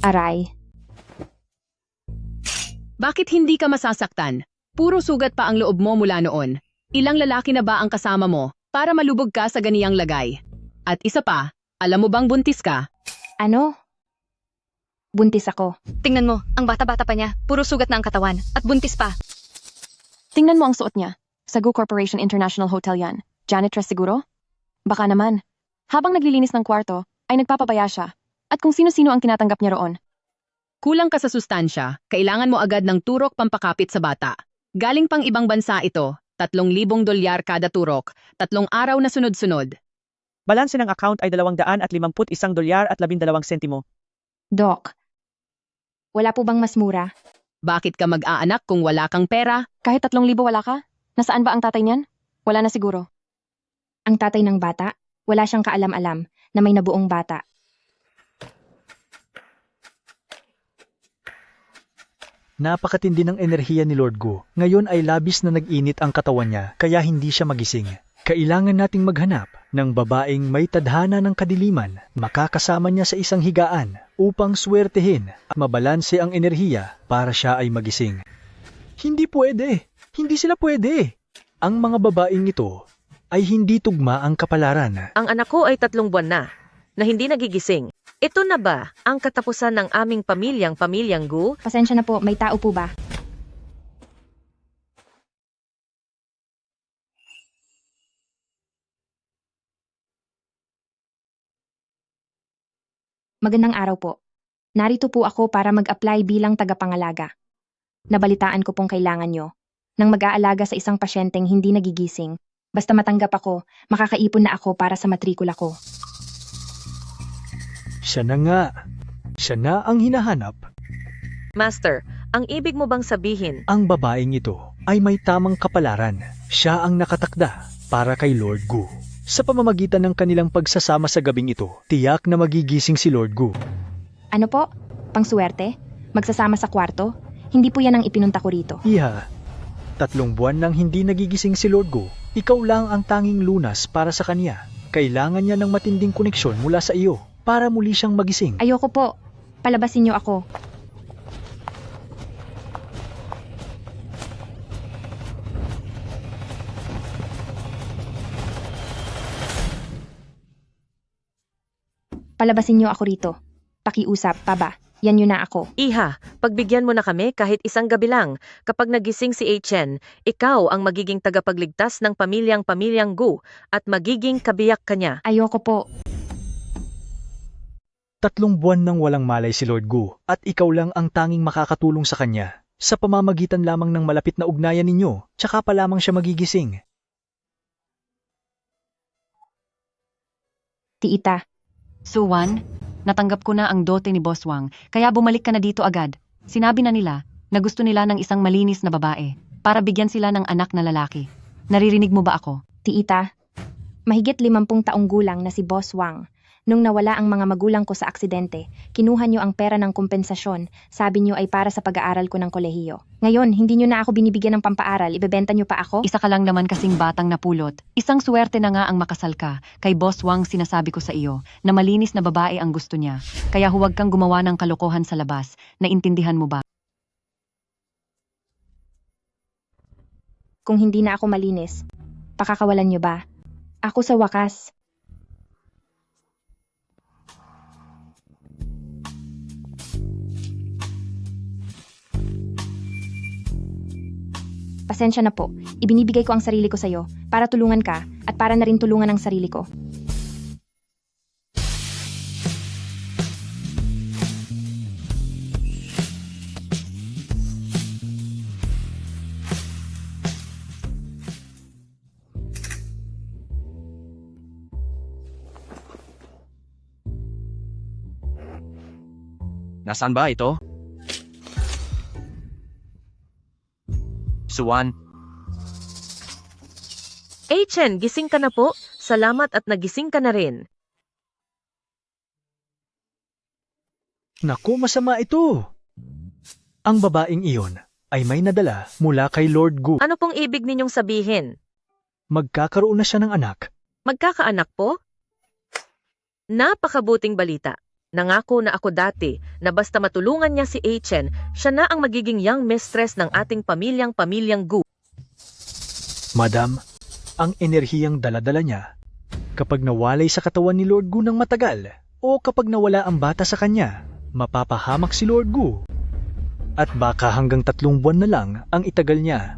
Aray. Bakit hindi ka masasaktan? Puro sugat pa ang loob mo mula noon. Ilang lalaki na ba ang kasama mo para malubog ka sa ganiyang lagay? At isa pa, alam mo bang buntis ka? Ano? Buntis ako. Tingnan mo, ang bata-bata pa niya, puro sugat na ang katawan, at buntis pa. Tingnan mo ang suot niya. Sagu Corporation International Hotel yan. Janitress siguro? Baka naman. Habang naglilinis ng kwarto, ay nagpapabaya siya. At kung sino-sino ang tinatanggap niya roon. Kulang ka sa sustansya, kailangan mo agad ng turok pampakapit sa bata. Galing pang ibang bansa ito, $3,000 kada turok, 3 araw na sunod-sunod. Balanse ng account ay $251 at 12 sentimo. Doc, wala po bang mas mura? Bakit ka mag-aanak kung wala kang pera? Kahit 3,000 wala ka? Nasaan ba ang tatay niyan? Wala na siguro. Ang tatay ng bata? Wala siyang kaalam-alam na may nabuong bata. Napakatindi ng enerhiya ni Lord Gu. Ngayon ay labis na nag-init ang katawan niya, kaya hindi siya magising. Kailangan nating maghanap ng babaeng may tadhana ng kadiliman, makakasama niya sa isang higaan upang swertehin at mabalanse ang enerhiya para siya ay magising. Hindi pwede. Hindi sila pwede. Ang mga babaeng ito ay hindi tugma ang kapalaran. Ang anak ko ay 3 buwan na hindi nagigising. Ito na ba ang katapusan ng aming pamilyang Gu? Pasensya na po, may tao po ba? Magandang araw po. Narito po ako para mag-apply bilang tagapangalaga. Nabalitaan ko pong kailangan nyo. Nang mag-aalaga sa isang pasyenteng hindi nagigising, basta matanggap ako, makakaipon na ako para sa matrikula ko. Siya na nga. Siya na ang hinahanap. Master, ang ibig mo bang sabihin? Ang babaeng ito ay may tamang kapalaran. Siya ang nakatakda para kay Lord Gu. Sa pamamagitan ng kanilang pagsasama sa gabing ito, tiyak na magigising si Lord Gu. Ano po? Pangsuwerte? Magsasama sa kwarto? Hindi po yan ang ipinunta ko rito. Iha, 3 buwan nang hindi nagigising si Lord Gu. Ikaw lang ang tanging lunas para sa kanya. Kailangan niya ng matinding koneksyon mula sa iyo para muli siyang magising. Ayoko po. Palabasin niyo ako. Palabasin niyo ako rito. Pakiusap pa ba? Yan yun na ako. Iha, pagbigyan mo na kami kahit isang gabi lang. Kapag nagising si Chen, ikaw ang magiging tagapagligtas ng pamilyang Gu at magiging kabiyak kanya. Ayoko po. 3 buwan nang walang malay si Lord Gu at ikaw lang ang tanging makakatulong sa kanya. Sa pamamagitan lamang ng malapit na ugnayan ninyo, tsaka pa lamang siya magigising. Tiita. Suwan, natanggap ko na ang dote ni Boss Wang, kaya bumalik ka na dito agad. Sinabi na nila na gusto nila ng isang malinis na babae para bigyan sila ng anak na lalaki. Naririnig mo ba ako? Tiita. Mahigit 50 taong gulang na si Boss Wang. Nung nawala ang mga magulang ko sa aksidente, kinuha niyo ang pera ng kompensasyon. Sabi niyo ay para sa pag-aaral ko ng kolehiyo. Ngayon, hindi niyo na ako binibigyan ng pampaaral. Ibebenta niyo pa ako? Isa ka lang naman kasing batang napulot. Isang swerte na nga ang makasal ka. Kay Boss Wang sinasabi ko sa iyo na malinis na babae ang gusto niya. Kaya huwag kang gumawa ng kalokohan sa labas. Naintindihan mo ba? Kung hindi na ako malinis, pakakawalan niyo ba? Ako sa wakas. Pasensya na po, ibinibigay ko ang sarili ko sa'yo para tulungan ka at para na rin tulungan ang sarili ko. Nasaan ba ito? Suwan, Chen, gising ka na po. Salamat at nagising ka na rin. Naku, masama ito! Ang babaeng iyon ay may nadala mula kay Lord Gu. Ano pong ibig ninyong sabihin? Magkakaroon na siya ng anak. Magkakaanak po? Napakabuting balita. Nangako na ako dati na basta matulungan niya si Achen, siya na ang magiging young mistress ng ating pamilyang Gu. Madam, ang enerhiyang daladala niya, kapag nawalay sa katawan ni Lord Gu ng matagal, o kapag nawala ang bata sa kanya, mapapahamak si Lord Gu. At baka hanggang 3 buwan na lang ang itagal niya.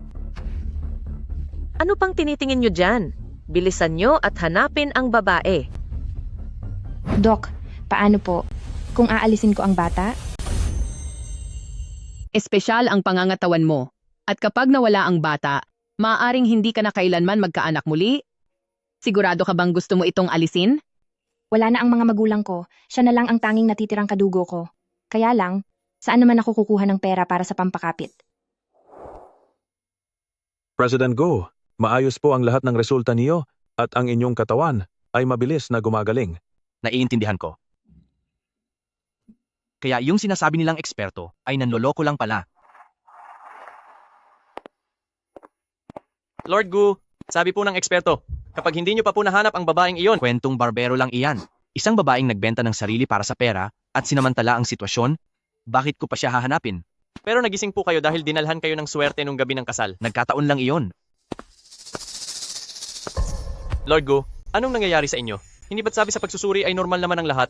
Ano pang tinitingin niyo dyan? Bilisan niyo at hanapin ang babae. Dok, paano po? Kung aalisin ko ang bata? Espesyal ang pangangatawan mo. At kapag nawala ang bata, maaaring hindi ka na kailanman magkaanak muli? Sigurado ka bang gusto mo itong alisin? Wala na ang mga magulang ko. Siya na lang ang tanging natitirang kadugo ko. Kaya lang, saan naman ako kukuha ng pera para sa pampakapit? President Go, maayos po ang lahat ng resulta niyo at ang inyong katawan ay mabilis na gumagaling. Naiintindihan ko. Kaya yung sinasabi nilang eksperto ay nanloloko lang pala. Lord Gu, sabi po ng eksperto, kapag hindi nyo pa po nahanap ang babaeng iyon, Kwentong barbero lang iyan. Isang babaeng nagbenta ng sarili para sa pera at sinamantala ang sitwasyon, bakit ko pa siya hahanapin? pero nagising po kayo dahil dinalhan kayo ng swerte nung gabi ng kasal. Nagkataon lang iyon. Lord Gu, anong nangyayari sa inyo? Hindi ba't sabi sa pagsusuri ay normal naman ang lahat?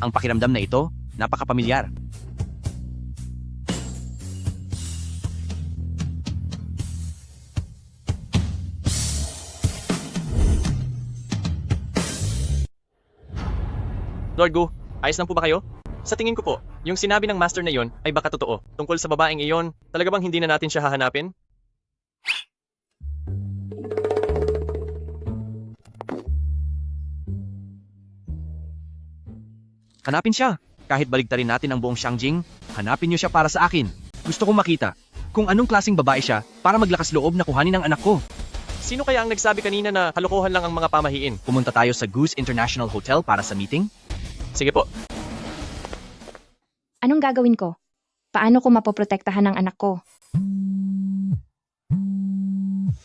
Ang pakiramdam na ito, napakapamilyar. Lord Gu, ayos lang po ba kayo? Sa tingin ko po, yung sinabi ng master na iyon ay baka totoo. Tungkol sa babaeng iyon, talaga bang hindi na natin siya hahanapin? Hanapin siya. Kahit baligtarin natin ang buong Shangjing, hanapin niyo siya para sa akin. Gusto kong makita kung anong klaseng babae siya para maglakas loob na kuhanin ang anak ko. Sino kaya ang nagsabi kanina na kalokohan lang ang mga pamahiin? Pumunta tayo sa Goose International Hotel para sa meeting? Sige po. Anong gagawin ko? Paano ko mapoprotektahan ang anak ko?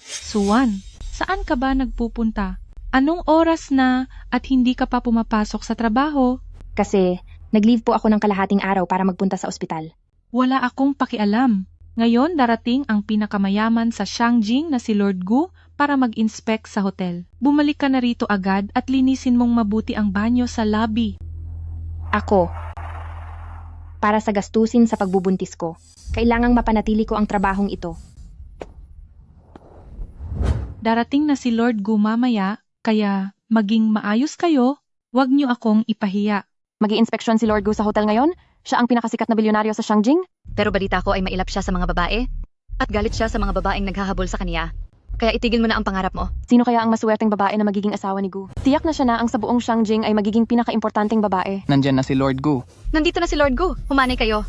Suwan, saan ka ba nagpupunta? Anong oras na at hindi ka pa pumapasok sa trabaho? Kasi nag-leave po ako ng kalahating araw para magpunta sa ospital. Wala akong pakialam. Ngayon darating ang pinakamayaman sa Shangjing na si Lord Gu para mag-inspect sa hotel. Bumalik ka na rito agad at linisin mong mabuti ang banyo sa lobby. Ako. Para sa gastusin sa pagbubuntis ko, kailangang mapanatili ko ang trabahong ito. Darating na si Lord Gu mamaya, kaya maging maayos kayo, wag niyo akong ipahiya. Mag-iinspeksyon si Lord Gu sa hotel ngayon? Siya ang pinakasikat na bilyonaryo sa Shangjing? Pero balita ko ay mailap siya sa mga babae at galit siya sa mga babaeng naghahabol sa kaniya. Kaya itigil mo na ang pangarap mo. Sino kaya ang maswerteng babae na magiging asawa ni Gu? Tiyak na siya na ang sa buong Shangjing ay magiging pinaka-importanteng babae. Nandyan na si Lord Gu. Nandito na si Lord Gu. Humanay kayo.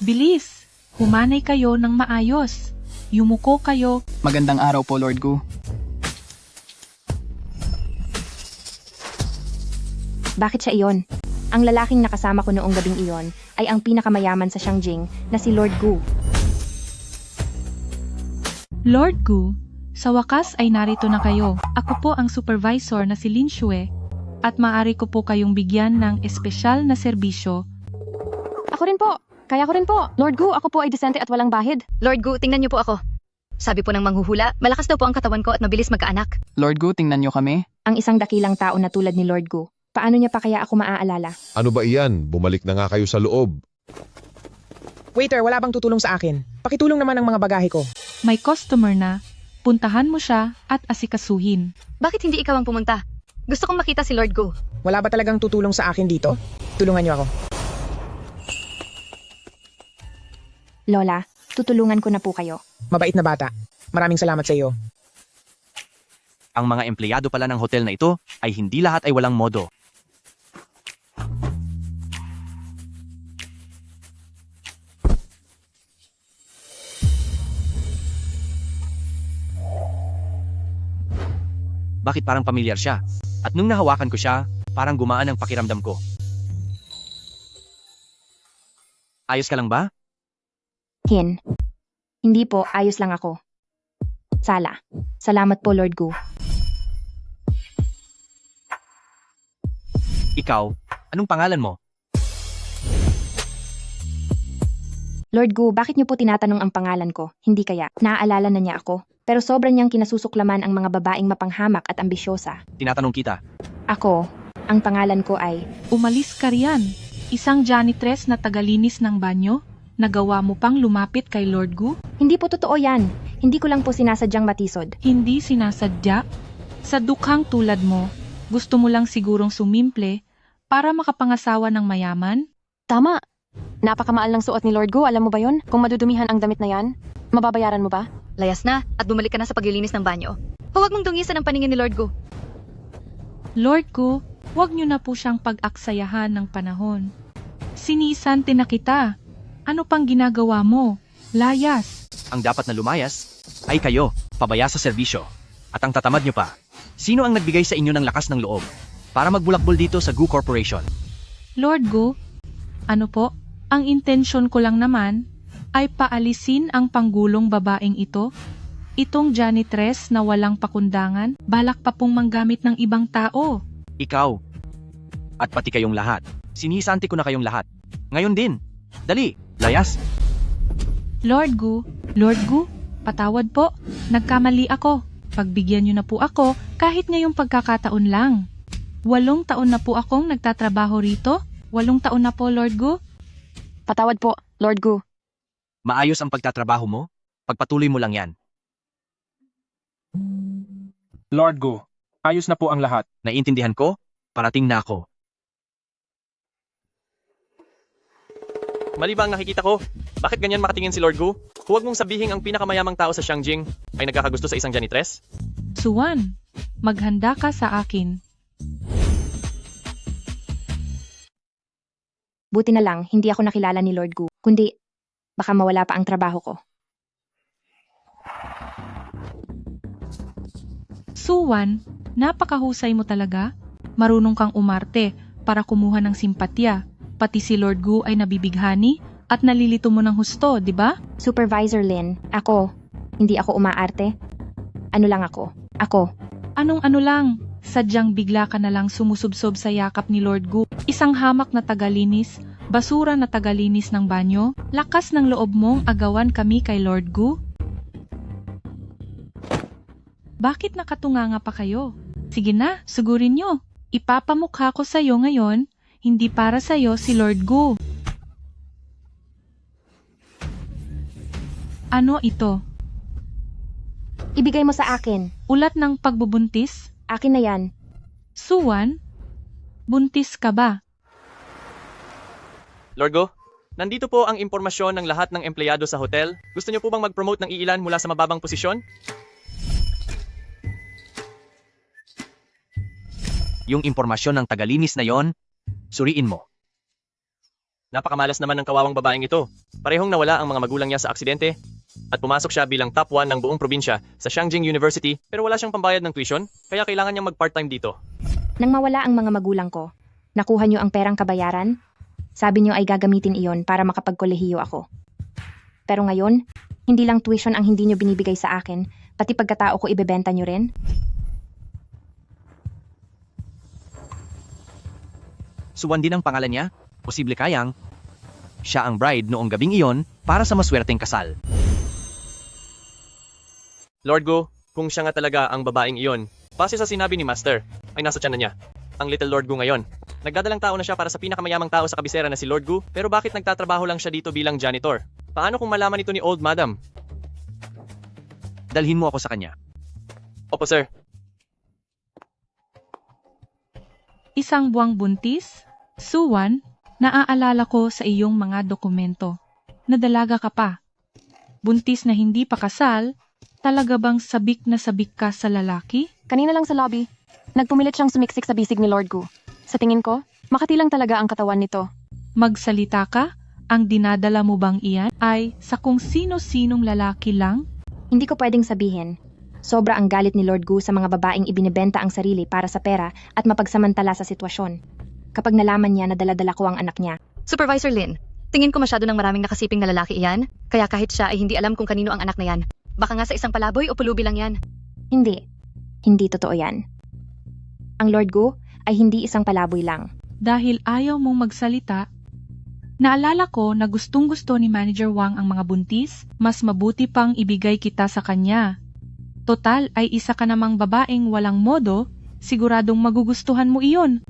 Bilis! Humanay kayo ng maayos. Yumuko kayo. Magandang araw po, Lord Gu. Bakit siya iyon? Ang lalaking nakasama ko noong gabing iyon ay ang pinakamayaman sa Shangjing na si Lord Gu. Lord Gu, sa wakas ay narito na kayo. Ako po ang supervisor na si Lin Shue at maaari ko po kayong bigyan ng espesyal na serbisyo. Ako rin po! Kaya ko rin po! Lord Gu, ako po ay disente at walang bahid. Lord Gu, tingnan niyo po ako. Sabi po ng manghuhula, malakas daw po ang katawan ko at mabilis magkaanak. Lord Gu, tingnan niyo kami. Ang isang dakilang tao na tulad ni Lord Gu. Paano niya pa kaya ako maaalala? Ano ba iyan? Bumalik na nga kayo sa loob. Waiter, wala bang tutulong sa akin? Pakitulong naman ang mga bagahe ko. May customer na, puntahan mo siya at asikasuhin. Bakit hindi ikaw ang pumunta? Gusto kong makita si Lord Gu. Wala ba talagang tutulong sa akin dito? Tulungan niyo ako. Lola, tutulungan ko na po kayo. Mabait na bata. Maraming salamat sa iyo. Ang mga empleyado pala ng hotel na ito ay hindi lahat ay walang modo. Bakit parang pamilyar siya? At nung nahawakan ko siya, parang gumaan ang pakiramdam ko. Ayos ka lang ba? Hindi po, ayos lang ako. Sala. Salamat po, Lord Gu. Ikaw, anong pangalan mo? Lord Gu, bakit niyo po tinatanong ang pangalan ko? Hindi kaya, naaalala na niya ako. Pero sobra niyang kinasusuklaman ang mga babaeng mapanghamak at ambisyosa. Tinatanong kita. Ako, ang pangalan ko ay... Umalis ka riyan. Isang janitress na tagalinis ng banyo? Nagawa mo pang lumapit kay Lord Gu? Hindi po totoo yan. Hindi ko lang po sinasadyang matisod. Hindi sinasadya? Sa dukhang tulad mo, gusto mo lang sigurong sumimple para makapangasawa ng mayaman? Tama. Napakamaal ng suot ni Lord Gu, alam mo ba yon? Kung madudumihan ang damit na yan, mababayaran mo ba? Layas na at bumalik ka na sa paglilinis ng banyo. Huwag mong dungisan ang paningin ni Lord Gu. Lord Gu, huwag niyo na po siyang pag-aksayahan ng panahon. Sinisante na kita. Ano pang ginagawa mo? Layas. Ang dapat na lumayas ay kayo, pabaya sa serbisyo. At ang tatamad nyo pa, sino ang nagbigay sa inyo ng lakas ng loob para magbulakbol dito sa Gu Corporation? Lord Gu, ano po? Ang intensyon ko lang naman ay paalisin ang panggulong babaeng ito. Itong janitress na walang pakundangan, balak pa pong manggamit ng ibang tao. Ikaw, at pati kayong lahat. Sinisanti ko na kayong lahat. Ngayon din. Dali, layas. Lord Gu, patawad po. Nagkamali ako. Pagbigyan niyo na po ako kahit ngayong pagkakataon lang. 8 taon na po akong nagtatrabaho rito. 8 taon na po, Lord Gu. Patawad po, Lord Gu. Maayos ang pagtatrabaho mo? Pagpatuloy mo lang yan. Lord Gu, ayos na po ang lahat. Naiintindihan ko? Parating na ako. Mali ba ang nakikita ko? Bakit ganyan makatingin si Lord Gu? Huwag mong sabihin ang pinakamayamang tao sa Shangjing ay nagkakagusto sa isang janitress? Suwan, maghanda ka sa akin. Buti na lang, hindi ako nakilala ni Lord Gu. Kundi, baka mawala pa ang trabaho ko. Suwan, napakahusay mo talaga. Marunong kang umarte para kumuha ng simpatya. Pati si Lord Gu ay nabibighani at nalilito mo ng husto, di ba? Supervisor Lin, hindi ako umaarte. Ano lang ako? Anong ano lang? Sadyang bigla ka na lang sumusubsob sa yakap ni Lord Gu. Isang hamak na tagalinis, basura na tagalinis ng banyo. Lakas ng loob mong agawan kami kay Lord Gu. Bakit nakatunganga pa kayo? Sige na, sugurin nyo. Ipapamukha ko sa'yo ngayon, hindi para sa'yo si Lord Gu. Ano ito? Ibigay mo sa akin. Ulat ng pagbubuntis? Akin na yan. Suwan, buntis ka ba? Lord Gu, nandito po ang impormasyon ng lahat ng empleyado sa hotel. Gusto niyo po bang mag-promote ng iilan mula sa mababang posisyon? Yung impormasyon ng tagalinis na yon, suriin mo. Napakamalas naman ng kawawang babaeng ito. Parehong nawala ang mga magulang niya sa aksidente at pumasok siya bilang top 1 ng buong probinsya sa Shangjing University pero wala siyang pambayad ng tuition kaya kailangan niyang mag-part-time dito. Nang mawala ang mga magulang ko, nakuha niyo ang perang kabayaran? Sabi niyo ay gagamitin iyon para makapagkolehiyo ako. Pero ngayon, hindi lang tuition ang hindi niyo binibigay sa akin, pati pagkatao ko ibebenta niyo rin? Suwan din ang pangalan niya, posible kayang siya ang bride noong gabing iyon para sa maswerteng kasal. Lord Gu, kung siya nga talaga ang babaeng iyon, base sa sinabi ni Master, ay nasa tiyan na niya. Ang Little Lord Gu ngayon. Nagdadalang tao na siya para sa pinakamayamang tao sa kabisera na si Lord Gu, pero bakit nagtatrabaho lang siya dito bilang janitor? Paano kung malaman ito ni Old Madam? Dalhin mo ako sa kanya. Opo, sir. Isang buwang buntis? Suwan, naaalala ko sa iyong mga dokumento. Nadalaga ka pa. Buntis na hindi pa kasal, talaga bang sabik na sabik ka sa lalaki? Kanina lang sa lobby, nagpumilit siyang sumiksik sa bisig ni Lord Gu. Sa tingin ko, makatilang talaga ang katawan nito. Magsalita ka? Ang dinadala mo bang iyan ay sa kung sino-sinong lalaki lang? Hindi ko pwedeng sabihin. Sobra ang galit ni Lord Gu sa mga babaeng ibinebenta ang sarili para sa pera at mapagsamantala sa sitwasyon. Kapag nalaman niya na dala-dala ko ang anak niya. Supervisor Lin, Tingin ko masyado ng maraming nakasiping na lalaki iyan, kaya kahit siya ay hindi alam kung kanino ang anak na yan. Baka nga sa isang palaboy o pulubi lang yan. Hindi. Hindi totoo yan. Ang Lord Gu ay hindi isang palaboy lang. Dahil ayaw mong magsalita, naalala ko na gustong-gusto ni Manager Wang ang mga buntis, mas mabuti pang ibigay kita sa kanya. Total ay isa ka namang babaeng walang modo, siguradong magugustuhan mo iyon.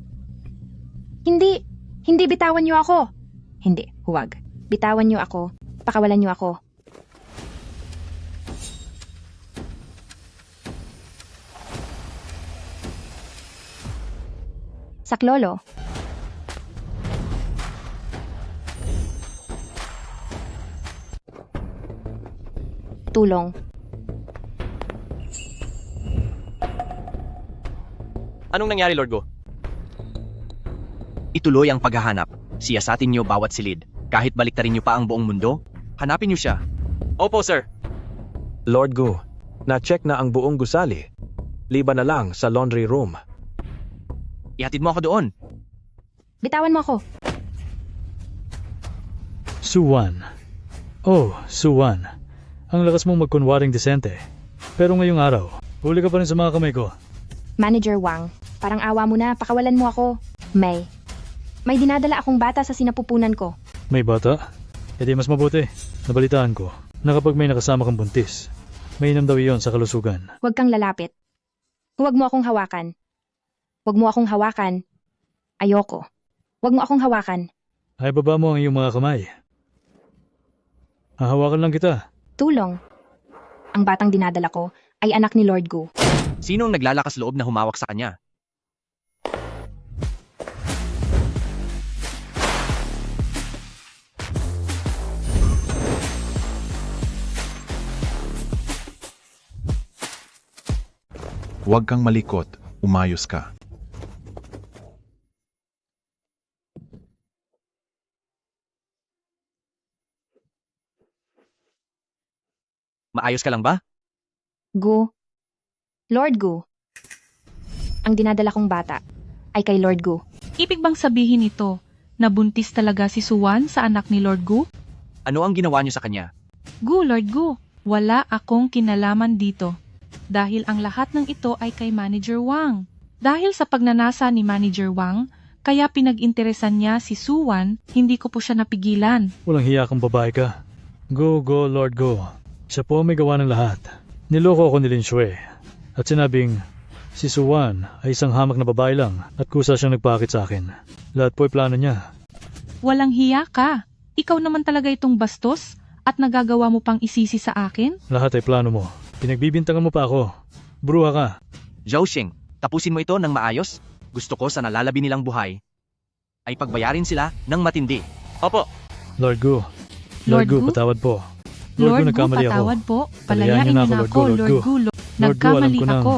Hindi. Hindi, bitawan niyo ako. Hindi, huwag. Bitawan niyo ako. Pakawalan niyo ako. Saklolo. Tulong. Anong nangyari, Lord Gu? Ituloy ang paghahanap. Siyasatin niyo bawat silid. Kahit baliktarin niyo pa ang buong mundo, hanapin niyo siya. Opo, sir. Lord Gu, na-check na ang buong gusali. Liban na lang sa laundry room. Ihatid mo ako doon. Bitawan mo ako. Suwan. Oh, Suwan. Ang lakas mong magkunwaring disente. Pero ngayong araw, huli ka pa rin sa mga kamay ko. Manager Wang, parang awa mo na, pakawalan mo ako. May dinadala akong bata sa sinapupunan ko. May bata? E di mas mabuti. Nabalitaan ko na kapag may nakasama kang buntis, mainam daw iyon sa kalusugan. Huwag kang lalapit. Huwag mo akong hawakan. Huwag mo akong hawakan. Ayoko. Huwag mo akong hawakan. Ay baba mo ang iyong mga kamay. Hahawakan lang kita. Tulong. Ang batang dinadala ko ay anak ni Lord Gu. Sino ang naglalakas loob na humawak sa kanya? Huwag kang malikot, umayos ka. Maayos ka lang ba? Gu. Lord Gu. Ang dinadala kong bata ay kay Lord Gu. Ibig bang sabihin ito na buntis talaga si Suwan sa anak ni Lord Gu? Ano ang ginawa niyo sa kanya? Gu, Lord Gu, wala akong kinalaman dito. Dahil ang lahat ng ito ay kay Manager Wang. Dahil sa pagnanasa ni Manager Wang, kaya pinag-interesan niya si Suwan, hindi ko po siya napigilan. Walang hiya kang babae ka. Go, Lord, go. Siya po may gawa ng lahat. Niloko ako ni Lin Shui. At sinabing, si Suwan ay isang hamak na babae lang at kusa siyang nagpakit sa akin. Lahat po ay plano niya. Walang hiya ka. Ikaw naman talaga itong bastos at nagagawa mo pang isisi sa akin? Lahat ay plano mo. Pinagbibintangan mo pa ako. Bruha ka. Zhao Xing, tapusin mo ito ng maayos. Gusto ko sa nalalabi nilang buhay ay pagbayarin sila ng matindi. Opo. Lord Gu. Lord Gu? Patawad po. Lord Gu, nagkamali ako. patawad po. Palayain Palayain niyo na niyo na ako, ako, Lord Gu. Lord Gu. Lord Gu, alam Nagkamali ko na. ako.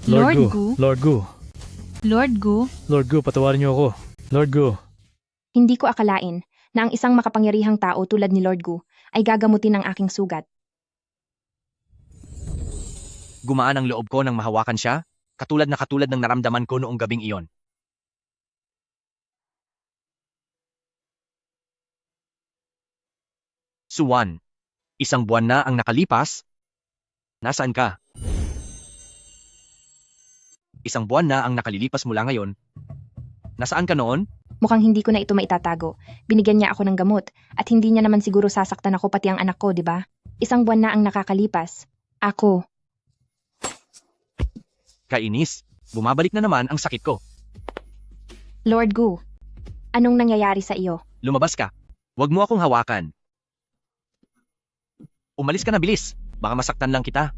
Lord Lord Gu. Gu. Lord Gu. Lord Gu. Lord Gu, patawarin niyo ako. Lord Gu. Hindi ko akalain na ang isang makapangyarihang tao tulad ni Lord Gu ay gagamutin ang aking sugat. Gumaan ang loob ko nang mahawakan siya, katulad ng naramdaman ko noong gabing iyon. Suwan, isang buwan na ang nakalipas. Nasaan ka? Isang buwan na ang nakalilipas mula ngayon. Nasaan ka noon? Mukhang hindi ko na ito maitatago. Binigyan niya ako ng gamot at hindi niya naman siguro sasaktan ako pati ang anak ko, di ba? Isang buwan na ang nakakalipas. Ako. Kainis, bumabalik na naman ang sakit ko. Lord Gu, anong nangyayari sa iyo? Lumabas ka. Huwag mo akong hawakan. Umalis ka na bilis. Baka masaktan lang kita.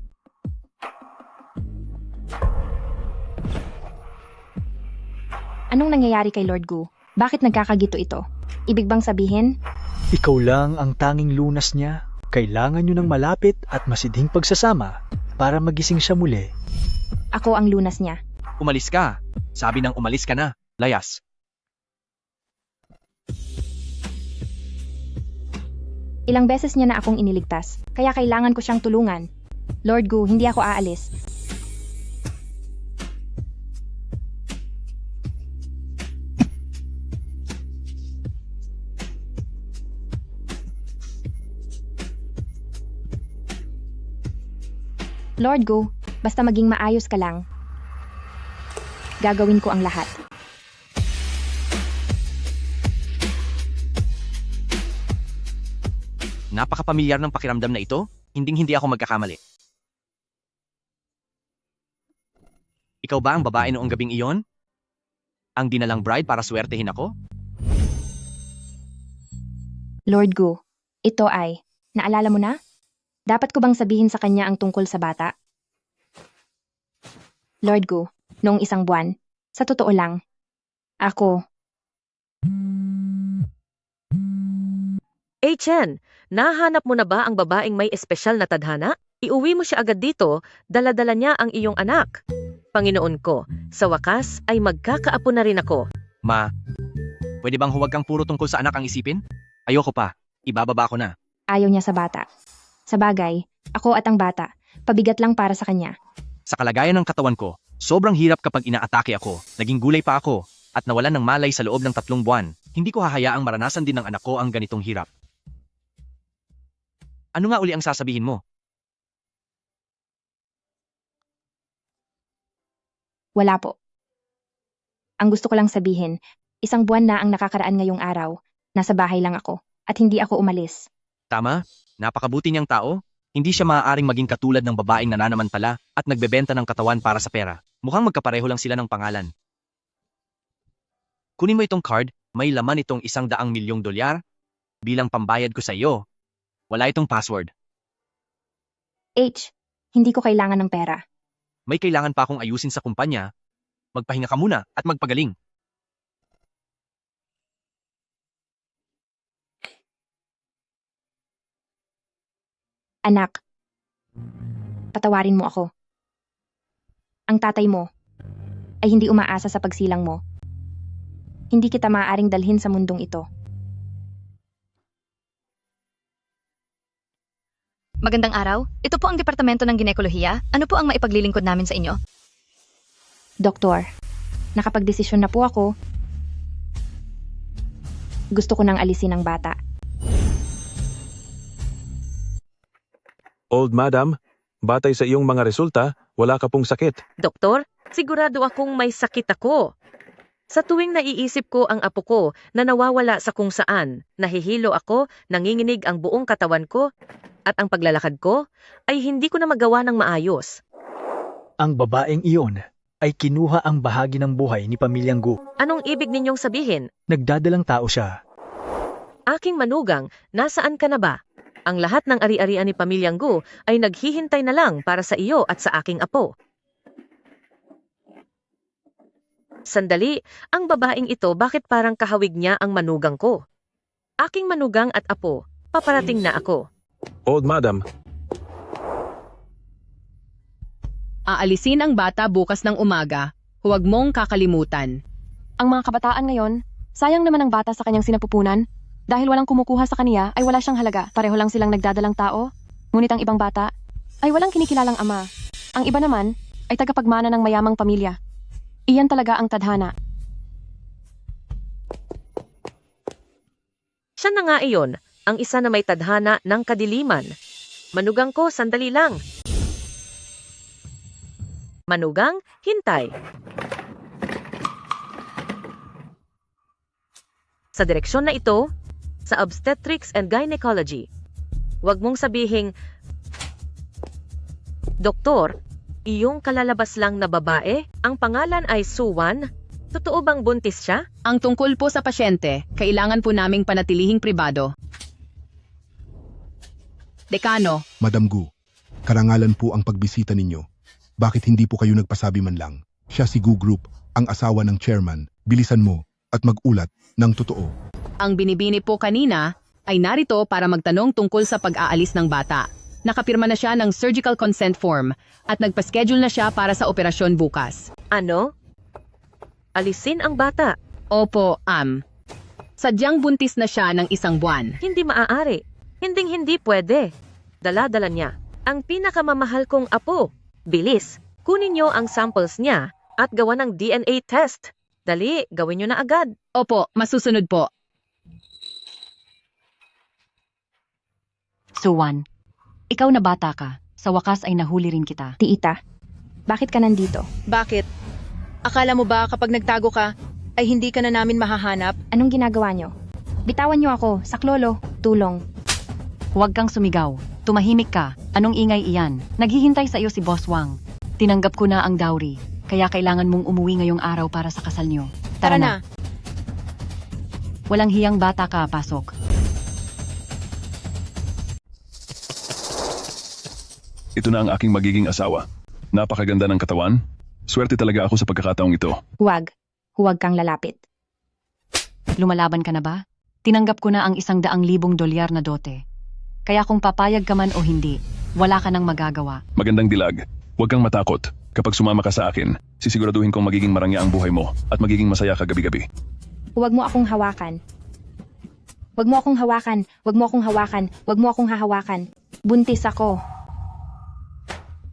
Anong nangyayari kay Lord Gu? Bakit nagkakagito ito? Ibig bang sabihin? Ikaw lang ang tanging lunas niya. Kailangan niyo ng malapit at masidhing pagsasama para magising siya muli. Ako ang lunas niya. Umalis ka. Sabi ng umalis ka na. Layas. Ilang beses niya na akong iniligtas, kaya kailangan ko siyang tulungan. Lord Gu, hindi ako aalis. Lord Gu, basta maging maayos ka lang. Gagawin ko ang lahat. Napakapamilyar ng pakiramdam na ito, hinding-hindi ako magkakamali. Ikaw ba ang babae noong gabing iyon? Ang dinalang bride para swertehin ako? Lord Gu, ito ay, naalala mo na? Dapat ko bang sabihin sa kanya ang tungkol sa bata? Lord Gu, noong isang buwan, sa totoo lang, ako, Chen, nahanap mo na ba ang babaeng may espesyal na tadhana? Iuwi mo siya agad dito, dala-dala niya ang iyong anak. Panginoon ko, sa wakas ay magkakaapo na rin ako. Ma, pwede bang huwag kang puro tungkol sa anak ang isipin? Ayoko pa, ibababa ko na. ayaw niya sa bata. Sa bagay, ako at ang bata, pabigat lang para sa kanya. Sa kalagayan ng katawan ko, sobrang hirap kapag inaatake ako, naging gulay pa ako, at nawalan ng malay sa loob ng 3 buwan. Hindi ko hahayaang maranasan din ng anak ko ang ganitong hirap. Ano nga uli ang sasabihin mo? Wala po. Ang gusto ko lang sabihin, 1 buwan na ang nakakaraan ngayong araw, nasa bahay lang ako, at hindi ako umalis. Tama, napakabuti niyang tao. Hindi siya maaaring maging katulad ng babaeng nananamantala at nagbebenta ng katawan para sa pera. Mukhang magkapareho lang sila ng pangalan. Kunin mo itong card, may laman itong $100 milyong bilang pambayad ko sa iyo. Wala itong password. Hindi ko kailangan ng pera. May kailangan pa akong ayusin sa kumpanya. Magpahinga ka muna at magpagaling. Anak, patawarin mo ako. Ang tatay mo ay hindi umaasa sa pagsilang mo. Hindi kita maaaring dalhin sa mundong ito. Magandang araw. Ito po ang Departamento ng Ginekolohiya. Ano po ang maipaglilingkod namin sa inyo? Doktor, nakapagdesisyon na po ako. Gusto ko nang alisin ang bata. Old Madam, batay sa iyong mga resulta, wala ka pong sakit. Doktor, sigurado akong may sakit ako. Sa tuwing naiisip ko ang apo ko na nawawala sa kung saan, nahihilo ako, nanginginig ang buong katawan ko, at ang paglalakad ko ay hindi ko na magawa ng maayos. Ang babaeng iyon ay kinuha ang bahagi ng buhay ni Pamilyang Gu. Anong ibig ninyong sabihin? Nagdadalang tao siya. Aking manugang, nasaan ka na ba? Ang lahat ng ari-arian ni Pamilyang Gu ay naghihintay na lang para sa iyo at sa aking apo. Sandali, ang babaeng ito bakit parang kahawig niya ang manugang ko? Aking manugang at apo, paparating na ako. Old Madam, Aalisin ang bata bukas ng umaga. Huwag mong kakalimutan. Ang mga kabataan ngayon, sayang naman ang bata sa kanyang sinapupunan. Dahil walang kumukuha sa kaniya, ay wala siyang halaga. Pareho lang silang nagdadalang tao. Ngunit ang ibang bata, ay walang kinikilalang ama. Ang iba naman, ay tagapagmana ng mayamang pamilya. Iyan talaga ang tadhana. Siya na nga iyon, ang isa na may tadhana ng kadiliman. Manugang ko, sandali lang. Manugang, hintay. Sa direksyon na ito, sa obstetrics and gynecology. Huwag mong sabihing, Doktor, iyong kalalabas lang na babae, ang pangalan ay Suwan. Totoo bang buntis siya? Ang tungkol po sa pasyente, kailangan po naming panatilihing pribado. Dekano, Madam Gu, karangalan po ang pagbisita ninyo. Bakit hindi po kayo nagpasabi man lang? Siya si Gu Group, ang asawa ng chairman. Bilisan mo at mag-ulat ng totoo. ang binibini po kanina ay narito para magtanong tungkol sa pag-aalis ng bata. Nakapirma na siya ng surgical consent form at nagpa-schedule na siya para sa operasyon bukas. Ano? Alisin ang bata? Opo, sadyang buntis na siya ng 1 buwan. Hindi maaari. Hindi pwede. Dala-dala niya ang pinakamamahal kong apo. Bilis, kunin niyo ang samples niya at gawa ng DNA test. Dali, gawin niyo na agad. Opo, masusunod po. Suwan, ikaw na bata ka. Sa wakas ay nahuli rin kita. Tiita, bakit ka nandito? Bakit? Akala mo ba kapag nagtago ka, ay hindi ka na namin mahahanap? Anong ginagawa nyo? Bitawan nyo ako, saklolo, tulong. Huwag kang sumigaw. Tumahimik ka. Anong ingay iyan? Naghihintay sa iyo si Boss Wang. Tinanggap ko na ang dowry, kaya kailangan mong umuwi ngayong araw para sa kasal nyo. Tara na. Walang hiyang bata ka, pasok. Ito na ang aking magiging asawa. Napakaganda ng katawan. Swerte talaga ako sa pagkakataong ito. Huwag. Huwag kang lalapit. Lumalaban ka na ba? Tinanggap ko na ang $100,000 na dote. Kaya kung papayag ka man o hindi, wala ka nang magagawa. Magandang dilag. Huwag kang matakot. Kapag sumama ka sa akin, sisiguraduhin kong magiging marangya ang buhay mo at magiging masaya ka gabi-gabi. Huwag mo akong hawakan. Huwag mo akong hawakan. Huwag mo akong hawakan. Huwag mo akong hahawakan. Buntis ako.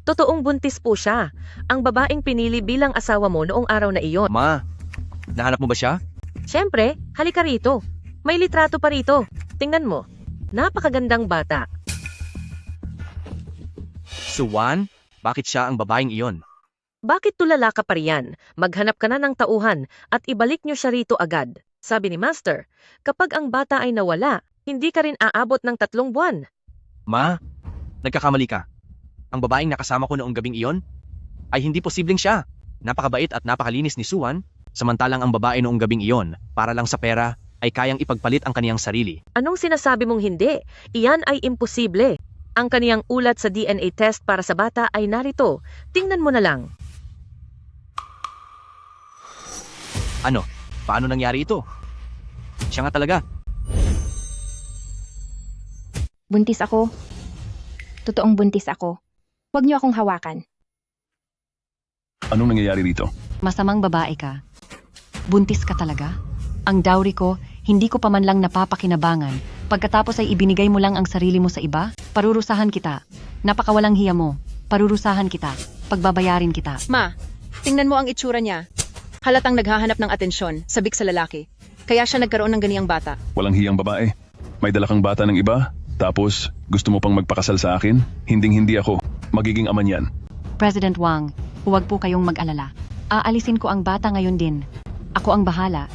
Totoong buntis po siya. Ang babaeng pinili bilang asawa mo noong araw na iyon. Ma, nahanap mo ba siya? Siyempre, halika rito. May litrato pa rito. Tingnan mo. Napakagandang bata. Suwan? Bakit siya ang babaeng iyon? Bakit tulala ka pa riyan? Maghanap ka na ng tauhan at ibalik niyo siya rito agad. Sabi ni Master, kapag ang bata ay nawala, hindi ka rin aabot ng 3 buwan. Ma, nagkakamali ka. Ang babaeng nakasama ko noong gabing iyon ay hindi posibleng siya. Napakabait at napakalinis ni Suwan, samantalang ang babae noong gabing iyon, para lang sa pera, ay kayang ipagpalit ang kaniyang sarili. Anong sinasabi mong hindi? Iyan ay imposible. Ang kaniyang ulat sa DNA test para sa bata ay narito. Tingnan mo na lang. Ano? Paano nangyari ito? Siya nga talaga. Buntis ako. Totoong buntis ako. Huwag niyo akong hawakan. Anong nangyayari dito? Masamang babae ka. Buntis ka talaga? Ang dowry ko, hindi ko pa man lang napapakinabangan. Pagkatapos ay ibinigay mo lang ang sarili mo sa iba? Parurusahan kita. Napakawalang hiya mo. Parurusahan kita. Pagbabayarin kita. Ma, tingnan mo ang itsura niya. Halatang naghahanap ng atensyon, sabik sa lalaki. Kaya siya nagkaroon ng ganiyang bata. Walang hiyang babae. May dala kang bata ng iba, tapos gusto mo pang magpakasal sa akin? Hinding-hindi ako. Magiging ama niyan. President Wang, huwag po kayong mag-alala. Aalisin ko ang bata ngayon din. Ako ang bahala.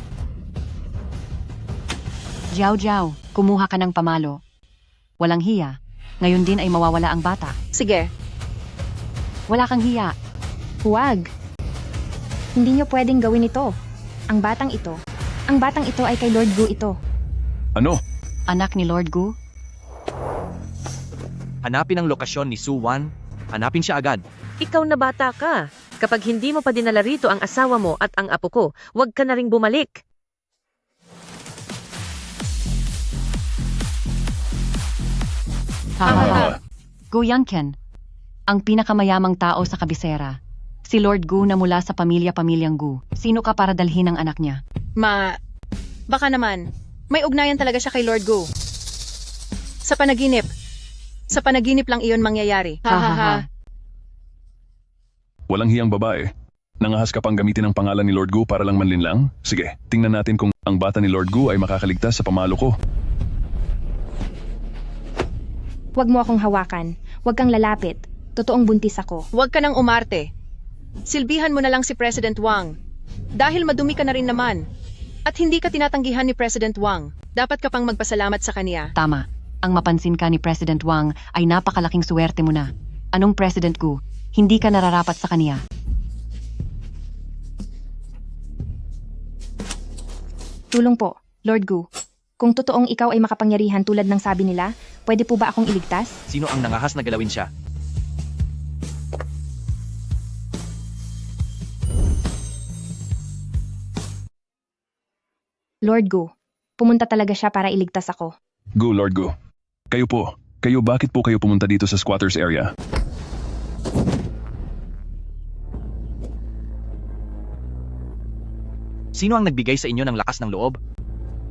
Jiao Jiao, kumuha ka ng pamalo. Walang hiya. Ngayon din ay mawawala ang bata. Sige. Wala kang hiya. Huwag. Hindi niyo pwedeng gawin ito. Ang batang ito ay kay Lord Gu ito. Ano? Anak ni Lord Gu? Hanapin ang lokasyon ni Suwan. Hanapin siya agad. Ikaw na bata ka. Kapag hindi mo pa dinala rito ang asawa mo at ang apo ko, huwag ka na ring bumalik. Gu Yangken, ang pinakamayamang tao sa kabisera. Si Lord Gu na mula sa pamilyang Gu. Sino ka para dalhin ang anak niya? Ma, baka naman. May ugnayan talaga siya kay Lord Gu. Sa panaginip. Sa panaginip lang iyon mangyayari. Ha ha ha. Walang hiyang babae. Nangahas ka pang gamitin ang pangalan ni Lord Gu para lang manlinlang? Sige, tingnan natin kung ang bata ni Lord Gu ay makakaligtas sa pamalo ko. Huwag mo akong hawakan. Huwag kang lalapit. Totoong buntis ako. Huwag ka nang umarte. Silbihan mo na lang si President Wang. Dahil madumi ka na rin naman. At hindi ka tinatanggihan ni President Wang. Dapat ka pang magpasalamat sa kaniya. Tama. Ang mapansin ka ni President Wang ay napakalaking suwerte mo na. Anong President Gu? Hindi ka nararapat sa kaniya. Tulong po, Lord Gu. Kung totoong ikaw ay makapangyarihan tulad ng sabi nila, pwede po ba akong iligtas? Sino ang nangahas na galawin siya? Lord Gu, pumunta talaga siya para iligtas ako. Gu, Lord Gu. Kayo po. Bakit po kayo pumunta dito sa squatters area? Sino ang nagbigay sa inyo ng lakas ng loob?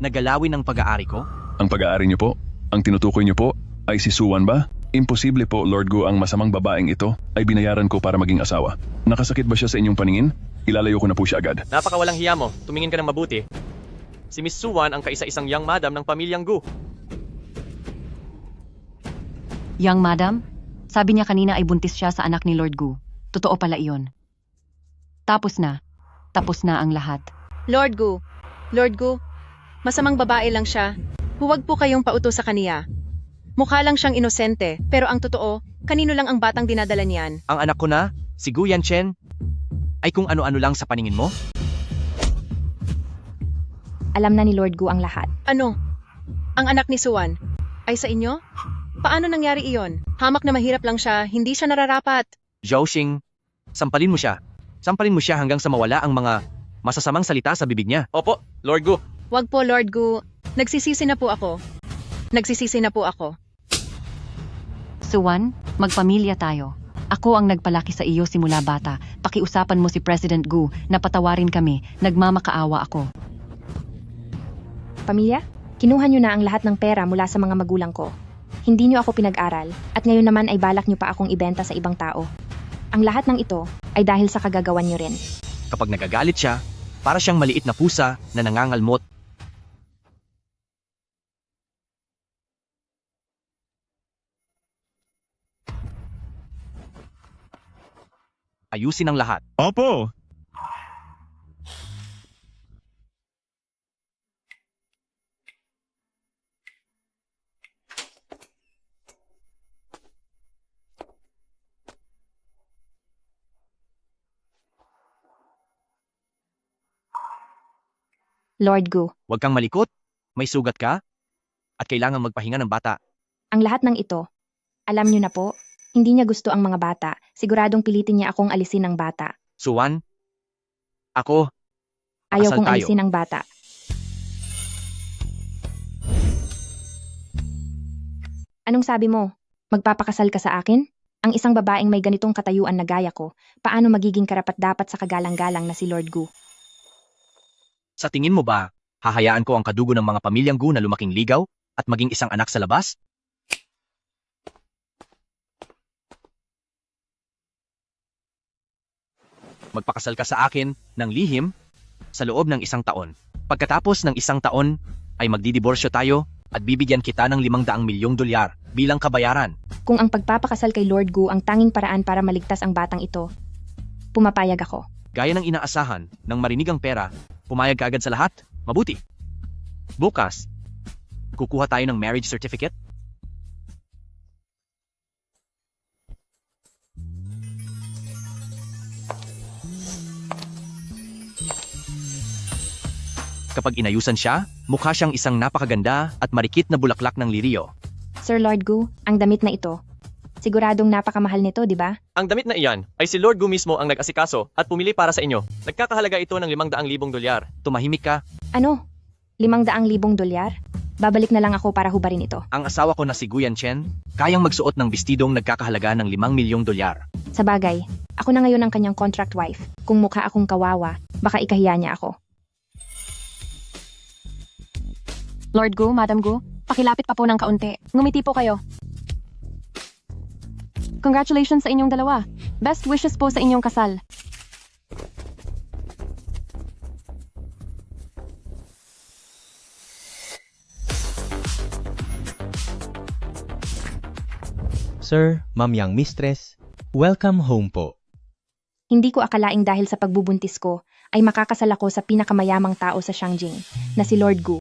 Nagalawin ng pag-aari ko? Ang pag-aari niyo po? Ang tinutukoy niyo po? Ay si Suwan ba? Imposible po, Lord Gu, ang masamang babaeng ito ay binayaran ko para maging asawa. Nakasakit ba siya sa inyong paningin? Ilalayo ko na po siya agad. Napakawalang hiya mo. Tumingin ka ng mabuti. Si Miss Suwan ang kaisa-isang young madam ng pamilyang Gu. Young Madam, Sabi niya kanina ay buntis siya sa anak ni Lord Gu. Totoo pala iyon. Tapos na ang lahat. Lord Gu, masamang babae lang siya. Huwag po kayong pauto sa kaniya. Mukha lang siyang inosente, pero ang totoo, kanino lang ang batang dinadala niyan? Ang anak ko na, si Gu Yanchen, ay kung ano-ano lang sa paningin mo? Alam na ni Lord Gu ang lahat. Ano? Ang anak ni Suwan ay sa inyo? Paano nangyari iyon? Hamak na mahirap lang siya, hindi siya nararapat. Zhao Xing, sampalin mo siya. Sampalin mo siya hanggang sa mawala ang mga masasamang salita sa bibig niya. Opo, Lord Gu. Wag po, Lord Gu. Nagsisisi na po ako. Suwan, magpamilya tayo. Ako ang nagpalaki sa iyo simula bata. Pakiusapan mo si President Gu na patawarin kami. Nagmamakaawa ako. Pamilya, kinuha niyo na ang lahat ng pera mula sa mga magulang ko. Hindi niyo ako pinag-aral at ngayon naman ay balak niyo pa akong ibenta sa ibang tao. Ang lahat ng ito ay dahil sa kagagawan niyo rin. Kapag nagagalit siya, para siyang maliit na pusa na nangangalmot. Ayusin ang lahat. Opo! Lord Gu, Huwag kang malikot. May sugat ka. At kailangan magpahinga ng bata. ang lahat ng ito, alam niyo na po, hindi niya gusto ang mga bata. Siguradong pilitin niya akong alisin ng bata. Suwan, ako, Ayaw Kasal kong tayo. alisin ang bata. Anong sabi mo? Magpapakasal ka sa akin? Ang isang babaeng may ganitong katayuan na gaya ko, paano magiging karapat-dapat sa kagalang-galang na si Lord Gu? sa tingin mo ba, hahayaan ko ang kadugo ng mga pamilyang Gu na lumaking ligaw at maging isang anak sa labas? Magpakasal ka sa akin ng lihim sa loob ng 1 taon. Pagkatapos ng 1 taon, ay magdidiborsyo tayo at bibigyan kita ng 500 milyong dolyar bilang kabayaran. Kung ang pagpapakasal kay Lord Gu ang tanging paraan para maligtas ang batang ito, pumapayag ako. Gaya ng inaasahan, nang marinig ang pera, pumayag ka agad sa lahat? Mabuti. Bukas, kukuha tayo ng marriage certificate? Kapag inayusan siya, mukha siyang isang napakaganda at marikit na bulaklak ng liriyo. Sir Lord Gu, ang damit na ito, siguradong napakamahal nito, di ba? Ang damit na iyan ay si Lord Gu mismo ang nag-asikaso at pumili para sa inyo. Nagkakahalaga ito ng 500,000 dolyar. Tumahimik ka, Ano? 500,000 dolyar? Babalik na lang ako para hubarin ito. ang asawa ko na si Guyan Chen, kayang magsuot ng bestidong nagkakahalaga ng 5 milyong dolyar. Sa bagay, ako na ngayon ang kanyang contract wife. Kung mukha akong kawawa, baka ikahiya niya ako. Lord Gu, Madam Gu, pakilapit pa po ng kaunti. Ngumiti po kayo. Congratulations sa inyong dalawa. Best wishes po sa inyong kasal. Sir, Ma'am Yang Mistress, welcome home po. Hindi ko akalaing dahil sa pagbubuntis ko, ay makakasal ako sa pinakamayamang tao sa Shangjing, na si Lord Gu.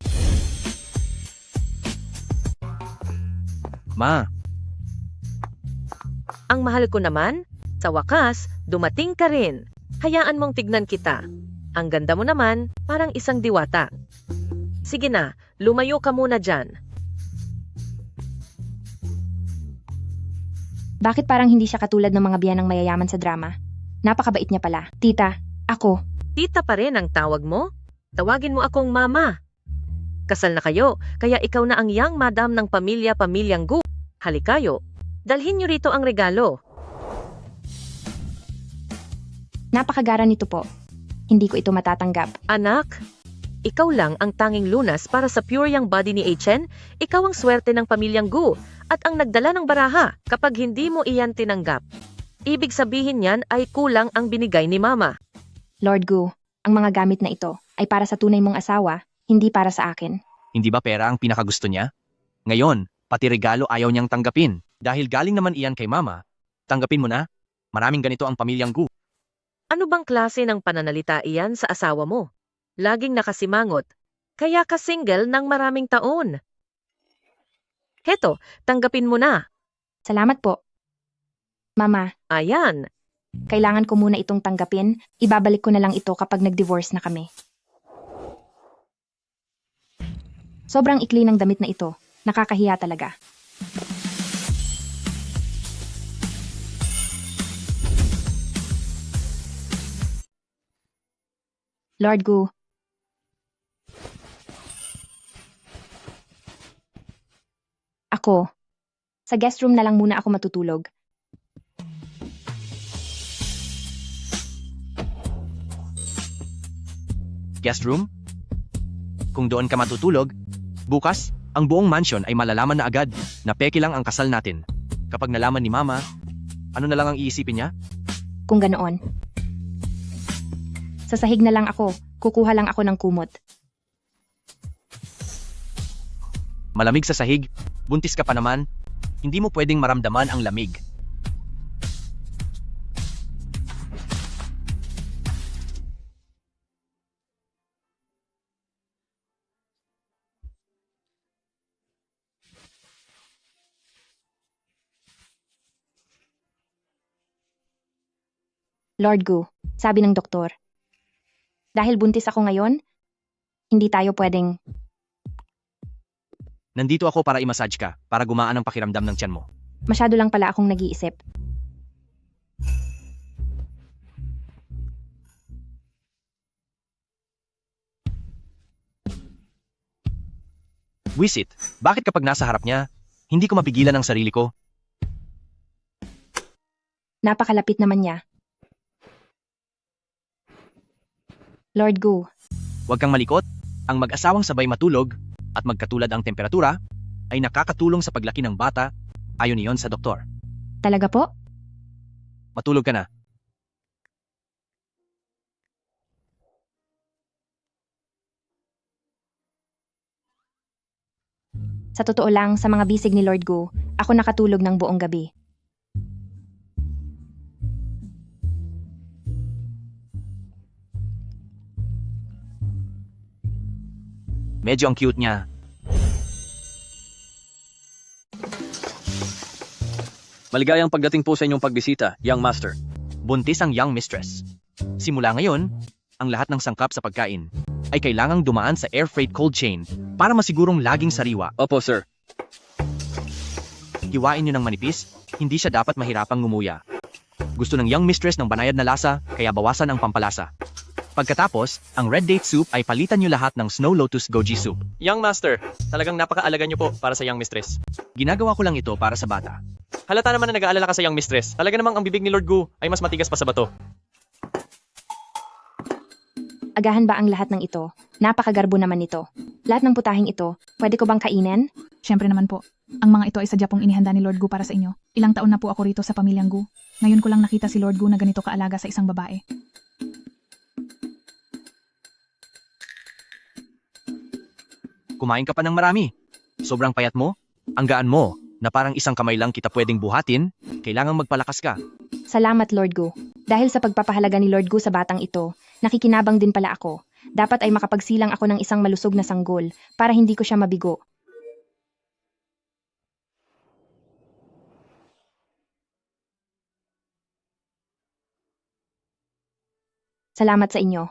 Ma, Ang mahal ko naman, sa wakas, dumating ka rin. Hayaan mong tignan kita. Ang ganda mo naman, parang isang diwata. Sige na, lumayo ka muna dyan. Bakit parang hindi siya katulad ng mga biyanang mayayaman sa drama? Napakabait niya pala. Tita, ako. Tita pa rin ang tawag mo? Tawagin mo akong mama. Kasal na kayo, kaya ikaw na ang young madam ng pamilyang Gu. Halikayo, dalhin niyo rito ang regalo. Napakagara nito po. Hindi ko ito matatanggap. Anak, ikaw lang ang tanging lunas para sa pure young body ni Chen. Ikaw ang swerte ng pamilyang Gu at ang nagdala ng baraha kapag hindi mo iyan tinanggap. Ibig sabihin niyan ay kulang ang binigay ni Mama. Lord Gu, ang mga gamit na ito ay para sa tunay mong asawa, hindi para sa akin. hindi ba pera ang pinakagusto niya? Ngayon, pati regalo ayaw niyang tanggapin. Dahil galing naman iyan kay mama, tanggapin mo na, maraming ganito ang pamilyang Gu. Ano bang klase ng pananalita iyan sa asawa mo? Laging nakasimangot, kaya ka-single ng maraming taon. Heto, tanggapin mo na. Salamat po. Mama, Ayan, kailangan ko muna itong tanggapin. Ibabalik ko na lang ito kapag nag-divorce na kami. Sobrang ikli ng damit na ito. Nakakahiya talaga. Lord Gu. Ako. Sa guest room na lang muna ako matutulog. Guest room? Kung doon ka matutulog, bukas, ang buong mansion ay malalaman na agad na peke lang ang kasal natin. Kapag nalaman ni mama, ano na lang ang iisipin niya? Kung ganoon. Sa sahig na lang ako. Kukuha lang ako ng kumot. Malamig sa sahig, buntis ka pa naman, hindi mo pwedeng maramdaman ang lamig. Lord Gu, sabi ng doktor. Dahil buntis ako ngayon, hindi tayo pwedeng... Nandito ako para i-massage ka, para gumaan ang pakiramdam ng tiyan mo. Masyado lang pala akong nag-iisip. Wisit, bakit kapag nasa harap niya, hindi ko mapigilan ang sarili ko? Napakalapit naman niya. Lord Gu, Huwag kang malikot, ang mag-asawang sabay matulog at magkatulad ang temperatura ay nakakatulong sa paglaki ng bata, ayon iyon sa doktor. talaga po? Matulog ka na. Sa totoo lang, sa mga bisig ni Lord Gu, ako nakatulog ng buong gabi. Medyo ang cute niya. Maligayang pagdating po sa inyong pagbisita, young master. Buntis ang young mistress. Simula ngayon, ang lahat ng sangkap sa pagkain ay kailangang dumaan sa air freight cold chain para masigurong laging sariwa. Opo, sir. Hiwain niyo ng manipis, hindi siya dapat mahirapang ngumuya. Gusto ng young mistress ng banayad na lasa, kaya bawasan ang pampalasa. Pagkatapos, ang red date soup ay palitan niyo lahat ng snow lotus goji soup. Young master, talagang napakaalaga niyo po para sa young mistress. Ginagawa ko lang ito para sa bata. Halata naman na nag-aalala ka sa young mistress. Talaga namang ang bibig ni Lord Gu ay mas matigas pa sa bato. Agahan ba ang lahat ng ito? Napakagarbo naman nito. Lahat ng putahing ito, pwede ko bang kainin? Siyempre naman po. Ang mga ito ay sadya pong inihanda ni Lord Gu para sa inyo. Ilang taon na po ako rito sa pamilyang Gu. Ngayon ko lang nakita si Lord Gu na ganito kaalaga sa isang babae. Kumain ka pa ng marami. Sobrang payat mo, ang gaan mo, na parang isang kamay lang kita pwedeng buhatin, kailangang magpalakas ka. Salamat, Lord Gu. Dahil sa pagpapahalaga ni Lord Gu sa batang ito, nakikinabang din pala ako. Dapat ay makapagsilang ako ng isang malusog na sanggol para hindi ko siya mabigo. Salamat sa inyo.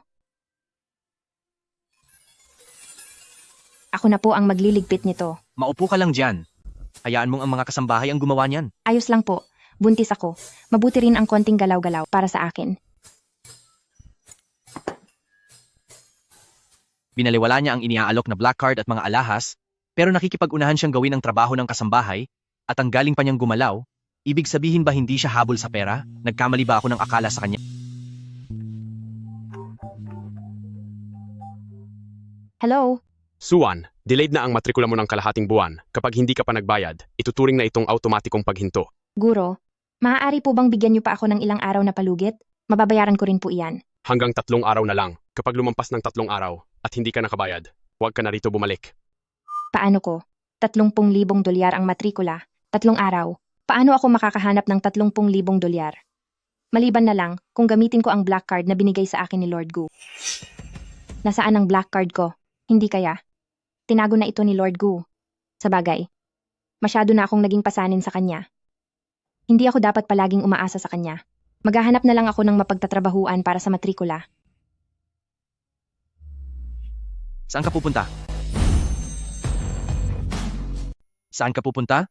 Ako na po ang magliligpit nito. Maupo ka lang dyan. Hayaan mong ang mga kasambahay ang gumawa niyan. Ayos lang po. Buntis ako. Mabuti rin ang konting galaw-galaw para sa akin. Binaliwala niya ang iniaalok na black card at mga alahas, pero nakikipag-unahan siyang gawin ang trabaho ng kasambahay, at ang galing pa niyang gumalaw, ibig sabihin ba hindi siya habol sa pera? Nagkamali ba ako ng akala sa kanya? Hello? Suwan, delayed na ang matrikula mo ng kalahating buwan. Kapag hindi ka pa nagbayad, ituturing na itong automatikong paghinto. Guro, maaari po bang bigyan niyo pa ako ng ilang araw na palugit? Mababayaran ko rin po iyan. Hanggang 3 araw na lang. Kapag lumampas ng 3 araw at hindi ka nakabayad, huwag ka na rito bumalik. Paano ko? $30,000 ang matrikula. 3 araw. Paano ako makakahanap ng 30,000 dolyar? Maliban na lang kung gamitin ko ang black card na binigay sa akin ni Lord Gu. Nasaan ang black card ko? Hindi kaya? Tinago na ito ni Lord Gu. Sabagay, masyado na akong naging pasanin sa kanya. Hindi ako dapat palaging umaasa sa kanya. Maghahanap na lang ako ng mapagtatrabahuan para sa matrikula. Saan ka pupunta? Saan ka pupunta?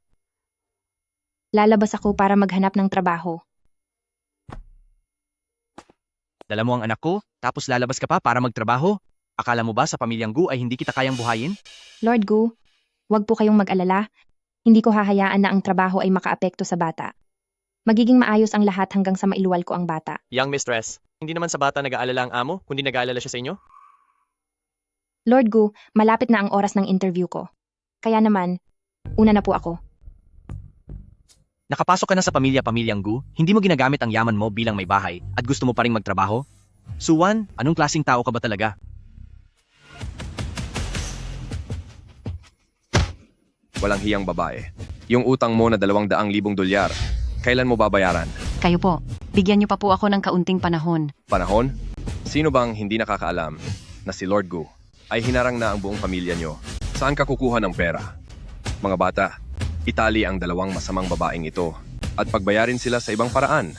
Lalabas ako para maghanap ng trabaho. Dala mo ang anak ko, tapos lalabas ka pa para magtrabaho? Akala mo ba sa pamilyang Gu ay hindi kita kayang buhayin? Lord Gu, wag po kayong mag-alala. Hindi ko hahayaan na ang trabaho ay makaapekto sa bata. Magiging maayos ang lahat hanggang sa mailuwal ko ang bata. Young mistress, hindi naman sa bata nag-aalala ang amo, kundi nag-aalala siya sa inyo? Lord Gu, malapit na ang oras ng interview ko. Kaya naman, una na po ako. Nakapasok ka na sa pamilyang Gu, hindi mo ginagamit ang yaman mo bilang may bahay at gusto mo pa ring magtrabaho? Suwan, anong klaseng tao ka ba talaga? Walang hiyang babae. Yung utang mo na 200,000 dolyar, kailan mo babayaran? Kayo po, bigyan niyo pa po ako ng kaunting panahon. Panahon? Sino bang hindi nakakaalam na si Lord Gu ay hinarang na ang buong pamilya nyo? Saan ka kukuha ng pera? Mga bata, itali ang 2 masamang babaeng ito at pagbayarin sila sa ibang paraan.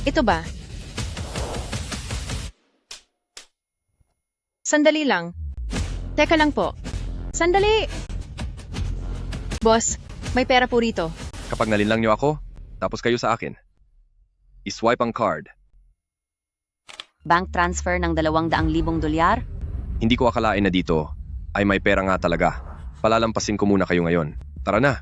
Ito ba? Sandali lang. Teka lang po. Sandali! Boss, may pera po rito. Kapag nalinlang nyo ako, tapos kayo sa akin. I-swipe ang card. Bank transfer ng 200,000 dolyar? Hindi ko akalain na dito ay may pera nga talaga. Palalampasin ko muna kayo ngayon. Tara na!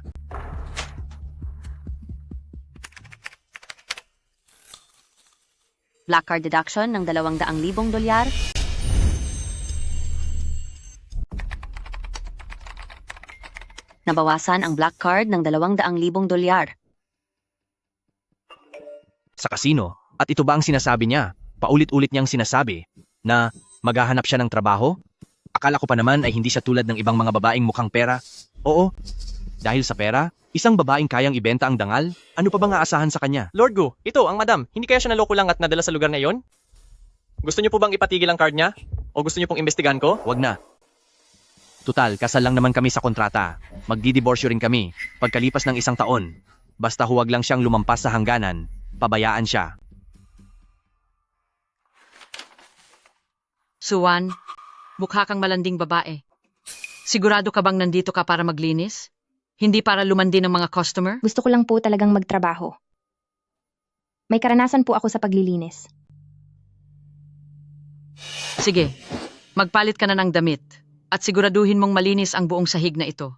Black card deduction ng 200,000 dolyar? Nabawasan ang black card ng 200,000 dolyar. Sa kasino? At ito ba ang sinasabi niya? Paulit-ulit niyang sinasabi na maghahanap siya ng trabaho? Akala ko pa naman ay hindi siya tulad ng ibang mga babaeng mukhang pera. Oo, dahil sa pera, isang babaeng kayang ibenta ang dangal? Ano pa bang aasahan sa kanya? Lord Gu, ito ang madam. Hindi kaya siya naloko lang at nadala sa lugar na iyon? Gusto niyo po bang ipatigil ang card niya? O gusto niyo pong imbestigahan ko? Wag na. Tutal, kasal lang naman kami sa kontrata. Magdidiborsyo rin kami, pagkalipas ng 1 taon. Basta huwag lang siyang lumampas sa hangganan, pabayaan siya. Suwan, mukha kang malanding babae. Sigurado ka bang nandito ka para maglinis? Hindi para lumandi ng mga customer? Gusto ko lang po talagang magtrabaho. May karanasan po ako sa paglilinis. Sige, magpalit ka na ng damit at siguraduhin mong malinis ang buong sahig na ito.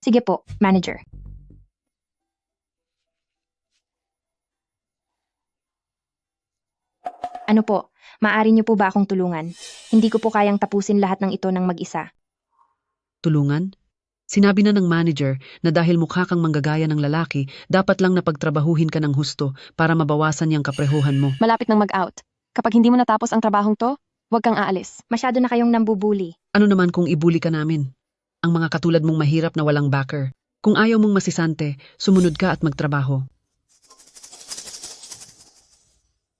Sige po, manager. Ano po, maaari niyo po ba akong tulungan? Hindi ko po kayang tapusin lahat ng ito ng mag-isa. Tulungan? Sinabi na ng manager na dahil mukha kang manggagaya ng lalaki, dapat lang napagtrabahuhin ka ng husto para mabawasan yung kaprehuhan mo. Malapit nang mag-out. Kapag hindi mo natapos ang trabahong to, huwag kang aalis. Masyado na kayong nambubuli. Ano naman kung ibuli ka namin? Ang mga katulad mong mahirap na walang backer. Kung ayaw mong masisante, sumunod ka at magtrabaho.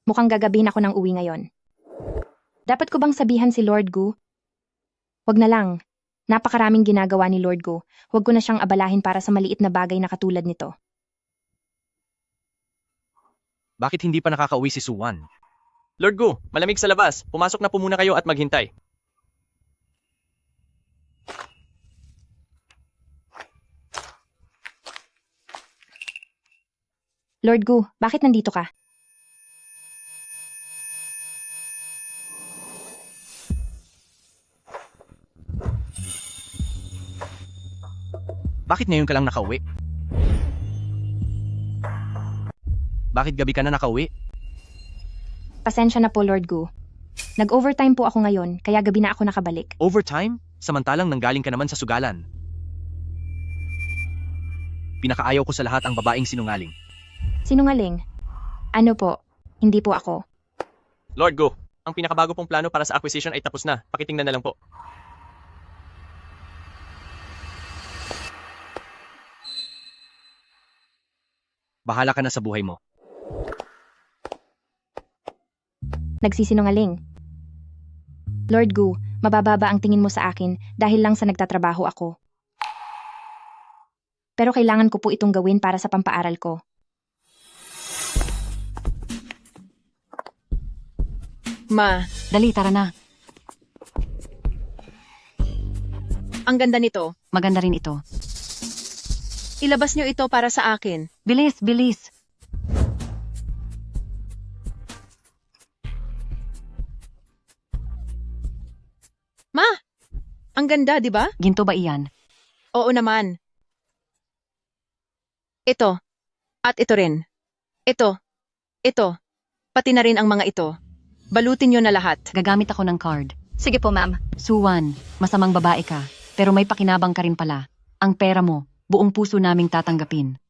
Mukhang gagabin ako ng uwi ngayon. Dapat ko bang sabihan si Lord Gu? Wag na lang. Napakaraming ginagawa ni Lord Gu. Huwag ko na siyang abalahin para sa maliit na bagay na katulad nito. Bakit hindi pa nakakauwi si Suwan? Lord Gu, malamig sa labas. Pumasok na po muna kayo at maghintay. Lord Gu, bakit nandito ka? Bakit ngayon ka lang nakauwi? Bakit gabi ka na nakauwi? Pasensya na po, Lord Gu. Nag-overtime po ako ngayon, kaya gabi na ako nakabalik. Overtime? Samantalang nanggaling ka naman sa sugalan. Pinakaayaw ko sa lahat ang babaeng sinungaling. Sinungaling? Ano po? Hindi po ako. Lord Gu, ang pinakabago pong plano para sa acquisition ay tapos na. Pakitingnan na lang po. Bahala ka na sa buhay mo. Nagsisinungaling. Lord Gu, mababa ba ang tingin mo sa akin dahil lang sa nagtatrabaho ako? Pero kailangan ko po itong gawin para sa pampaaral ko. Ma, Dali, tara na. ang ganda nito. Maganda rin ito. Ilabas niyo ito para sa akin. Bilis, bilis. Ma! Ang ganda, di ba? Ginto ba iyan? Oo naman. Ito. At ito rin. Ito. Ito. Pati na rin ang mga ito. Balutin niyo na lahat. Gagamit ako ng card. Sige po, ma'am. Suwan, masamang babae ka, pero may pakinabang ka rin pala. Ang pera mo, buong puso naming tatanggapin.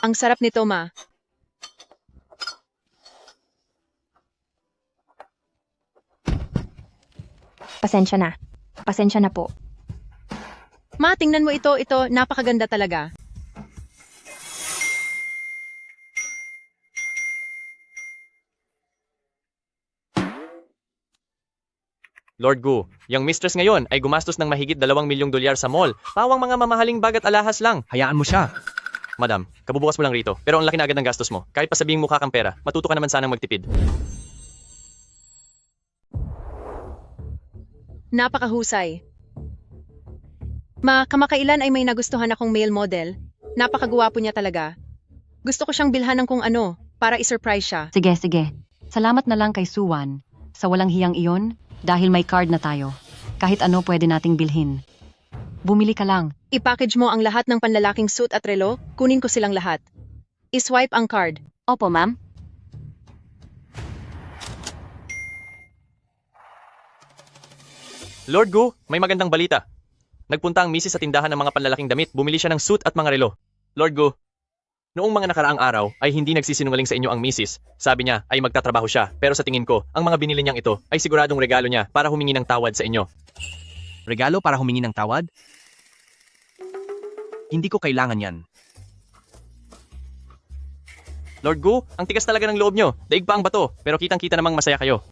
Ang sarap nito, ma. Pasensya na. Pasensya na po. Ma, tingnan mo ito. Ito, napakaganda talaga. Lord Gu, yung mistress ngayon ay gumastos ng mahigit 2 milyong dolyar sa mall. Pawang mga mamahaling bagat alahas lang. Hayaan mo siya. Madam, kabubukas mo lang rito. Pero ang laki na agad ng gastos mo. Kahit pa sabihing mukha kang pera, matuto ka naman sanang magtipid. Napakahusay. Ma, kamakailan ay may nagustuhan akong male model. Napakagwapo niya talaga. Gusto ko siyang bilhan ng kung ano, para i-surprise siya. Sige, sige. Salamat na lang kay Suwan. Sa walang hiyang iyon, dahil may card na tayo. Kahit ano pwede nating bilhin. Bumili ka lang. I-package mo ang lahat ng panlalaking suit at relo, kunin ko silang lahat. I-swipe ang card. Opo, ma'am. Lord Gu, may magandang balita. Nagpunta ang misis sa tindahan ng mga panlalaking damit, bumili siya ng suit at mga relo. Lord Gu, noong mga nakaraang araw ay hindi nagsisinungaling sa inyo ang misis. Sabi niya ay magtatrabaho siya, pero sa tingin ko, ang mga binili niyang ito ay siguradong regalo niya para humingi ng tawad sa inyo. Regalo para humingi ng tawad? Hindi ko kailangan yan. Lord Gu, ang tigas talaga ng loob niyo. Daig pa ang bato, pero kitang-kita namang masaya kayo.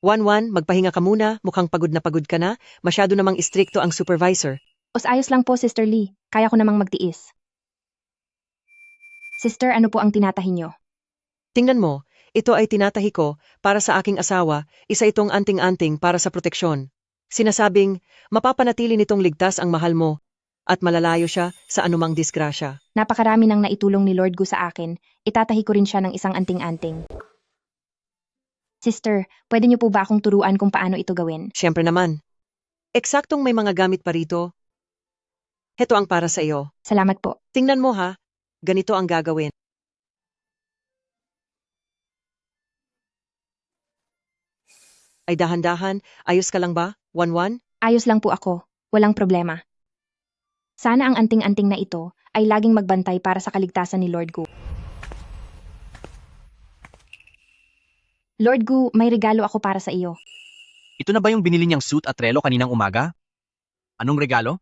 Wan, magpahinga ka muna. Mukhang pagod ka na. Masyado namang istrikto ang supervisor. Ayos lang po, Sister Lee. Kaya ko namang magtiis. Sister, ano po ang tinatahi niyo? Tingnan mo, ito ay tinatahi ko para sa aking asawa, isa itong anting-anting para sa proteksyon. Sinasabing, mapapanatili nitong ligtas ang mahal mo at malalayo siya sa anumang disgrasya. Napakarami nang naitulong ni Lord Gu sa akin. Itatahi ko rin siya ng isang anting-anting. Sister, pwede niyo po ba akong turuan kung paano ito gawin? Siyempre naman. Eksaktong may mga gamit pa rito. Heto ang para sa iyo. Salamat po. Tingnan mo ha, ganito ang gagawin. Ay dahan-dahan, ayos ka lang ba, Wan? Ayos lang po ako. Walang problema. Sana ang anting-anting na ito ay laging magbantay para sa kaligtasan ni Lord Gu. Lord Gu, may regalo ako para sa iyo. Ito na ba yung binili niyang suit at relo kaninang umaga? Anong regalo?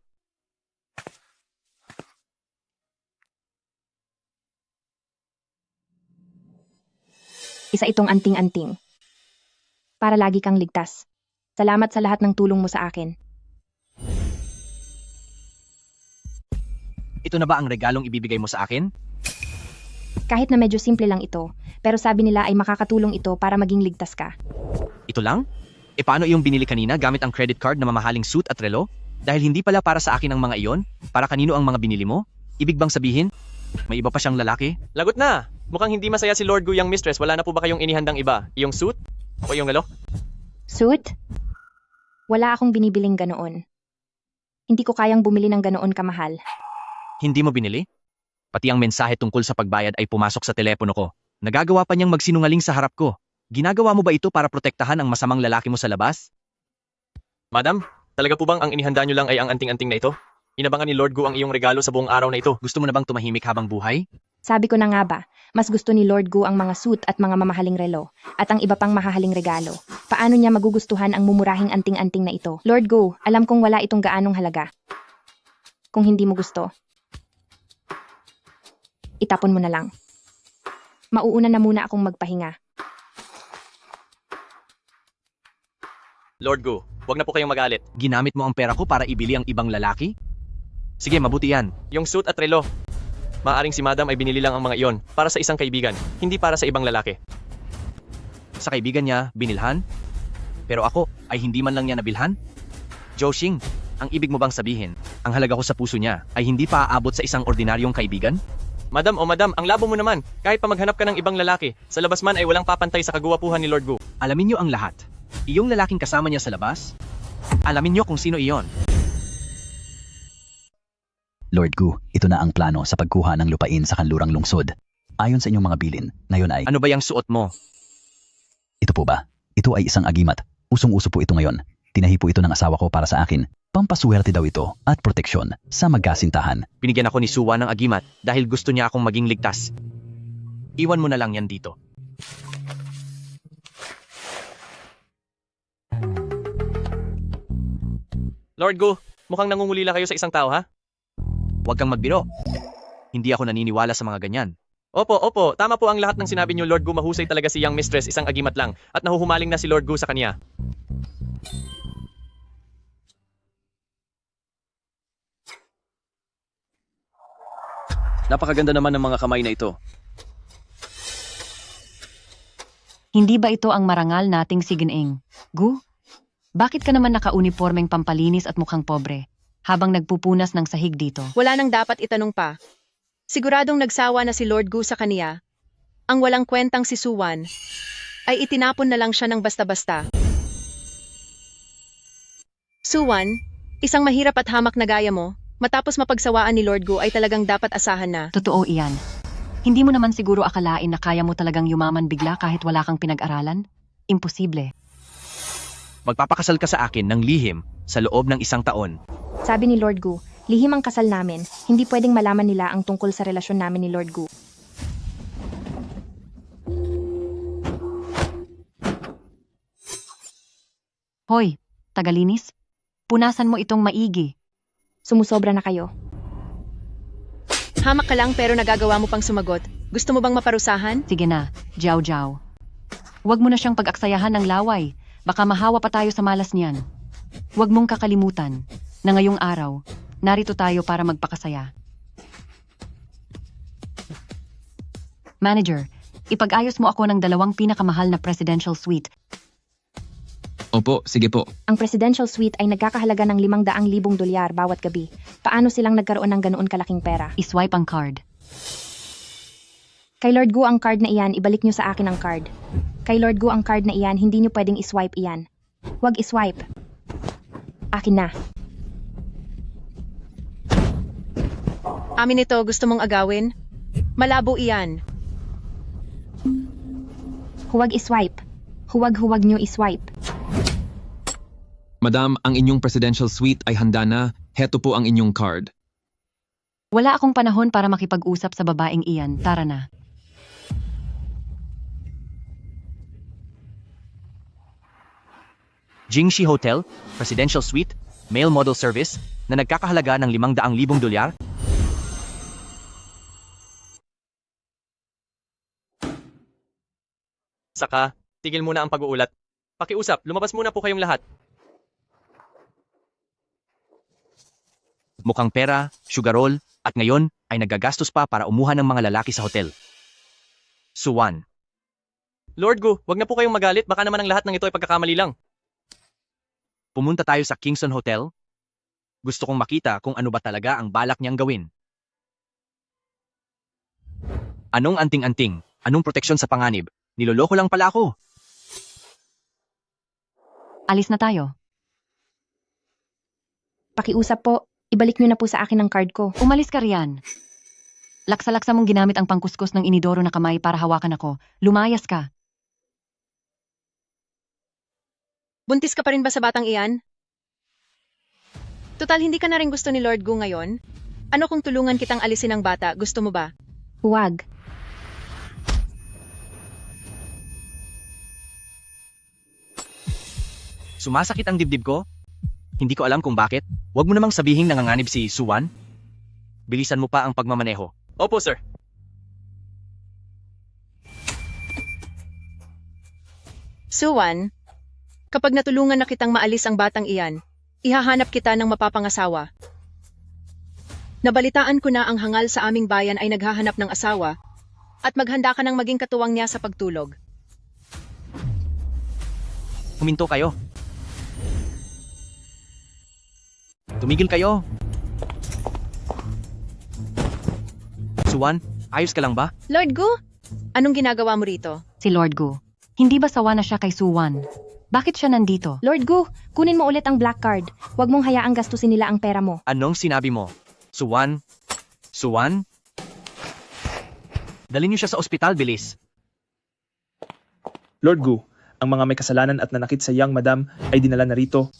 Isa itong anting-anting. Para lagi kang ligtas. Salamat sa lahat ng tulong mo sa akin. Ito na ba ang regalong ibibigay mo sa akin? Kahit na medyo simple lang ito, pero sabi nila ay makakatulong ito para maging ligtas ka. Ito lang? E paano yung binili kanina gamit ang credit card na mamahaling suit at relo? Dahil hindi pala para sa akin ang mga iyon? Para kanino ang mga binili mo? Ibig bang sabihin, may iba pa siyang lalaki? Lagot na! Mukhang hindi masaya si Lord Gu yung mistress. Wala na po ba kayong inihandang iba? Yung suit? O yung relo? Suit? Wala akong binibiling ganoon. Hindi ko kayang bumili ng ganoon kamahal. Hindi mo binili? Pati ang mensahe tungkol sa pagbayad ay pumasok sa telepono ko. Nagagawa pa niyang magsinungaling sa harap ko. Ginagawa mo ba ito para protektahan ang masamang lalaki mo sa labas? Madam, talaga po bang ang inihanda niyo lang ay ang anting-anting na ito? Inabangan ni Lord Gu ang iyong regalo sa buong araw na ito. Gusto mo na bang tumahimik habang buhay? Sabi ko na nga ba, mas gusto ni Lord Gu ang mga suit at mga mamahaling relo, at ang iba pang mahahaling regalo. Paano niya magugustuhan ang mumurahing anting-anting na ito? Lord Gu, alam kong wala itong gaanong halaga. Kung hindi mo gusto, itapon mo na lang. Mauuna na muna akong magpahinga. Lord Gu, wag na po kayong magalit. Ginamit mo ang pera ko para ibili ang ibang lalaki? Sige, mabuti yan. Yung suit at relo, maaring si Madam ay binili lang ang mga iyon para sa isang kaibigan, hindi para sa ibang lalaki. Sa kaibigan niya, binilhan? Pero ako, ay hindi man lang niya nabilhan? Joshing, ang ibig mo bang sabihin, ang halaga ko sa puso niya ay hindi pa aabot sa isang ordinaryong kaibigan? Madam, ang labo mo naman. Kahit pa maghanap ka ng ibang lalaki, sa labas man ay walang papantay sa kagwapuhan ni Lord Gu. Alamin niyo ang lahat. Iyong lalaking kasama niya sa labas? Alamin niyo kung sino iyon. Lord Gu, ito na ang plano sa pagkuha ng lupain sa kanlurang lungsod. Ayon sa inyong mga bilin, ngayon ay... Ano ba yung suot mo? Ito po ba? Ito ay isang agimat. Usong-uso po ito ngayon. Tinahi po ito ng asawa ko para sa akin. Pampaswerte daw ito at proteksyon sa magkasintahan. Binigyan ako ni Suwa ng agimat dahil gusto niya akong maging ligtas. Iwan mo na lang yan dito. Lord Gu, mukhang nangungulila kayo sa isang tao, ha? Huwag kang magbiro. Hindi ako naniniwala sa mga ganyan. Opo, tama po ang lahat ng sinabi niyo, Lord Gu. Mahusay talaga si Young Mistress, isang agimat lang, at nahuhumaling na si Lord Gu sa kanya. Napakaganda naman ng mga kamay na ito. Hindi ba ito ang marangal nating si Gineng? Gu? Bakit ka naman naka-uniformeng pampalinis at mukhang pobre, habang nagpupunas ng sahig dito? Wala nang dapat itanong pa. Siguradong nagsawa na si Lord Gu sa kaniya. Ang walang kwentang si Suwan ay itinapon na lang siya ng basta-basta. Suwan, isang mahirap at hamak na gaya mo, matapos mapagsawaan ni Lord Gu ay talagang dapat asahan na. Totoo iyan. Hindi mo naman siguro akalain na kaya mo talagang yumaman bigla kahit wala kang pinag-aralan? Imposible. Magpapakasal ka sa akin ng lihim sa loob ng 1 taon. Sabi ni Lord Gu, lihim ang kasal namin, hindi pwedeng malaman nila ang tungkol sa relasyon namin ni Lord Gu. Hoy, tagalinis? Punasan mo itong maigi. Sumusobra na kayo. Hamak ka lang pero nagagawa mo pang sumagot. Gusto mo bang maparusahan? Sige na, Jiao. Huwag mo na siyang pag-aksayahan ng laway. Baka mahawa pa tayo sa malas niyan. Huwag mong kakalimutan na ngayong araw, narito tayo para magpakasaya. Manager, ipag-ayos mo ako ng 2 pinakamahal na presidential suite. Opo, sige po. Ang presidential suite ay nagkakahalaga ng $500,000 bawat gabi. Paano silang nagkaroon ng ganoon kalaking pera? Iswipe ang card. Kay Lord Gu ang card na iyan, ibalik nyo sa akin ang card. Kay Lord Gu ang card na iyan, hindi nyo pwedeng iswipe iyan. Huwag iswipe. Akin na. Amin ito, gusto mong agawin? Malabo iyan. Huwag iswipe. Huwag nyo iswipe. Madam, ang inyong presidential suite ay handa na. Heto po ang inyong card. Wala akong panahon para makipag-usap sa babaeng iyan. Tara na. Jingxi Hotel, Presidential Suite, Male Model Service, na nagkakahalaga ng $500,000? Saka, tigil muna ang pag-uulat. Pakiusap, lumabas muna po kayong lahat. Mukhang pera, sugarol, at ngayon ay nagagastos pa para umuha ng mga lalaki sa hotel. Suwan. Lord Gu, wag na po kayong magalit, baka naman ang lahat ng ito ay pagkakamali lang. Pumunta tayo sa Kingston Hotel. Gusto kong makita kung ano ba talaga ang balak niyang gawin. Anong anting-anting? Anong proteksyon sa panganib? Niloloko lang pala ako. Alis na tayo. Pakiusap po, ibalik nyo na po sa akin ang card ko. Umalis ka riyan. Laksa-laksa mong ginamit ang pangkuskus ng inidoro na kamay para hawakan ako. Lumayas ka. Buntis ka pa rin ba sa batang iyan? Total, hindi ka na rin gusto ni Lord Gu ngayon? Ano kung tulungan kitang alisin ang bata, gusto mo ba? Huwag. Sumasakit ang dibdib ko? Hindi ko alam kung bakit. Huwag mo namang sabihing nanganganib si Suwan. Bilisan mo pa ang pagmamaneho. Opo, sir. Suwan, kapag natulungan na kitang maalis ang batang iyan, ihahanap kita ng mapapangasawa. Nabalitaan ko na ang hangal sa aming bayan ay naghahanap ng asawa at maghanda ka ng maging katuwang niya sa pagtulog. Huminto kayo. Tumigil kayo. Suwan, ayos ka lang ba? Lord Gu, anong ginagawa mo rito? Si Lord Gu. Hindi ba sawa na siya kay Suwan? Bakit siya nandito? Lord Gu, kunin mo ulit ang black card. Huwag mong hayaang gastusin nila ang pera mo. Anong sinabi mo? Suwan? Suwan? Dalhin niyo siya sa ospital, bilis. Lord Gu, ang mga may kasalanan at nanakit sa Young Madam ay dinala na rito.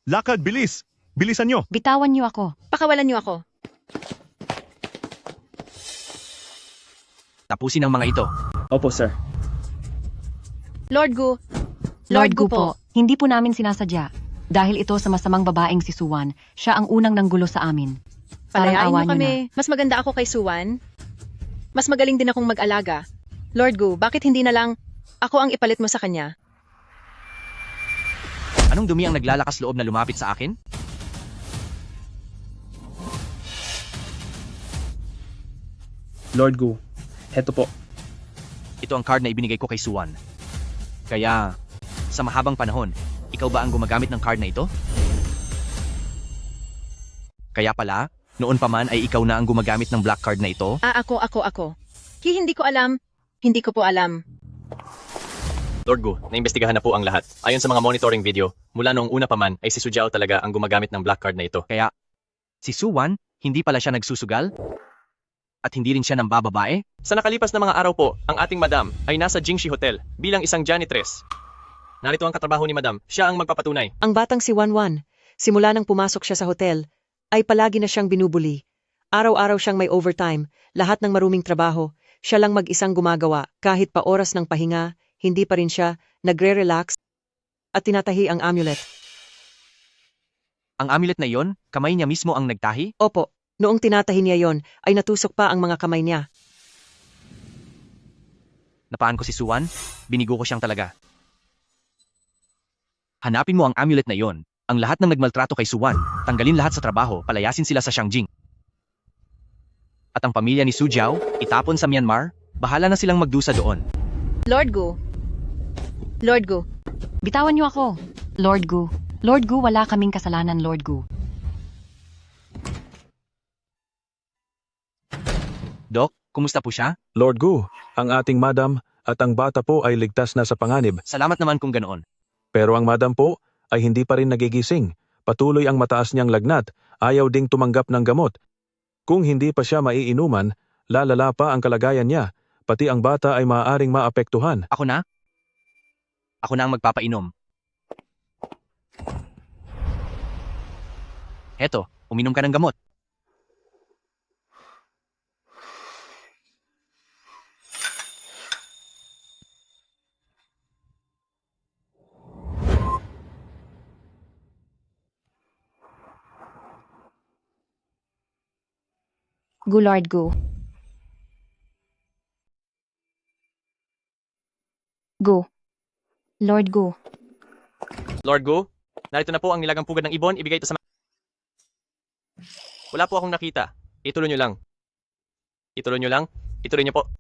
Lakad, bilis! Bilisan nyo! Bitawan niyo ako. Pakawalan niyo ako. Tapusin ang mga ito. Opo, sir. Lord Gu, Lord Gu po, hindi po namin sinasadya. Dahil ito sa masamang babaeng si Suwan, siya ang unang nanggulo sa amin. palayain awa mo niyo kami. Mas maganda ako kay Suwan. Mas magaling din akong mag-alaga. Lord Gu, bakit hindi na lang ako ang ipalit mo sa kanya? Anong dumi ang naglalakas loob na lumapit sa akin? Lord Gu, heto po. Ito ang card na ibinigay ko kay Suwan. Kaya, sa mahabang panahon, ikaw ba ang gumagamit ng card na ito? Kaya pala, noon pa man ay ikaw na ang gumagamit ng black card na ito? Ako. Hindi ko alam. Hindi ko po alam. Lord Gu, naimbestigahan na po ang lahat. Ayon sa mga monitoring video, mula noong una pa man ay si Sujiao talaga ang gumagamit ng black card na ito. Kaya, si Suwan, hindi pala siya nagsusugal? At hindi rin siya ng bababae? Sa nakalipas na mga araw po, ang ating madam ay nasa Jingxi Hotel bilang isang janitress. Narito ang katrabaho ni madam. Siya ang magpapatunay. Ang batang si Wanwan, simula nang pumasok siya sa hotel, ay palagi na siyang binubuli. Araw-araw siyang may overtime, lahat ng maruming trabaho, siya lang mag-isang gumagawa, kahit pa oras ng pahinga, hindi pa rin siya nagre-relax at tinatahi ang amulet. Ang amulet na iyon, kamay niya mismo ang nagtahi? Opo, noong tinatahi niya yon, ay natusok pa ang mga kamay niya. Napaan ko si Suwan? Binigo ko siyang talaga. Hanapin mo ang amulet na iyon. Ang lahat ng nagmaltrato kay Suwan, tanggalin lahat sa trabaho, palayasin sila sa Shangjing. At ang pamilya ni Sujiao, itapon sa Myanmar, bahala na silang magdusa doon. Lord Gu, Bitawan niyo ako. Lord Gu, wala kaming kasalanan, Lord Gu. Dok, kumusta po siya? Lord Gu, ang ating madam at ang bata po ay ligtas na sa panganib. Salamat naman kung ganoon. Pero ang madam po ay hindi pa rin nagigising. Patuloy ang mataas niyang lagnat, ayaw ding tumanggap ng gamot. Kung hindi pa siya maiinuman, lalala pa ang kalagayan niya, pati ang bata ay maaaring maapektuhan. Ako na? Ako na ang magpapainom. Eto, uminom ka ng gamot. Gu, Lord Gu. Gu. Lord Gu. Lord Gu, narito na po ang nilagang pugad ng ibon. Ibigay ito sa Wala po akong nakita. Ituloy nyo lang. Ituloy niyo po.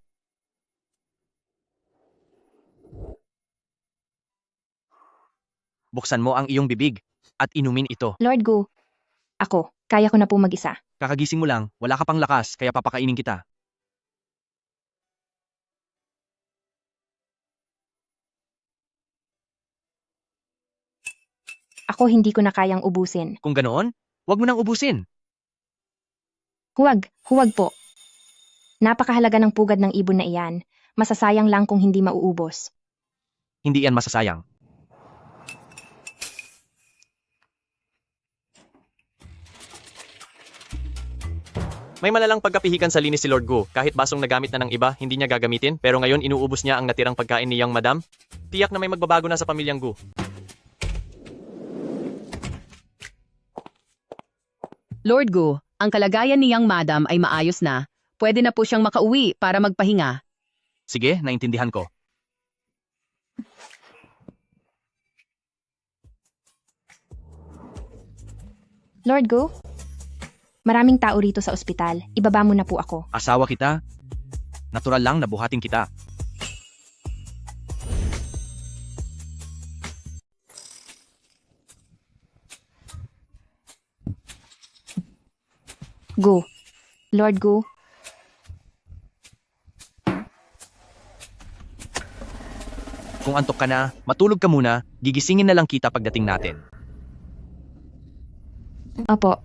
Buksan mo ang iyong bibig at inumin ito. Lord Gu. Ako, kaya ko na po mag-isa. Kakagising mo lang, wala ka pang lakas, kaya papakainin kita. Ako hindi ko na kayang ubusin. Kung ganoon, huwag mo nang ubusin. Huwag po. Napakahalaga ng pugad ng ibon na iyan. Masasayang lang kung hindi mauubos. Hindi yan masasayang. May malalang pagkapihikan sa linis si Lord Gu. Kahit basong nagamit na ng iba, hindi niya gagamitin, pero ngayon inuubos niya ang natirang pagkain ni Young Madam. Tiyak na may magbabago na sa pamilyang Gu. Lord Gu, ang kalagayan ni Young Madam ay maayos na. Pwede na po siyang makauwi para magpahinga. Sige, naintindihan ko. Lord Gu, maraming tao rito sa ospital. Ibaba mo na po ako. Asawa kita? Natural lang na buhatin kita. Gu. Lord Gu. Kung antok ka na, matulog ka muna, gigisingin na lang kita pagdating natin. Opo.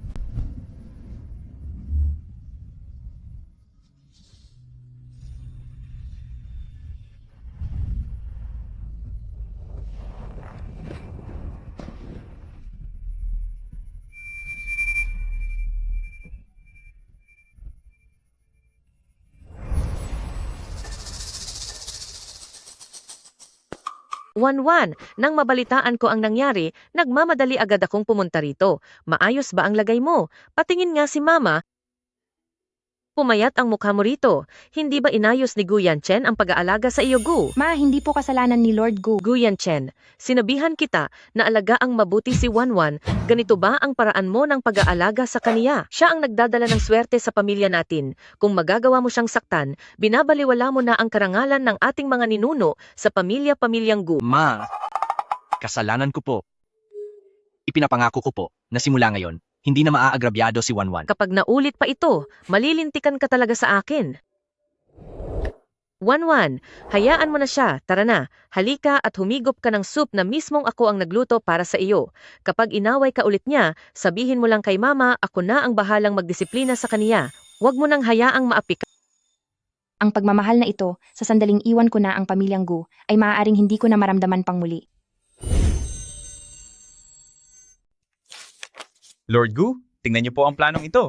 Wanwan, nang mabalitaan ko ang nangyari, nagmamadali agad akong pumunta rito. Maayos ba ang lagay mo? Patingin nga si Mama. Pumayat ang mukha mo rito. Hindi ba inayos ni Gu Yanchen ang pag-aalaga sa iyo, Gu? Ma, hindi po kasalanan ni Lord Gu. Gu Yanchen, sinabihan kita na alagaang mabuti si Wanwan. Ganito ba ang paraan mo ng pag-aalaga sa kaniya? Siya ang nagdadala ng swerte sa pamilya natin. Kung magagawa mo siyang saktan, binabaliwala mo na ang karangalan ng ating mga ninuno sa pamilya-pamilyang Gu. Ma, kasalanan ko po. Ipinapangako ko po na simula ngayon, hindi na maaagrabyado si Wanwan. Kapag naulit pa ito, malilintikan ka talaga sa akin. Wanwan, hayaan mo na siya. Tara na, halika at humigop ka ng soup na mismong ako ang nagluto para sa iyo. Kapag inaway ka ulit niya, sabihin mo lang kay Mama, ako na ang bahalang magdisiplina sa kaniya. Huwag mo nang hayaang maapik. Ang pagmamahal na ito, sa sandaling iwan ko na ang pamilyang Gu, ay maaaring hindi ko na maramdaman pang muli. Lord Gu, tingnan niyo po ang planong ito.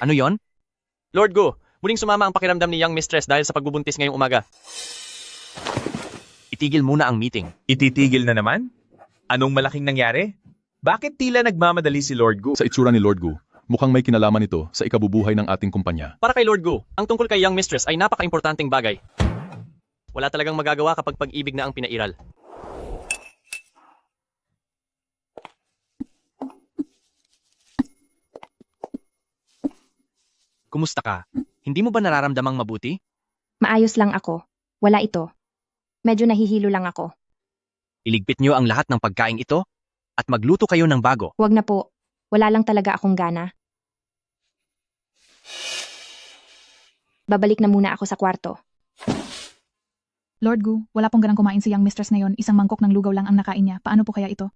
Ano yon? Lord Gu, muling sumama ang pakiramdam ni Young Mistress dahil sa pagbubuntis ngayong umaga. Itigil muna ang meeting. Ititigil na naman? Anong malaking nangyari? Bakit tila nagmamadali si Lord Gu? Sa itsura ni Lord Gu, mukhang may kinalaman ito sa ikabubuhay ng ating kumpanya. Para kay Lord Gu, ang tungkol kay Young Mistress ay napaka-importanting bagay. Wala talagang magagawa kapag pag-ibig na ang pinairal. Kumusta ka? Hindi mo ba nararamdamang mabuti? Maayos lang ako. Wala ito. Medyo nahihilo lang ako. Iligpit niyo ang lahat ng pagkain ito at magluto kayo ng bago. Huwag na po. Wala lang talaga akong gana. Babalik na muna ako sa kwarto. Lord Gu, wala pong ganang kumain si Young Mistress ngayon. Isang mangkok ng lugaw lang ang nakain niya. Paano po kaya ito?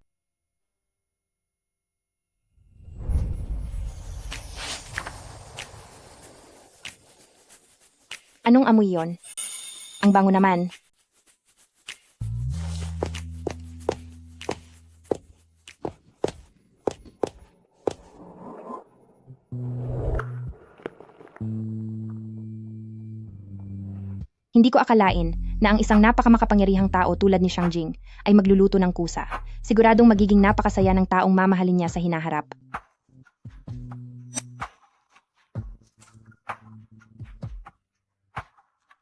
Anong amoy yon? Ang bango naman. Hindi ko akalain na ang isang napakamakapangyarihang tao tulad ni Xiang Jing ay magluluto ng kusa. Siguradong magiging napakasaya ng taong mamahalin niya sa hinaharap.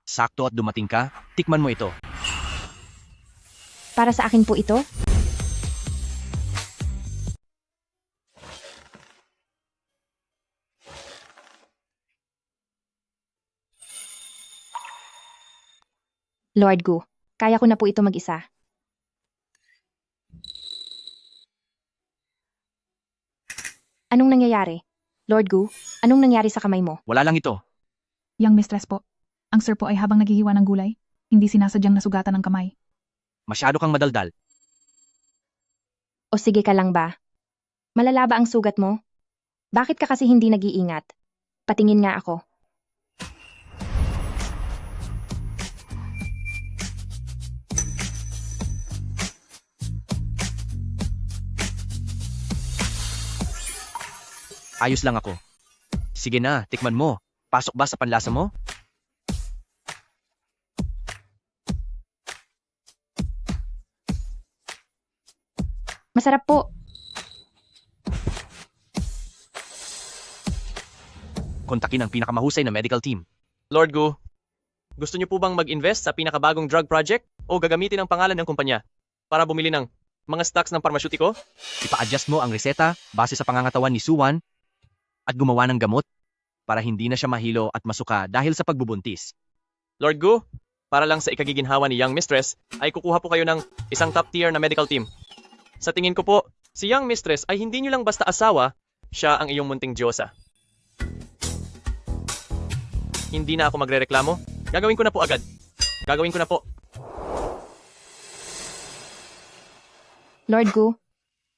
Sakto at dumating ka, tikman mo ito. Para sa akin po ito? Lord Gu, kaya ko na po ito mag-isa. Anong nangyayari? Lord Gu, anong nangyari sa kamay mo? Wala lang ito. Young Mistress po. Ang sir po ay habang naghihiwa ng gulay, hindi sinasadyang nasugatan ng kamay. Masyado kang madaldal. O sige ka lang ba? Malala ba ang sugat mo? Bakit ka kasi hindi nag-iingat? Patingin nga ako. Ayos lang ako. Sige na, tikman mo. Pasok ba sa panlasa mo? Masarap po. Kontakin ang pinakamahusay na medical team. Lord Gu, gusto niyo po bang mag-invest sa pinakabagong drug project o gagamitin ang pangalan ng kumpanya para bumili ng mga stocks ng parmasyutiko? Ipa-adjust mo ang reseta base sa pangangatawan ni Suwan at gumawa ng gamot para hindi na siya mahilo at masuka dahil sa pagbubuntis. Lord Gu, para lang sa ikagiginhawa ni Young Mistress, ay kukuha po kayo ng isang top tier na medical team. Sa tingin ko po, si Young Mistress ay hindi niyo lang basta asawa, siya ang iyong munting diyosa. Hindi na ako magrereklamo. Gagawin ko na po agad. Gagawin ko na po. Lord Gu,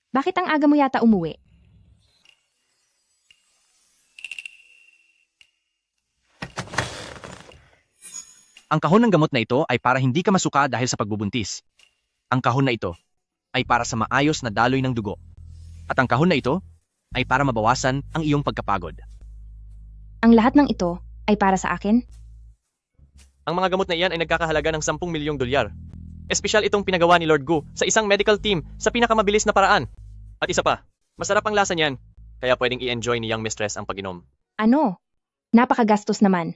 bakit ang aga mo yata umuwi? Ang kahon ng gamot na ito ay para hindi ka masuka dahil sa pagbubuntis. Ang kahon na ito ay para sa maayos na daloy ng dugo. At ang kahon na ito ay para mabawasan ang iyong pagkapagod. Ang lahat ng ito ay para sa akin? Ang mga gamot na iyan ay nagkakahalaga ng 10 milyong dolyar. Espesyal itong pinagawa ni Lord Gu sa isang medical team sa pinakamabilis na paraan. At isa pa, masarap ang lasa niyan, kaya pwedeng i-enjoy ni Young Mistress ang pag-inom. Ano? Napakagastos naman.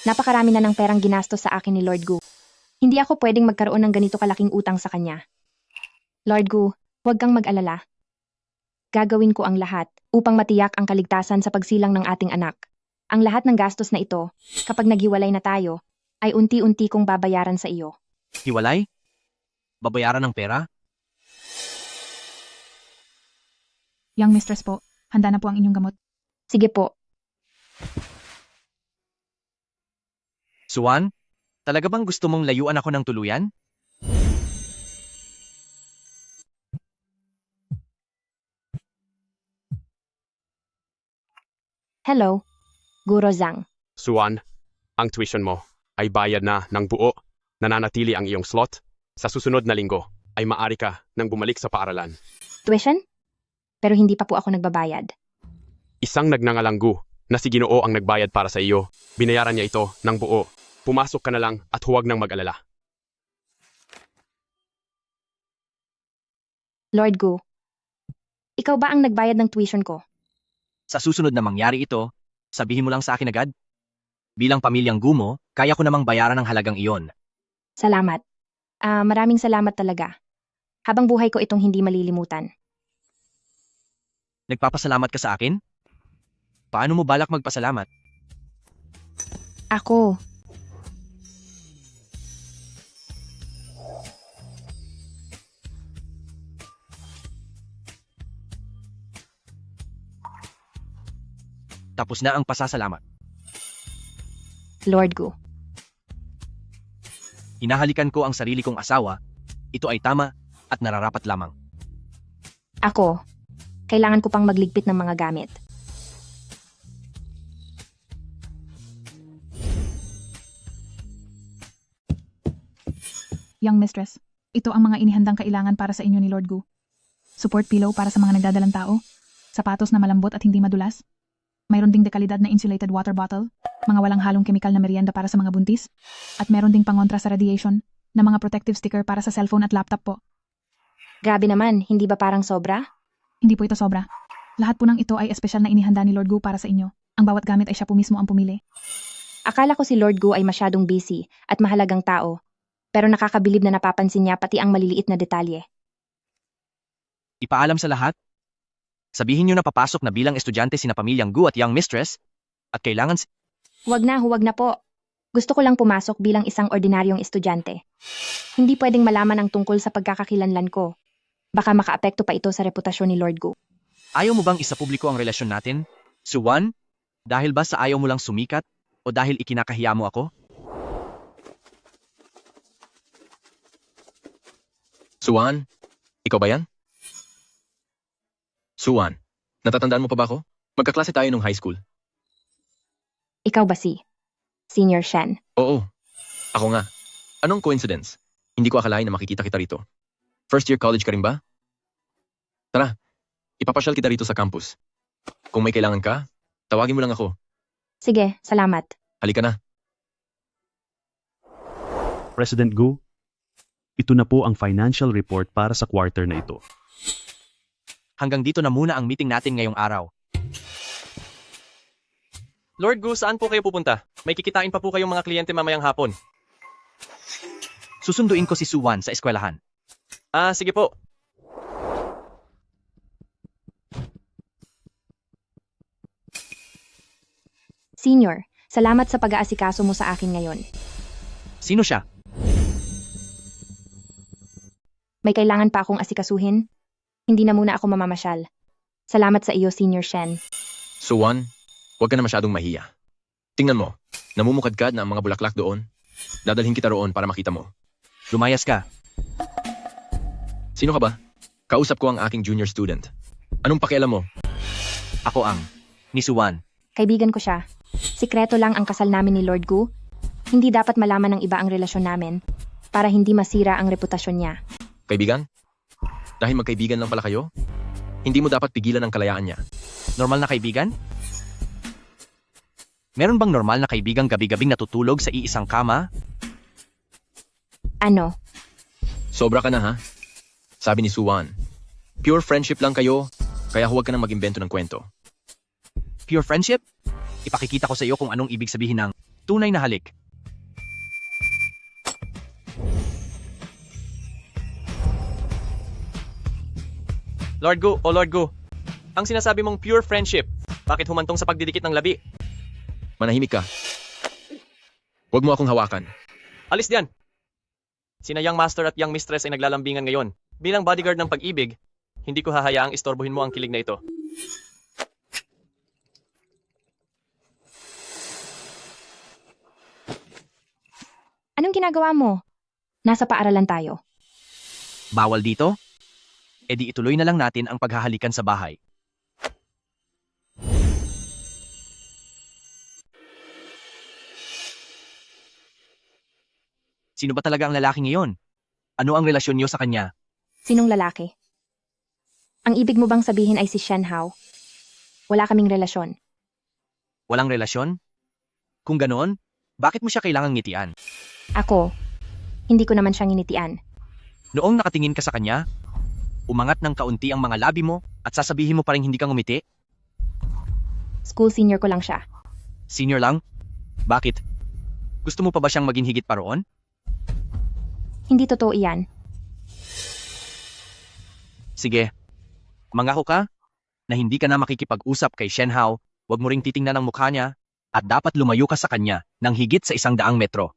Napakarami na ng perang ginastos sa akin ni Lord Gu. Hindi ako pwedeng magkaroon ng ganito kalaking utang sa kanya. Lord Gu, huwag kang mag-alala. Gagawin ko ang lahat upang matiyak ang kaligtasan sa pagsilang ng ating anak. Ang lahat ng gastos na ito, kapag naghiwalay na tayo, ay unti-unti kong babayaran sa iyo. Hiwalay? Babayaran ng pera? Young Mistress po, handa na po ang inyong gamot. Sige po. Suwan, talaga bang gusto mong layuan ako ng tuluyan? Hello, Guro Zhang. Suwan, ang tuition mo ay bayad na ng buo. Nananatili ang iyong slot. Sa susunod na linggo ay maaari ka nang bumalik sa paaralan. Tuition? Pero hindi pa po ako nagbabayad. Isang nagnangalanggu na si Ginoo ang nagbayad para sa iyo. Binayaran niya ito ng buo. Pumasok ka na lang at huwag nang mag-alala. Lord Gu, ikaw ba ang nagbayad ng tuition ko? Sa susunod na mangyari ito, sabihin mo lang sa akin agad. Bilang pamilyang Gu mo, kaya ko namang bayaran ang halagang iyon. Salamat. Maraming salamat talaga. Habang buhay ko itong hindi malilimutan. Nagpapasalamat ka sa akin? Paano mo balak magpasalamat? Ako. Tapos na ang pasasalamat. Lord Gu. Hinahalikan ko ang sarili kong asawa. Ito ay tama at nararapat lamang. Ako. Kailangan ko pang magligpit ng mga gamit. Young Mistress, ito ang mga inihandang kailangan para sa inyo ni Lord Gu. Support pillow para sa mga nagdadalang tao, sapatos na malambot at hindi madulas, mayroon ding dekalidad na insulated water bottle, mga walang halong kemikal na merienda para sa mga buntis, at meron ding pangontra sa radiation na mga protective sticker para sa cellphone at laptop po. Grabe naman, hindi ba parang sobra? Hindi po ito sobra. Lahat po ng ito ay espesyal na inihanda ni Lord Gu para sa inyo. Ang bawat gamit ay siya po mismo ang pumili. Akala ko si Lord Gu ay masyadong busy at mahalagang tao, pero nakakabilib na napapansin niya pati ang maliliit na detalye. Ipaalam sa lahat. Sabihin niyo na papasok na bilang estudyante sina pamilyang Gu at Young Mistress at kailangan Huwag na po. Gusto ko lang pumasok bilang isang ordinaryong estudyante. Hindi pwedeng malaman ang tungkol sa pagkakakilanlan ko. Baka makaapekto pa ito sa reputasyon ni Lord Gu. Ayaw mo bang isapubliko ang relasyon natin? Suwan? Dahil ba sa ayaw mo lang sumikat o dahil ikinakahiya mo ako? Suwan, ikaw ba yan? Suwan, natatandaan mo pa ba ako? Magkaklase tayo nung high school. Ikaw ba si Senior Shen? Oo, ako nga. Anong coincidence? Hindi ko akalain na makikita kita rito. First year college ka rin ba? Tara, ipapasyal kita rito sa campus. Kung may kailangan ka, tawagin mo lang ako. Sige, salamat. Halika na. President Gu, ito na po ang financial report para sa quarter na ito. Hanggang dito na muna ang meeting natin ngayong araw. Lord Gu, saan po kayo pupunta? May kikitain pa po kayong mga kliyente mamayang hapon. Susunduin ko si Suwan sa eskwelahan. Ah, sige po. Senior, salamat sa pag-aasikaso mo sa akin ngayon. Sino siya? May kailangan pa akong asikasuhin? Hindi na muna ako mamamasyal. Salamat sa iyo, Senior Shen. Suwan, huwag ka na masyadong mahiya. Tingnan mo, namumukadkad na ang mga bulaklak doon. Dadalhin kita roon para makita mo. Lumayas ka. Sino ka ba? Kausap ko ang aking junior student. Anong pakialam mo? Ako ang ni Suwan. Kaibigan ko siya. Sikreto lang ang kasal namin ni Lord Gu. Hindi dapat malaman ng iba ang relasyon namin para hindi masira ang reputasyon niya. Kaibigan? Dahil magkaibigan lang pala kayo? Hindi mo dapat pigilan ang kalayaan niya. Normal na kaibigan? Meron bang normal na kaibigang gabi-gabing natutulog sa iisang kama? Ano? Sobra ka na ha? Sabi ni Suwan. Pure friendship lang kayo, kaya huwag ka nang mag-imbento ng kwento. Pure friendship? Ipakikita ko sa iyo kung anong ibig sabihin ng tunay na halik. Lord Gu, Lord Gu. Ang sinasabi mong pure friendship, bakit humantong sa pagdidikit ng labi? Manahimik ka. Huwag mo akong hawakan. Alis diyan! Sina Young Master at Young Mistress ay naglalambingan ngayon. Bilang bodyguard ng pag-ibig, hindi ko hahayaang istorbohin mo ang kilig na ito. Anong ginagawa mo? Nasa paaralan tayo. Bawal dito? E di ituloy na lang natin ang paghahalikan sa bahay. Sino ba talaga ang lalaking iyon? Ano ang relasyon niyo sa kanya? Sinong lalaki? Ang ibig mo bang sabihin ay si Shen Hao? Wala kaming relasyon. Walang relasyon? Kung ganoon, bakit mo siya kailangang ngitian? Ako, hindi ko naman siyang initian. Noong nakatingin ka sa kanya, umangat ng kaunti ang mga labi mo at sasabihin mo pa rin hindi ka ngumiti? School senior ko lang siya. Senior lang? Bakit? Gusto mo pa ba siyang maging higit pa roon? Hindi totoo iyan. Sige. Mangako ka na hindi ka na makikipag-usap kay Shen Hao, wag mo ring titingnan ang mukha niya, at dapat lumayo ka sa kanya ng higit sa 100 metro.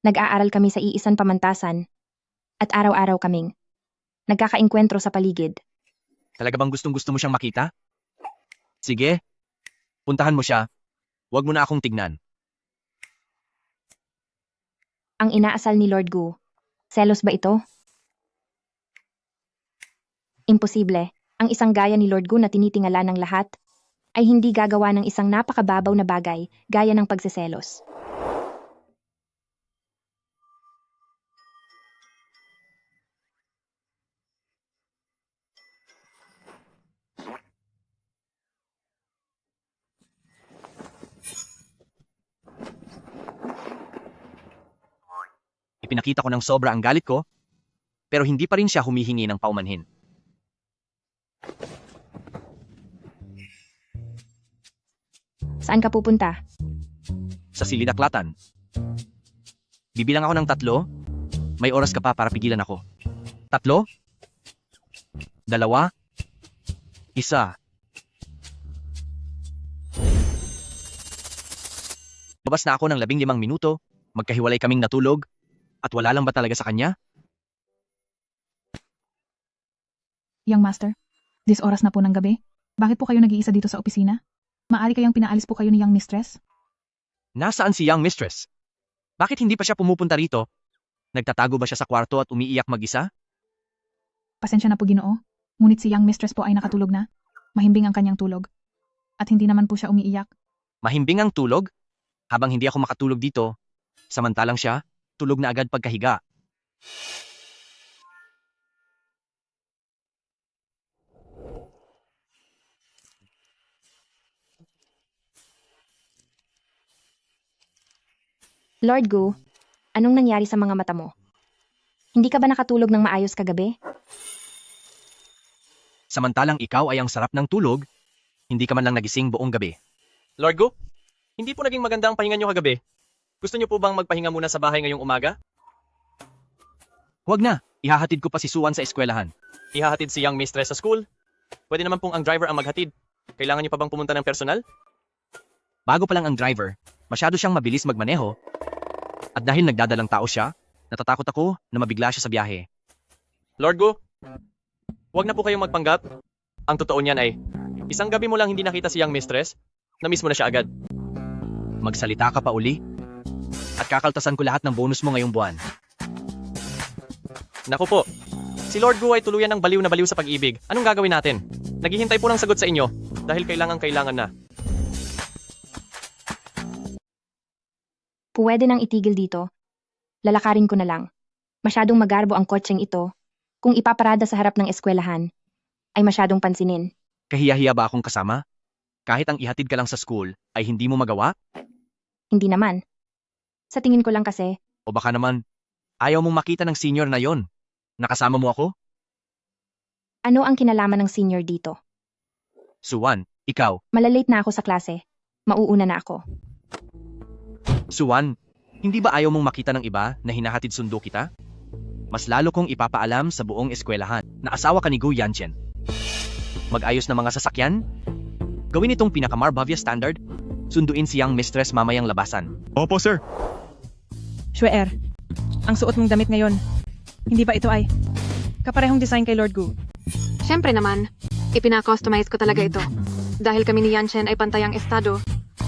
Nag-aaral kami sa iisang pamantasan at araw-araw kaming nagkakaengkwentro sa paligid. Talaga bang gustong-gusto mo siyang makita? Sige. Puntahan mo siya. Wag mo na akong tignan. Ang inaasal ni Lord Gu. Selos ba ito? Imposible. Ang isang gaya ni Lord Gu na tinitingala ng lahat ay hindi gagawa ng isang napakababaw na bagay gaya ng pagseselos. Ipinakita ko ng sobra ang galit ko, pero hindi pa rin siya humihingi ng paumanhin. Saan ka pupunta? Sa Silidaklatan. Bibilang ako ng 3. May oras ka pa para pigilan ako. 3? 2? 1? Labas na ako ng 15 minuto, magkahiwalay kaming natulog, at wala lang ba talaga sa kanya? Young Master, this oras na po ng gabi. Bakit po kayo nag-iisa dito sa opisina? Maari kayang pinaalis po kayo ni Young Mistress? Nasaan si Young Mistress? Bakit hindi pa siya pumupunta rito? Nagtatago ba siya sa kwarto at umiiyak mag-isa? Pasensya na po, Ginoo. Ngunit si Young Mistress po ay nakatulog na. Mahimbing ang kanyang tulog. At hindi naman po siya umiiyak. Mahimbing ang tulog? Habang hindi ako makatulog dito, samantalang siya, tulog na agad pagkahiga. Lord Gu, anong nangyari sa mga mata mo? Hindi ka ba nakatulog ng maayos kagabi? Samantalang ikaw ay ang sarap ng tulog, hindi ka man lang nagising buong gabi. Lord Gu, hindi po naging maganda ang pahinga nyo kagabi. Gusto nyo po bang magpahinga muna sa bahay ngayong umaga? Huwag na, ihahatid ko pa si Suwan sa eskwelahan. Ihahatid si young mistress sa school? Pwede naman pong ang driver ang maghatid. Kailangan nyo pa bang pumunta ng personal? Bago pa lang ang driver, masyado siyang mabilis magmaneho. At dahil nagdadalang tao siya, natatakot ako na mabigla siya sa biyahe. Lord Gu, huwag na po kayong magpanggap. Ang totoo niyan ay, isang gabi mo lang hindi nakita si young mistress, na-miss mo na siya agad. Magsalita ka pa uli, at kakaltasan ko lahat ng bonus mo ngayong buwan. Naku po, si Lord Gu ay tuluyan ng baliw na baliw sa pag-ibig. Anong gagawin natin? Naghihintay po ng sagot sa inyo, dahil kailangan na. Pwede nang itigil dito. Lalakarin ko na lang. Masyadong magarbo ang kotseng ito. Kung ipaparada sa harap ng eskwelahan, ay masyadong pansinin. Kahiya-hiya ba akong kasama? Kahit ang ihatid ka lang sa school, ay hindi mo magawa? Hindi naman. Sa tingin ko lang kasi, O baka naman, ayaw mong makita ng senior na yon. Nakasama mo ako? ano ang kinalaman ng senior dito? Suwan, ikaw. Malalate na ako sa klase. Mauuna na ako. Suwan, hindi ba ayaw mong makita ng iba na hinahatid sundo kita? Mas lalo kong ipapaalam sa buong eskwelahan na asawa ka ni Gu Yanchen. Mag-ayos ng mga sasakyan? Gawin itong pinaka-Marbavia standard? Sunduin si young mistress mamayang labasan. Opo, sir. Shuer, ang suot mong damit ngayon, hindi ba ito ay kaparehong design kay Lord Gu? Siyempre naman, ipina-customize ko talaga ito. Dahil kami ni Yanchen ay pantayang estado,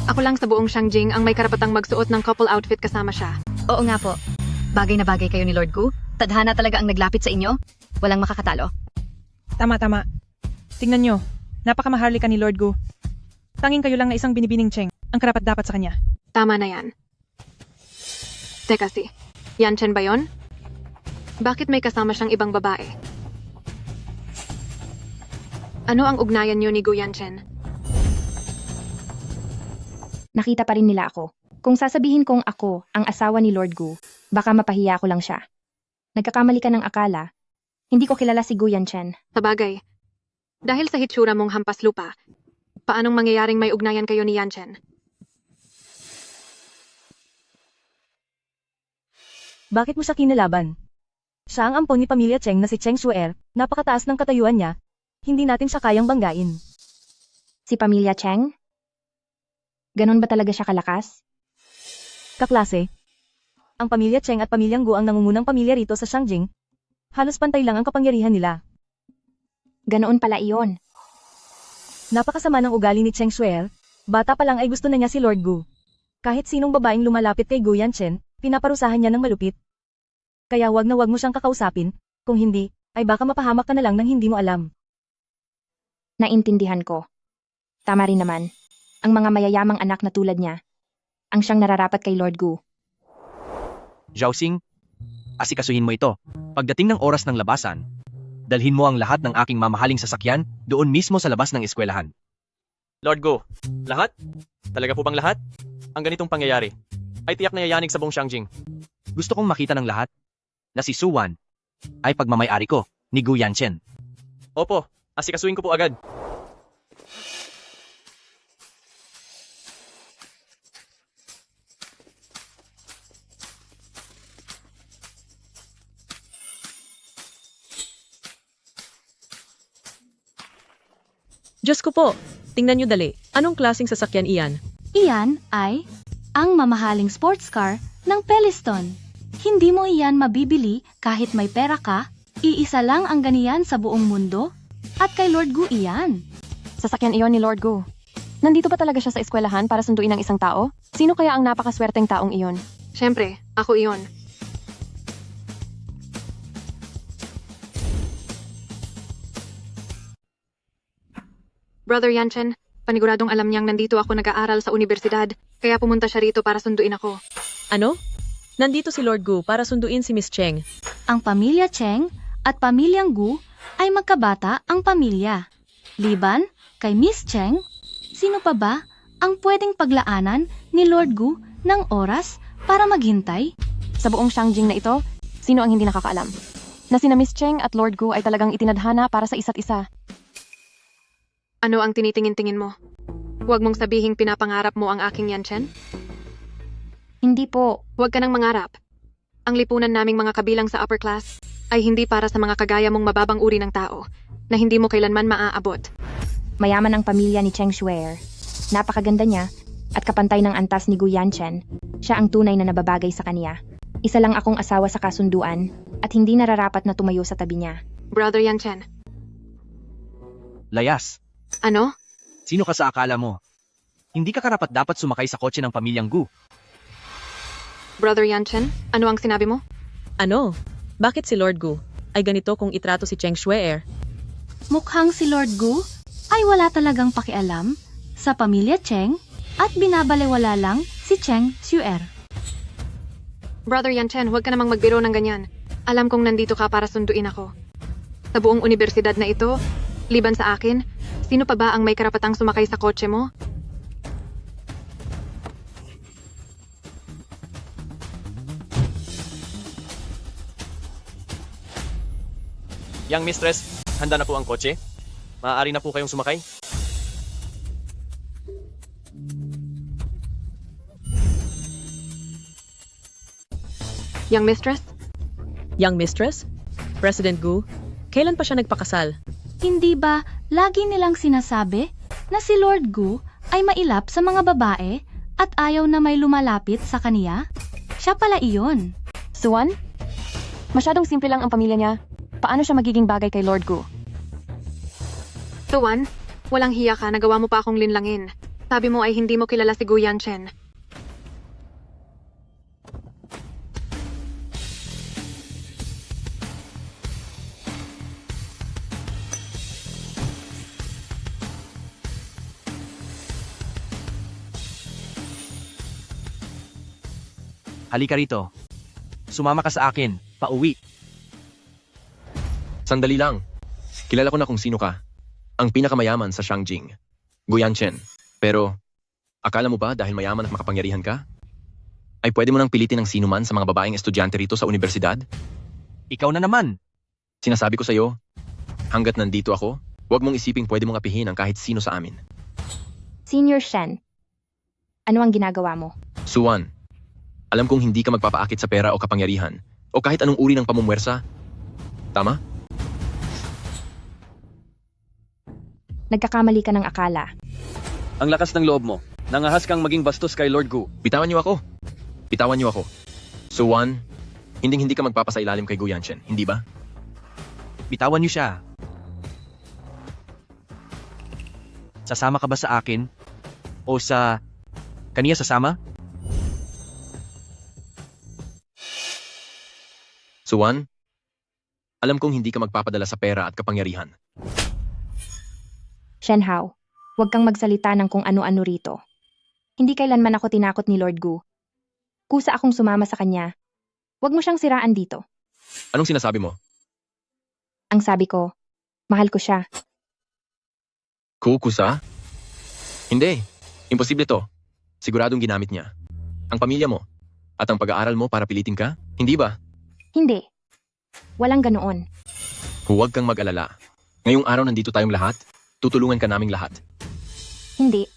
ako lang sa buong Shangjing ang may karapatang magsuot ng couple outfit kasama siya. Oo nga po. Bagay na bagay kayo ni Lord Gu. Tadhana talaga ang naglapit sa inyo. Walang makakatalo. Tama. Tingnan nyo, napakamaharlika ni Lord Gu. Tanging kayo lang na isang binibining Cheng ang karapat dapat sa kanya. Tama na yan. Teka si, Yanchen ba yon? Bakit may kasama siyang ibang babae? Ano ang ugnayan niyo ni Gu Yanchen? Nakita pa rin nila ako. Kung sasabihin kong ako ang asawa ni Lord Gu, baka mapahiya ko lang siya. Nagkakamali ka ng akala. Hindi ko kilala si Gu Yanchen. Sabagay. Dahil sa hitsura mong hampas lupa, paanong mangyayaring may ugnayan kayo ni Yanchen? Bakit mo siya kinalaban? Siya ang ampon ni Pamilya Cheng na si Cheng Shuer, napakataas ng katayuan niya. Hindi natin siya kayang banggain. Si Pamilya Cheng? Ganon ba talaga siya kalakas? Kaklase. Ang Pamilya Cheng at Pamilyang Gu ang nangungunang pamilya rito sa Shangjing. Halos pantay lang ang kapangyarihan nila. Ganoon pala iyon. Napakasama ng ugali ni Cheng Shuer. Bata pa lang ay gusto na niya si Lord Gu. Kahit sinong babaeng lumalapit kay Gu Yanchen, pinaparusahan niya ng malupit. Kaya wag na wag mo siyang kakausapin, kung hindi, ay baka mapahamak ka na lang nang hindi mo alam. Naintindihan ko. Tama rin naman. Ang mga mayayamang anak na tulad niya, ang siyang nararapat kay Lord Gu. Zhaoxing, asikasuhin mo ito. Pagdating ng oras ng labasan, dalhin mo ang lahat ng aking mamahaling sasakyan doon mismo sa labas ng eskwelahan. Lord Gu, lahat? Talaga po bang lahat? Ang ganitong pangyayari ay tiyak na yayanig sa buong Shangjing. Gusto kong makita ng lahat na si Suwan ay pagmamayari ko ni Gu Yanchen. Opo, asikasuhin ko po agad. Diyos ko po, tingnan nyo dali. Anong klaseng sasakyan iyan? Iyan ay ang mamahaling sports car ng Peliston. Hindi mo iyan mabibili kahit may pera ka, iisa lang ang ganiyan sa buong mundo, at kay Lord Gu iyan. Sasakyan iyon ni Lord Gu. Nandito ba talaga siya sa eskwelahan para sunduin ang isang tao? Sino kaya ang napakaswerteng taong iyon? Siyempre, ako iyon. Brother Yanchen, paniguradong alam niyang nandito ako nag-aaral sa universidad, kaya pumunta siya rito para sunduin ako. Ano? Nandito si Lord Gu para sunduin si Miss Cheng. Ang Pamilya Cheng at Pamilyang Gu ay magkabata ang pamilya. Liban kay Miss Cheng, sino pa ba ang pwedeng paglaanan ni Lord Gu ng oras para maghintay? Sa buong Shangjing na ito, sino ang hindi nakakaalam? Na sina Miss Cheng at Lord Gu ay talagang itinadhana para sa isa't isa. Ano ang tinitingin-tingin mo? Huwag mong sabihing pinapangarap mo ang aking Yanchen. Hindi po. Huwag ka nang mangarap. Ang lipunan naming mga kabilang sa upper class ay hindi para sa mga kagaya mong mababang uri ng tao na hindi mo kailanman maaabot. Mayaman ang pamilya ni Cheng Shuer. Napakaganda niya at kapantay ng antas ni Gu Yanchen. Siya ang tunay na nababagay sa kaniya. Isa lang akong asawa sa kasunduan at hindi nararapat na tumayo sa tabi niya. Brother Yanchen. Layas, Ano? sino ka sa akala mo? Hindi ka karapat-dapat sumakay sa kotse ng pamilyang Gu. Brother Yanchen, ano ang sinabi mo? Ano? Bakit si Lord Gu ay ganito kung itrato si Cheng Shuer? Mukhang si Lord Gu ay wala talagang pakialam sa pamilya Cheng at binabalewala lang si Cheng Shuer. Brother Yanchen, huwag ka namang magbiro ng ganyan. Alam kong nandito ka para sunduin ako. Sa buong universidad na ito, liban sa akin, sino pa ba ang may karapatang sumakay sa kotse mo? Yang mistress, handa na po ang kotse? Maaari na po kayong sumakay? Young mistress? Young mistress? President Gu, kailan pa siya nagpakasal? Hindi ba lagi nilang sinasabi na si Lord Gu ay mailap sa mga babae at ayaw na may lumalapit sa kaniya? Siya pala iyon. Suwan? Masyadong simple lang ang pamilya niya. Paano siya magiging bagay kay Lord Gu? Tuwan, walang hiya ka, nagawa mo pa akong linlangin. Sabi mo ay hindi mo kilala si Gu Yanchen. Halika rito. Sumama ka sa akin. Pauwi. Sandali lang. Kilala ko na kung sino ka. Ang pinakamayaman sa Shangjing. Gu Yanchen. Pero, akala mo ba dahil mayaman at makapangyarihan ka? Ay pwede mo nang pilitin ng sino man sa mga babaeng estudyante rito sa universidad? Ikaw na naman. Sinasabi ko sa'yo, hanggat nandito ako, huwag mong isiping pwede mong apihin ang kahit sino sa amin. Senior Shen, ano ang ginagawa mo? Suwan, alam kong hindi ka magpapaakit sa pera o kapangyarihan, o kahit anong uri ng pamumwersa. Tama? Nagkakamali ka ng akala. Ang lakas ng loob mo. Nangahas kang maging bastos kay Lord Gu. Bitawan niyo ako. Bitawan niyo ako. Suwan, hindi ka magpapasailalim kay Gu Yanchen, hindi ba? Bitawan niyo siya. Sasama ka ba sa akin? O sa... kaniya sasama? Suwan, alam kong hindi ka magpapadala sa pera at kapangyarihan. Shenhao, huwag kang magsalita ng kung ano-ano rito. Hindi kailanman ako tinakot ni Lord Gu. Kusa akong sumama sa kanya. Huwag mo siyang siraan dito. Anong sinasabi mo? Ang sabi ko, mahal ko siya. Kukusa? Hindi. Imposible to. Siguradong ginamit niya. Ang pamilya mo. At ang pag-aaral mo para pilitin ka? Hindi ba? Hindi. Walang ganoon. Huwag kang mag-alala. Ngayong araw nandito tayong lahat. Tutulungan ka naming lahat. Hindi.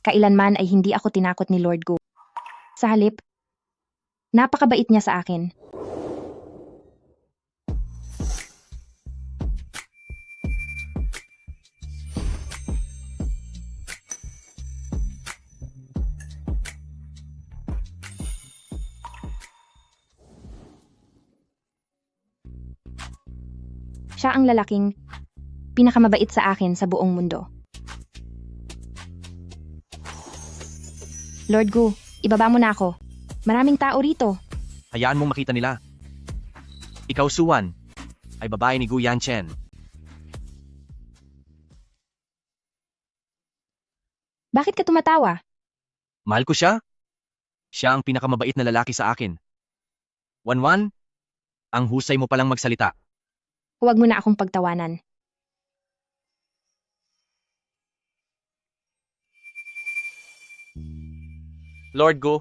Kailanman ay hindi ako tinakot ni Lord Gu. Sa halip, napakabait niya sa akin. Siya ang lalaking pinakamabait sa akin sa buong mundo. Lord Gu, ibaba mo na ako. Maraming tao rito. Hayaan mong makita nila. Ikaw, Suwan, ay babae ni Gu Yanchen. Bakit ka tumatawa? Mahal ko siya. Siya ang pinakamabait na lalaki sa akin. Wanwan, ang husay mo palang magsalita. Huwag mo na akong pagtawanan. Lord Gu,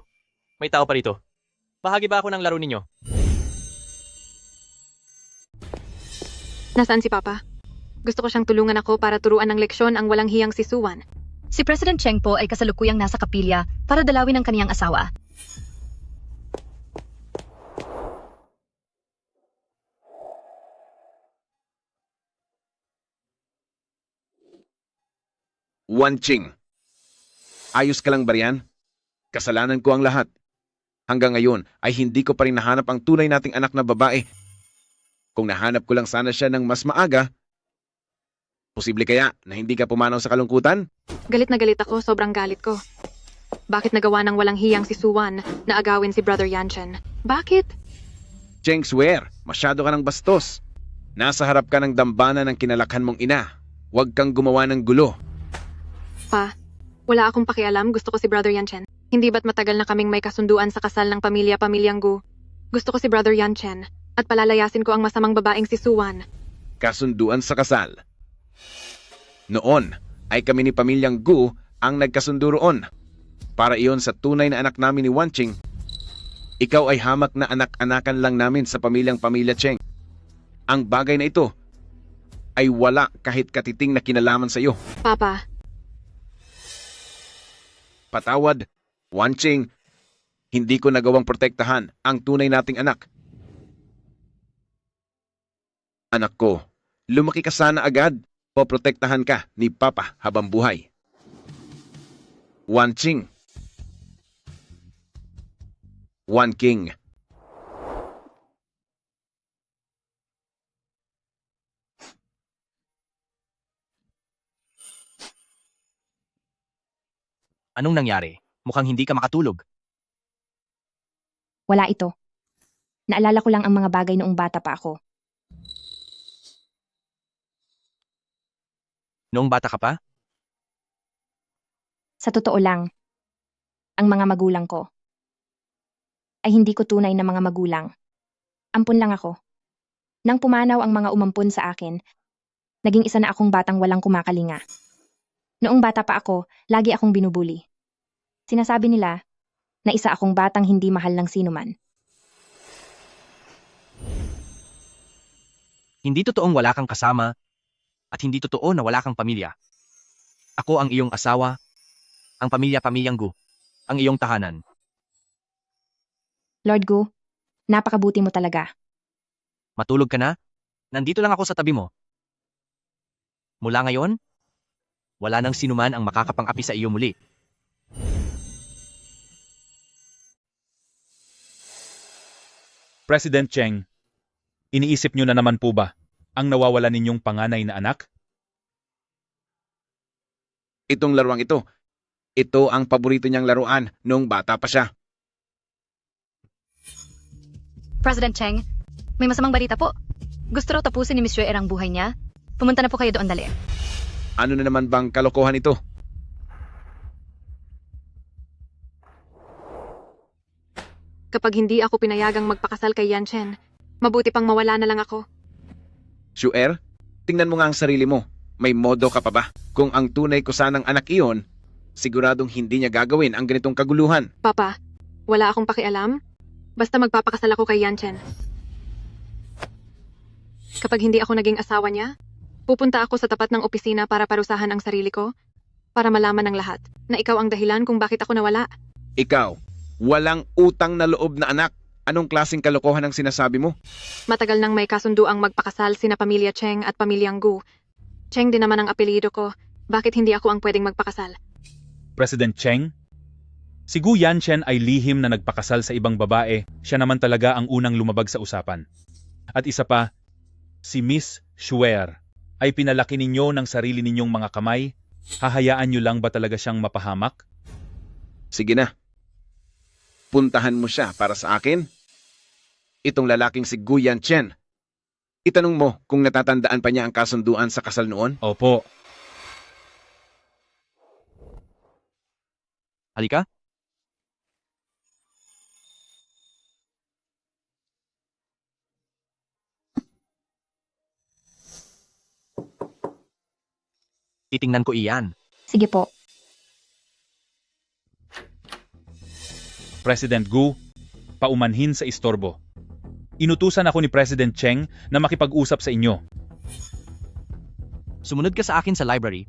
May tao pa rito. Bahagi ba ako ng laro ninyo? Nasaan si Papa? Gusto ko siyang tulungan ako para turuan ng leksyon ang walang hiyang si Suwan. Si President Cheng po ay kasalukuyang nasa kapilya para dalawin ang kaniyang asawa. Wanching. Ayos ka lang ba riyan? Kasalanan ko ang lahat. Hanggang ngayon ay hindi ko pa rin nahanap ang tunay nating anak na babae. Kung nahanap ko lang sana siya ng mas maaga, posible kaya na hindi ka pumanaw sa kalungkutan? Galit na galit ako, sobrang galit ko. Bakit nagawa ng walang hiyang si Suwan na agawin si Brother Yanchen? Bakit? Cheng swear, masyado ka ng bastos. Nasa harap ka ng dambana ng kinalakhan mong ina. Huwag kang gumawa ng gulo. Pa, wala akong pakialam, gusto ko si Brother Yanchen. Hindi ba't matagal na kaming may kasunduan sa kasal ng pamilyang Gu? Gusto ko si Brother Yanchen at palalayasin ko ang masamang babaeng si Suwan. Kasunduan sa kasal. Noon ay kami ni pamilyang Gu ang nagkasundo roon. Para iyon sa tunay na anak namin ni Wanching. Ikaw ay hamak na anak-anakan lang namin sa pamilya Cheng. Ang bagay na ito ay wala kahit katiting na kinalaman sa iyo. Papa, Patawad, Wanching, hindi ko nagawang protektahan ang tunay nating anak. Anak ko, lumaki ka sana agad o protektahan ka ni Papa habang buhay. Wanching. Wan King. Anong nangyari? Mukhang hindi ka makatulog. Wala ito. Naalala ko lang ang mga bagay noong bata pa ako. Noong bata ka pa? Sa totoo lang, ang mga magulang ko ay hindi ko tunay na mga magulang. Ampun lang ako. Nang pumanaw ang mga umampun sa akin, naging isa na akong batang walang kumakalinga. Noong bata pa ako, lagi akong binubuli. Sinasabi nila na isa akong batang hindi mahal ng sinuman. Hindi totoong wala kang kasama at hindi totoo na wala kang pamilya. Ako ang iyong asawa, ang pamilyang Gu, ang iyong tahanan. Lord Gu, napakabuti mo talaga. Matulog ka na? Nandito lang ako sa tabi mo. Mula ngayon, wala nang sinuman ang makakapang-api sa iyo muli. President Cheng, iniisip niyo na naman po ba ang nawawala ninyong panganay na anak? Itong laruang ito, ito ang paborito niyang laruan noong bata pa siya. President Cheng, may masamang balita po. Gusto raw tapusin ni Miss Joy ang buhay niya. Pumunta na po kayo doon dali. Ano na naman bang kalokohan ito? kapag hindi ako pinayagang magpakasal kay Yanchen, mabuti pang mawala na lang ako. Shuer, tingnan mo nga ang sarili mo. May modo ka pa ba? Kung ang tunay ko sanang anak iyon, siguradong hindi niya gagawin ang ganitong kaguluhan. Papa, wala akong pakialam. Basta magpapakasal ako kay Yanchen. Kapag hindi ako naging asawa niya, pupunta ako sa tapat ng opisina para parusahan ang sarili ko, para malaman ng lahat na ikaw ang dahilan kung bakit ako nawala. Ikaw, walang utang na loob na anak. Anong klaseng kalokohan ang sinasabi mo? Matagal nang may kasunduang magpakasal sina pamilya Cheng at pamilyang Gu. Cheng din naman ang apelyido ko. Bakit hindi ako ang pwedeng magpakasal? President Cheng? Si Gu Yanchen ay lihim na nagpakasal sa ibang babae. Siya naman talaga ang unang lumabag sa usapan. At isa pa, si Miss Shuer ay pinalaki ninyo ng sarili ninyong mga kamay. Hahayaan nyo lang ba talaga siyang mapahamak? Sige na. Puntahan mo siya para sa akin. Itong lalaking si Gu Yanchen. Itanong mo kung natatandaan pa niya ang kasunduan sa kasal noon? Opo. Halika. Titingnan ko iyan. Sige po. President Gu, paumanhin sa istorbo. Inutusan ako ni President Cheng na makipag-usap sa inyo. Sumunod ka sa akin sa library.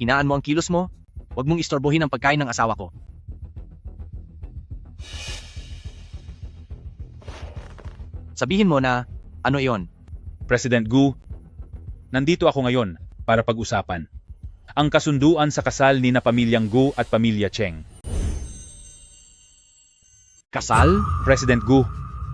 Hinaan mo ang kilos mo. Huwag mong istorbohin ang pagkain ng asawa ko. Sabihin mo na, ano iyon? President Gu, nandito ako ngayon para pag-usapan ang kasunduan sa kasal ni na pamilyang Gu at pamilya Cheng. Kasal? President Gu,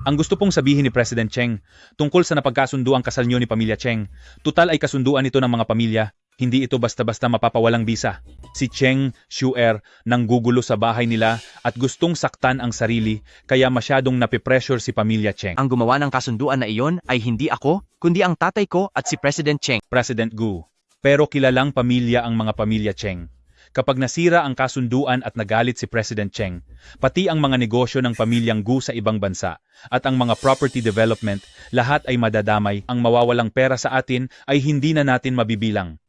ang gusto pong sabihin ni President Cheng tungkol sa napagkasunduang kasal niyo ni pamilya Cheng, tutal ay kasunduan ito ng mga pamilya, hindi ito basta-basta mapapawalang bisa. Si Cheng Shuer nanggugulo sa bahay nila at gustong saktan ang sarili kaya masyadong napipressure si pamilya Cheng. Ang gumawa ng kasunduan na iyon ay hindi ako, kundi ang tatay ko at si President Cheng. President Gu, pero kilalang pamilya ang mga pamilya Cheng. Kapag nasira ang kasunduan at nagalit si President Cheng, pati ang mga negosyo ng pamilyang Gu sa ibang bansa at ang mga property development, lahat ay madadamay. Ang mawawalang pera sa atin ay hindi na natin mabibilang.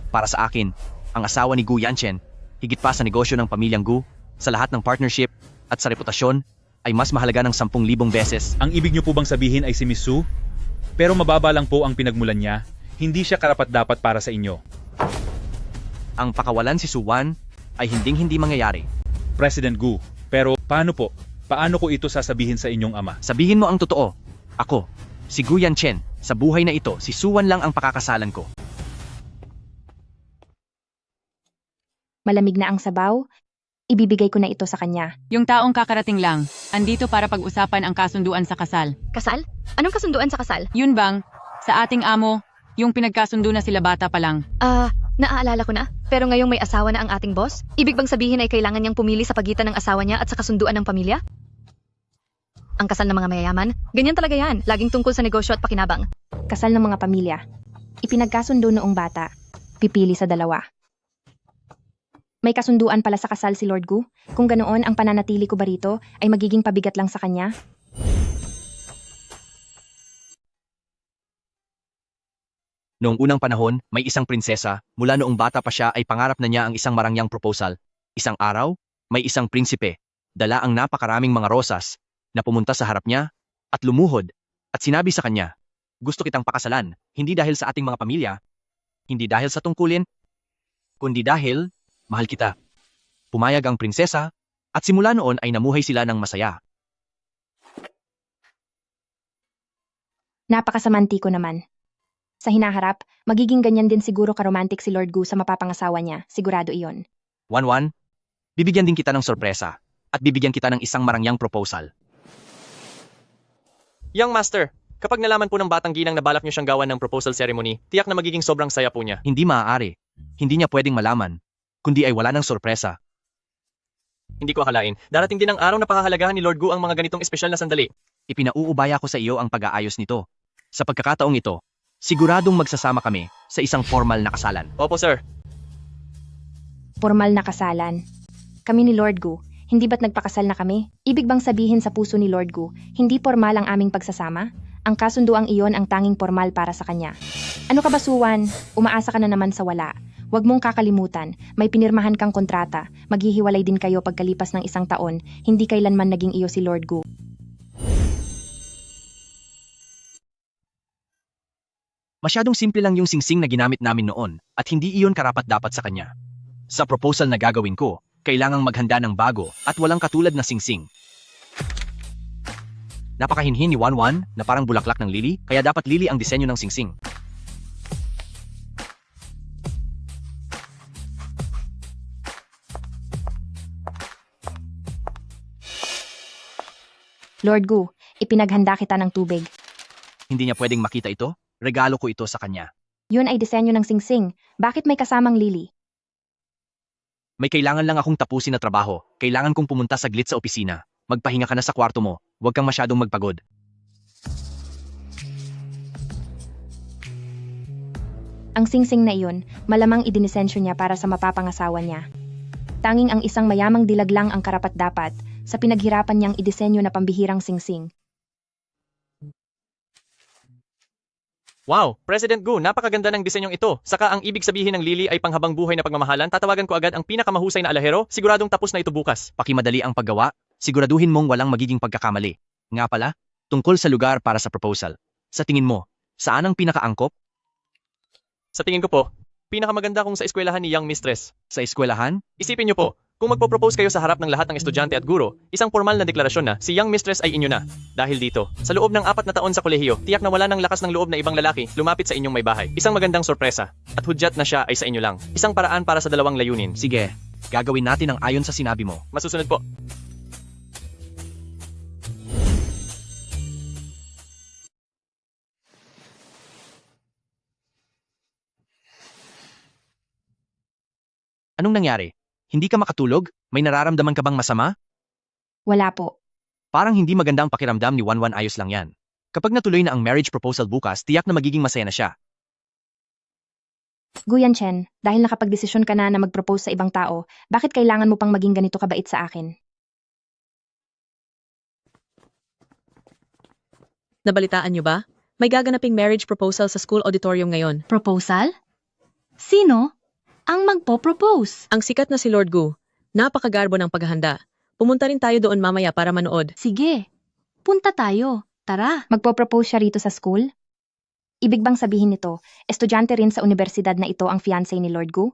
Para sa akin, ang asawa ni Gu Yanchen, higit pa sa negosyo ng pamilyang Gu, sa lahat ng partnership at sa reputasyon, ay mas mahalaga ng 10,000 beses. Ang ibig niyo po bang sabihin ay si Miss Su? Pero mababa lang po ang pinagmulan niya, hindi siya karapat-dapat para sa inyo. Ang pakawalan si Suwan ay hinding-hindi mangyayari. President Gu, pero paano po? Paano ko ito sasabihin sa inyong ama? Sabihin mo ang totoo. Ako, si Gu Yanchen, sa buhay na ito, si Suwan lang ang pakakasalan ko. Malamig na ang sabaw, ibibigay ko na ito sa kanya. Yung taong kakarating lang, andito para pag-usapan ang kasunduan sa kasal. Kasal? Anong kasunduan sa kasal? Yun bang, sa ating amo, yung pinagkasundo na sila bata pa lang. Naaalala ko na. Pero ngayong may asawa na ang ating boss, ibig bang sabihin ay kailangan niyang pumili sa pagitan ng asawa niya at sa kasunduan ng pamilya? Ang kasal ng mga mayayaman? Ganyan talaga yan. Laging tungkol sa negosyo at pakinabang. Kasal ng mga pamilya. Ipinagkasundo noong bata. Pipili sa dalawa. May kasunduan pala sa kasal si Lord Gu. Kung ganoon, ang pananatili ko ba rito ay magiging pabigat lang sa kanya? Noong unang panahon, may isang prinsesa, mula noong bata pa siya ay pangarap na niya ang isang marangyang proposal. Isang araw, may isang prinsipe, dala ang napakaraming mga rosas, na pumunta sa harap niya, at lumuhod, at sinabi sa kanya, gusto kitang pakasalan, hindi dahil sa ating mga pamilya, hindi dahil sa tungkulin, kundi dahil, mahal kita. Pumayag ang prinsesa, at simula noon ay namuhay sila ng masaya. Napakasamanti ko naman. Sa hinaharap, magiging ganyan din siguro karomantik si Lord Gu sa mapapangasawa niya, sigurado iyon. Wan, bibigyan din kita ng sorpresa, at bibigyan kita ng isang marangyang proposal. Young Master, kapag nalaman po ng batang ginang na balak niyo siyang gawan ng proposal ceremony, tiyak na magiging sobrang saya po niya. Hindi maaari. Hindi niya pwedeng malaman, kundi ay wala ng sorpresa. Hindi ko akalain, darating din ang araw na pakahalagahan ni Lord Gu ang mga ganitong espesyal na sandali. Ipinauubaya ko sa iyo ang pag-aayos nito. Sa pagkakataong ito, siguradong magsasama kami sa isang formal na kasalan. Opo, sir. Formal na kasalan. Kami ni Lord Gu, hindi ba't nagpakasal na kami? Ibig bang sabihin sa puso ni Lord Gu, hindi formal ang aming pagsasama? Ang kasunduang iyon ang tanging formal para sa kanya. Ano ka ba, Suwan? Umaasa ka na naman sa wala. Huwag mong kakalimutan, may pinirmahan kang kontrata, maghihiwalay din kayo pagkalipas ng 1 taon, hindi kailanman naging iyo si Lord Gu. Masyadong simple lang yung singsing na ginamit namin noon at hindi iyon karapat-dapat sa kanya. Sa proposal na gagawin ko, kailangang maghanda ng bago at walang katulad na singsing. Napakahinhin ni Wan na parang bulaklak ng lili, kaya dapat lili ang disenyo ng singsing. Lord Gu, ipinaghanda kita ng tubig. Hindi niya pwedeng makita ito? Regalo ko ito sa kanya. Yun ay disenyo ng singsing. Bakit may kasamang lili? May kailangan lang akong tapusin na trabaho. Kailangan kong pumunta saglit sa opisina. Magpahinga ka na sa kwarto mo. Huwag kang masyadong magpagod. Ang singsing na iyon, malamang idinisensyo niya para sa mapapangasawa niya. Tanging ang isang mayamang dilag lang ang karapat-dapat sa pinaghirapan niyang idisenyo na pambihirang singsing. Wow, President Gu, napakaganda ng disenyong ito. Saka ang ibig sabihin ng Lily ay panghabang buhay na pagmamahalan. Tatawagan ko agad ang pinakamahusay na alahero. Siguradong tapos na ito bukas. Pakimadali ang paggawa, siguraduhin mong walang magiging pagkakamali. Nga pala, tungkol sa lugar para sa proposal. Sa tingin mo, saan ang pinakaangkop? Sa tingin ko po, pinakamaganda kung sa eskwelahan ni Young Mistress. Sa eskwelahan? Isipin niyo po, kung magpo-propose kayo sa harap ng lahat ng estudyante at guro, isang formal na deklarasyon na si Young Mistress ay inyo na. Dahil dito, sa loob ng 4 na taon sa kolehiyo, tiyak na wala ng lakas ng loob na ibang lalaki lumapit sa inyong may bahay. Isang magandang sorpresa. At hudyat na siya ay sa inyo lang. Isang paraan para sa dalawang layunin. Sige, gagawin natin ang ayon sa sinabi mo. Masusunod po. Anong nangyari? Hindi ka makatulog? May nararamdaman ka bang masama? Wala po. Parang hindi maganda ang pakiramdam ni Wanwan, ayos lang yan. Kapag natuloy na ang marriage proposal bukas, tiyak na magiging masaya na siya. Gu Yanchen, dahil nakapagdesisyon ka na mag-propose sa ibang tao, bakit kailangan mo pang maging ganito kabait sa akin? Nabalitaan niyo ba? May gaganaping marriage proposal sa school auditorium ngayon. Proposal? Sino ang magpo-propose? Ang sikat na si Lord Gu. Napakagarbo ng paghahanda. Pumunta rin tayo doon mamaya para manood. Sige, punta tayo. Tara. Magpo-propose siya rito sa school? Ibig bang sabihin nito, estudyante rin sa universidad na ito ang fiancé ni Lord Gu?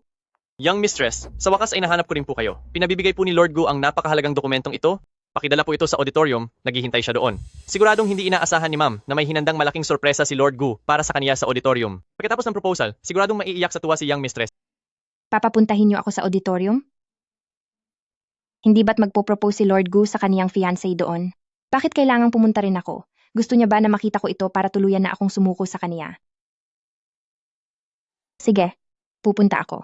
Young Mistress, sa wakas ay nahanap ko rin po kayo. Pinabibigay po ni Lord Gu ang napakahalagang dokumentong ito. Pakidala po ito sa auditorium, naghihintay siya doon. Siguradong hindi inaasahan ni Ma'am na may hinandang malaking sorpresa si Lord Gu para sa kaniya sa auditorium. Pagkatapos ng proposal, siguradong maiiyak sa tuwa si Young Mistress. Papapuntahin niyo ako sa auditorium? Hindi ba't magpo-propose si Lord Gu sa kaniyang fiancé doon? Bakit kailangang pumunta rin ako? Gusto niya ba na makita ko ito para tuluyan na akong sumuko sa kaniya? Sige, pupunta ako.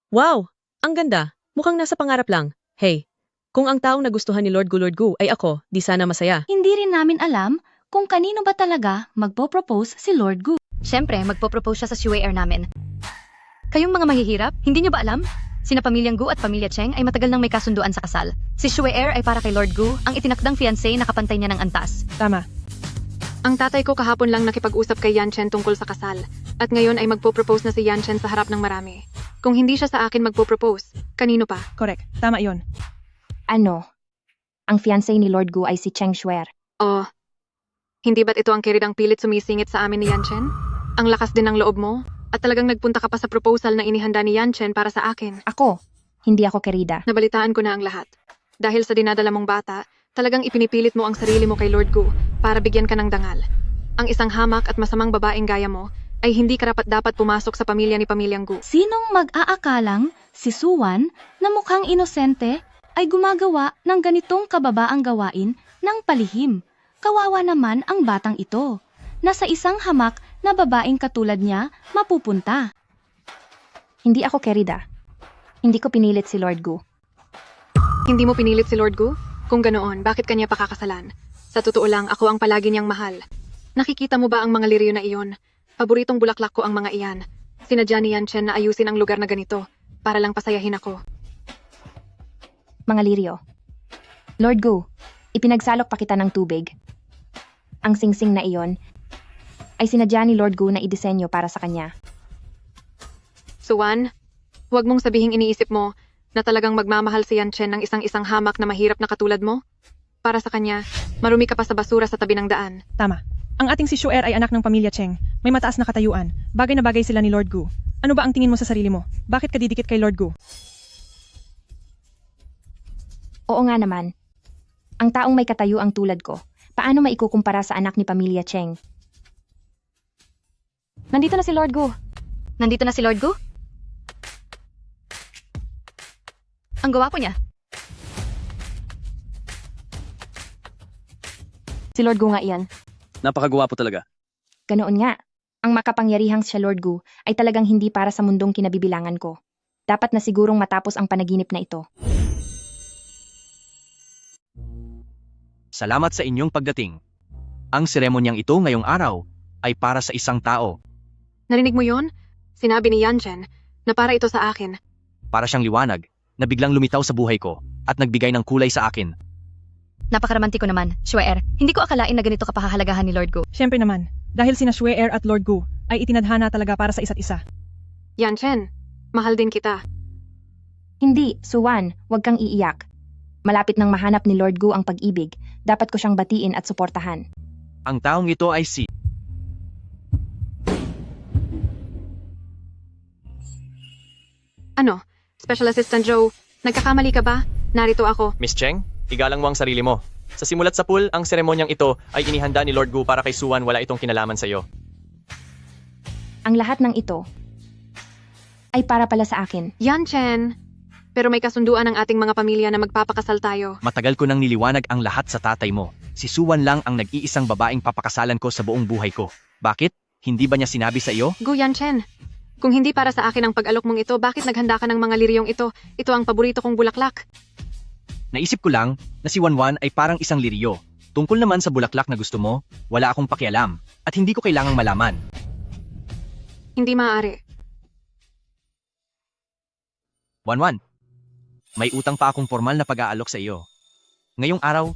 Wow! Ang ganda! Mukhang nasa pangarap lang. Hey, kung ang taong nagustuhan ni Lord Gu ay ako, di sana masaya. Hindi rin namin alam kung kanino ba talaga magpo-propose si Lord Gu. Siyempre, magpo-propose siya sa Shuair namin. Kayong mga mahihirap, hindi niyo ba alam? Sina pamilyang Gu at pamilya Cheng ay matagal nang may kasunduan sa kasal. Si Shuair ay para kay Lord Gu, ang itinakdang fiancé na kapantay niya ng antas. Tama. Ang tatay ko kahapon lang nakipag-usap kay Yanchen tungkol sa kasal. At ngayon ay magpo-propose na si Yanchen sa harap ng marami. Kung hindi siya sa akin magpo-propose, kanino pa? Correct. Tama yon. Ano? Ang fiancé ni Lord Gu ay si Cheng Shuer. Oh, hindi ba't ito ang kiridang pilit sumisingit sa amin ni Yanchen? Ang lakas din ng loob mo? At talagang nagpunta ka pa sa proposal na inihanda ni Yanchen para sa akin. Ako? Hindi ako kerida. Nabalitaan ko na ang lahat. Dahil sa dinadala mong bata, talagang ipinipilit mo ang sarili mo kay Lord Gu para bigyan ka ng dangal. Ang isang hamak at masamang babaeng gaya mo ay hindi karapat-dapat pumasok sa pamilya ni Pamilyang Gu. Sinong mag-aakalang si Suwan na mukhang inosente ay gumagawa ng ganitong kababaang gawain ng palihim? Kawawa naman ang batang ito. Nasa isang hamak na babaeng katulad niya mapupunta. Hindi ako kerida. Hindi ko pinilit si Lord Gu. Hindi mo pinilit si Lord Gu? Kung ganoon, bakit kanya pakakasalan? Sa totoo lang, ako ang palagi niyang mahal. Nakikita mo ba ang mga liryo na iyon? Paboritong bulaklak ko ang mga iyan. Sinadya ni Yanchen na ayusin ang lugar na ganito para lang pasayahin ako. Mga liryo. Lord Gu, ipinagsalok pa kita ng tubig. Ang singsing na iyon ay sinadya ni Lord Gu na idisenyo para sa kanya. Suwan, huwag mong sabihing iniisip mo na talagang magmamahal si Yanchen ng isang hamak na mahirap na katulad mo. Para sa kanya, marumi ka pa sa basura sa tabi ng daan. Tama. Ang ating si Shuair ay anak ng pamilya Cheng. May mataas na katayuan. Bagay na bagay sila ni Lord Gu. Ano ba ang tingin mo sa sarili mo? Bakit ka didikit kay Lord Gu? Oo nga naman. Ang taong may katayuang tulad ko, paano maikukumpara sa anak ni pamilya Cheng? Nandito na si Lord Gu. Nandito na si Lord Gu? Ang gwapo niya. Si Lord Gu nga iyan. Napakagwapo talaga. Ganoon nga. Ang makapangyarihang siya Lord Gu ay talagang hindi para sa mundong kinabibilangan ko. Dapat na sigurong matapos ang panaginip na ito. Salamat sa inyong pagdating. Ang seremonyang ito ngayong araw ay para sa isang tao. Narinig mo yon? Sinabi ni Yanchen na para ito sa akin. Para siyang liwanag na biglang lumitaw sa buhay ko at nagbigay ng kulay sa akin. Napakaromantiko naman, Shuer. Hindi ko akalain na ganito kapahahalagahan ni Lord Gu. Siyempre naman, dahil sina Shuer at Lord Gu ay itinadhana talaga para sa isa't isa. Yanchen, mahal din kita. Hindi, Suwan, huwag kang iiyak. Malapit nang mahanap ni Lord Gu ang pag-ibig, dapat ko siyang batiin at suportahan. Ang taong ito ay si... Ano? Special Assistant Joe, nagkakamali ka ba? Narito ako. Miss Cheng, igalang mo ang sarili mo. Sa simulat sa pool, ang seremonyang ito ay inihanda ni Lord Gu para kay Suwan, wala itong kinalaman sa iyo. Ang lahat ng ito ay para pala sa akin. Yanchen, pero may kasunduan ang ating mga pamilya na magpapakasal tayo. Matagal ko nang niliwanag ang lahat sa tatay mo. Si Suwan lang ang nag-iisang babaeng papakasalan ko sa buong buhay ko. Bakit? Hindi ba niya sinabi sa iyo? Gu Yanchen, kung hindi para sa akin ang pag-alok mong ito, bakit naghanda ka ng mga liryong ito? Ito ang paborito kong bulaklak. Naisip ko lang na si Wanwan ay parang isang liryo. Tungkol naman sa bulaklak na gusto mo, wala akong pakialam at hindi ko kailangang malaman. Hindi maaari. Wanwan, may utang pa akong formal na pag-aalok sa iyo. Ngayong araw,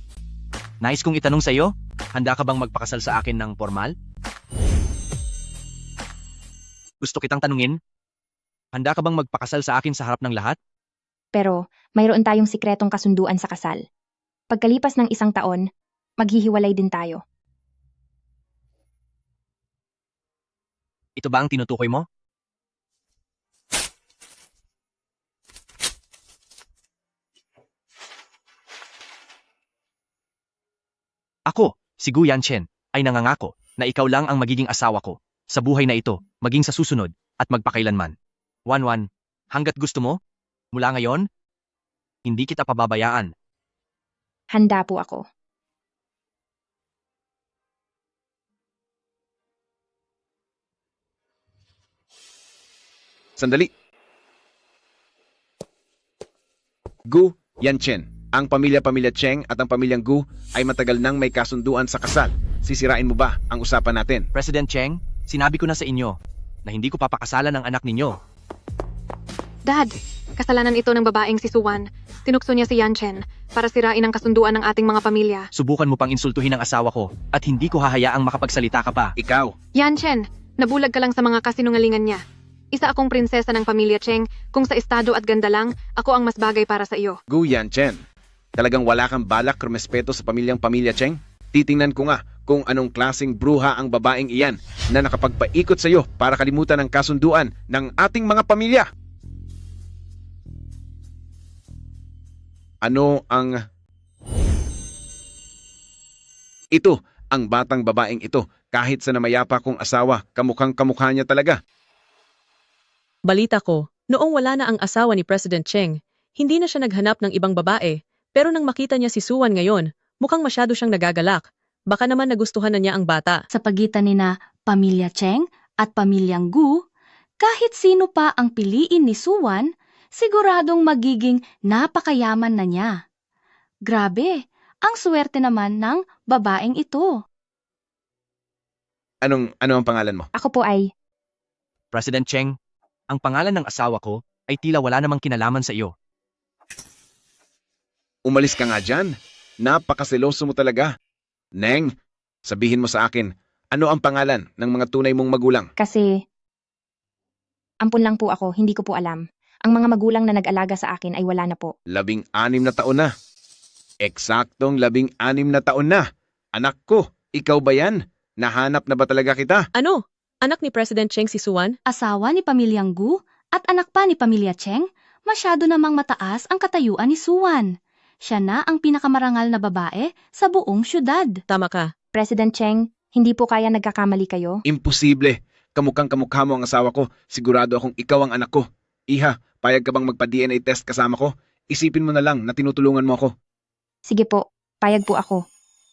nais kong itanong sa iyo, handa ka bang magpakasal sa akin ng formal? Gusto kitang tanungin, handa ka bang magpakasal sa akin sa harap ng lahat? Pero mayroon tayong sikretong kasunduan sa kasal. Pagkalipas ng 1 taon, maghihiwalay din tayo. Ito ba ang tinutukoy mo? Ako, si Gu Yanchen, ay nangangako na ikaw lang ang magiging asawa ko sa buhay na ito, maging sa susunod, at magpakailanman. Wanwan, hanggat gusto mo, mula ngayon, hindi kita pababayaan. Handa po ako. Sandali. Gu Yanchen. Ang pamilya-pamilya Cheng at ang pamilyang Gu ay matagal nang may kasunduan sa kasal. Sisirain mo ba ang usapan natin? President Cheng, sinabi ko na sa inyo na hindi ko papakasalan ang anak ninyo. Dad, kasalanan ito ng babaeng si Suwan. Tinukso niya si Yanchen para sirain ang kasunduan ng ating mga pamilya. Subukan mo pang insultuhin ang asawa ko at hindi ko hahayaang makapagsalita ka pa. Ikaw. Yanchen, nabulag ka lang sa mga kasinungalingan niya. Isa akong prinsesa ng pamilya Cheng. Kung sa estado at ganda lang, ako ang mas bagay para sa iyo. Gu Yanchen. Talagang wala kang balak rumespeto sa pamilya Cheng? Titingnan ko nga kung anong klaseng bruha ang babaeng iyan na nakapagpaikot sa iyo para kalimutan ang kasunduan ng ating mga pamilya. Ano ang... Ito, ang batang babaeng ito, kahit sa namayapa kong asawa, kamukhang kamukha niya talaga. Balita ko, noong wala na ang asawa ni President Cheng, hindi na siya naghanap ng ibang babae, pero nang makita niya si Suwan ngayon, mukhang masyado siyang nagagalak. Baka naman nagustuhan na niya ang bata. Sa pagitan ni na Pamilya Cheng at Pamilyang Gu, kahit sino pa ang piliin ni Suwan, siguradong magiging napakayaman na niya. Grabe, ang swerte naman ng babaeng ito. Ano ang pangalan mo? Ako po ay... President Cheng, ang pangalan ng asawa ko ay tila wala namang kinalaman sa iyo. Umalis ka nga dyan. Napakaseloso mo talaga. Neng, sabihin mo sa akin, ano ang pangalan ng mga tunay mong magulang? Kasi... Ampun lang po ako, hindi ko po alam. Ang mga magulang na nag-alaga sa akin ay wala na po. 16 na taon na. Eksaktong 16 na taon na. Anak ko, ikaw ba yan? Nahanap na ba talaga kita? Ano? Anak ni President Cheng si Suwan? Asawa ni Pamilyang Gu at anak pa ni Pamilya Cheng, masyado namang mataas ang katayuan ni Suwan. Siya na ang pinakamarangal na babae sa buong syudad. Tama ka. President Cheng, hindi po kaya nagkakamali kayo? Imposible. Kamukhang kamukha mo ang asawa ko. Sigurado akong ikaw ang anak ko. Iha, payag ka bang magpa-DNA test kasama ko? Isipin mo na lang na tinutulungan mo ako. Sige po, payag po ako.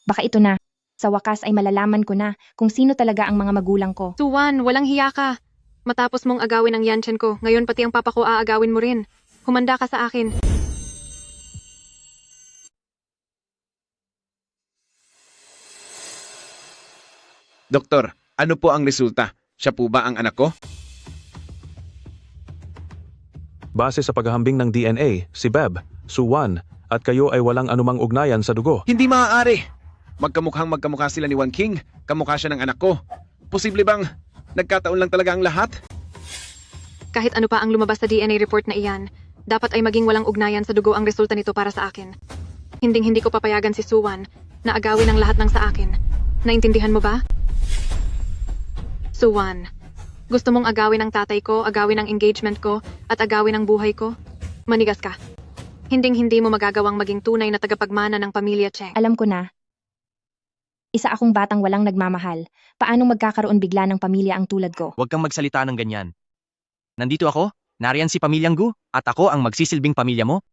Baka ito na. Sa wakas ay malalaman ko na kung sino talaga ang mga magulang ko. Suwan, walang hiya ka. Matapos mong agawin ang Yanchen ko, ngayon pati ang papa ko aagawin mo rin. Humanda ka sa akin. Doktor, ano po ang resulta? Siya po ba ang anak ko? Base sa paghahambing ng DNA, si Beb, Suwan, at kayo ay walang anumang ugnayan sa dugo. Hindi maaari. Magkamukha sila ni Wan King. Kamukha siya ng anak ko. Posible bang nagkataon lang talaga ang lahat? Kahit ano pa ang lumabas sa DNA report na iyan, dapat ay maging walang ugnayan sa dugo ang resulta nito para sa akin. Hinding-hindi ko papayagan si Suwan na agawin ang lahat ng sa akin. Naintindihan mo ba? Suwan, gusto mong agawin ang tatay ko, agawin ang engagement ko, at agawin ang buhay ko? Manigas ka. Hinding-hindi mo magagawang maging tunay na tagapagmana ng pamilya Cheng. Alam ko na. Isa akong batang walang nagmamahal. Paano magkakaroon bigla ng pamilya ang tulad ko? Huwag kang magsalita ng ganyan. Nandito ako, nariyan si Pamilyang Gu, at ako ang magsisilbing pamilya mo.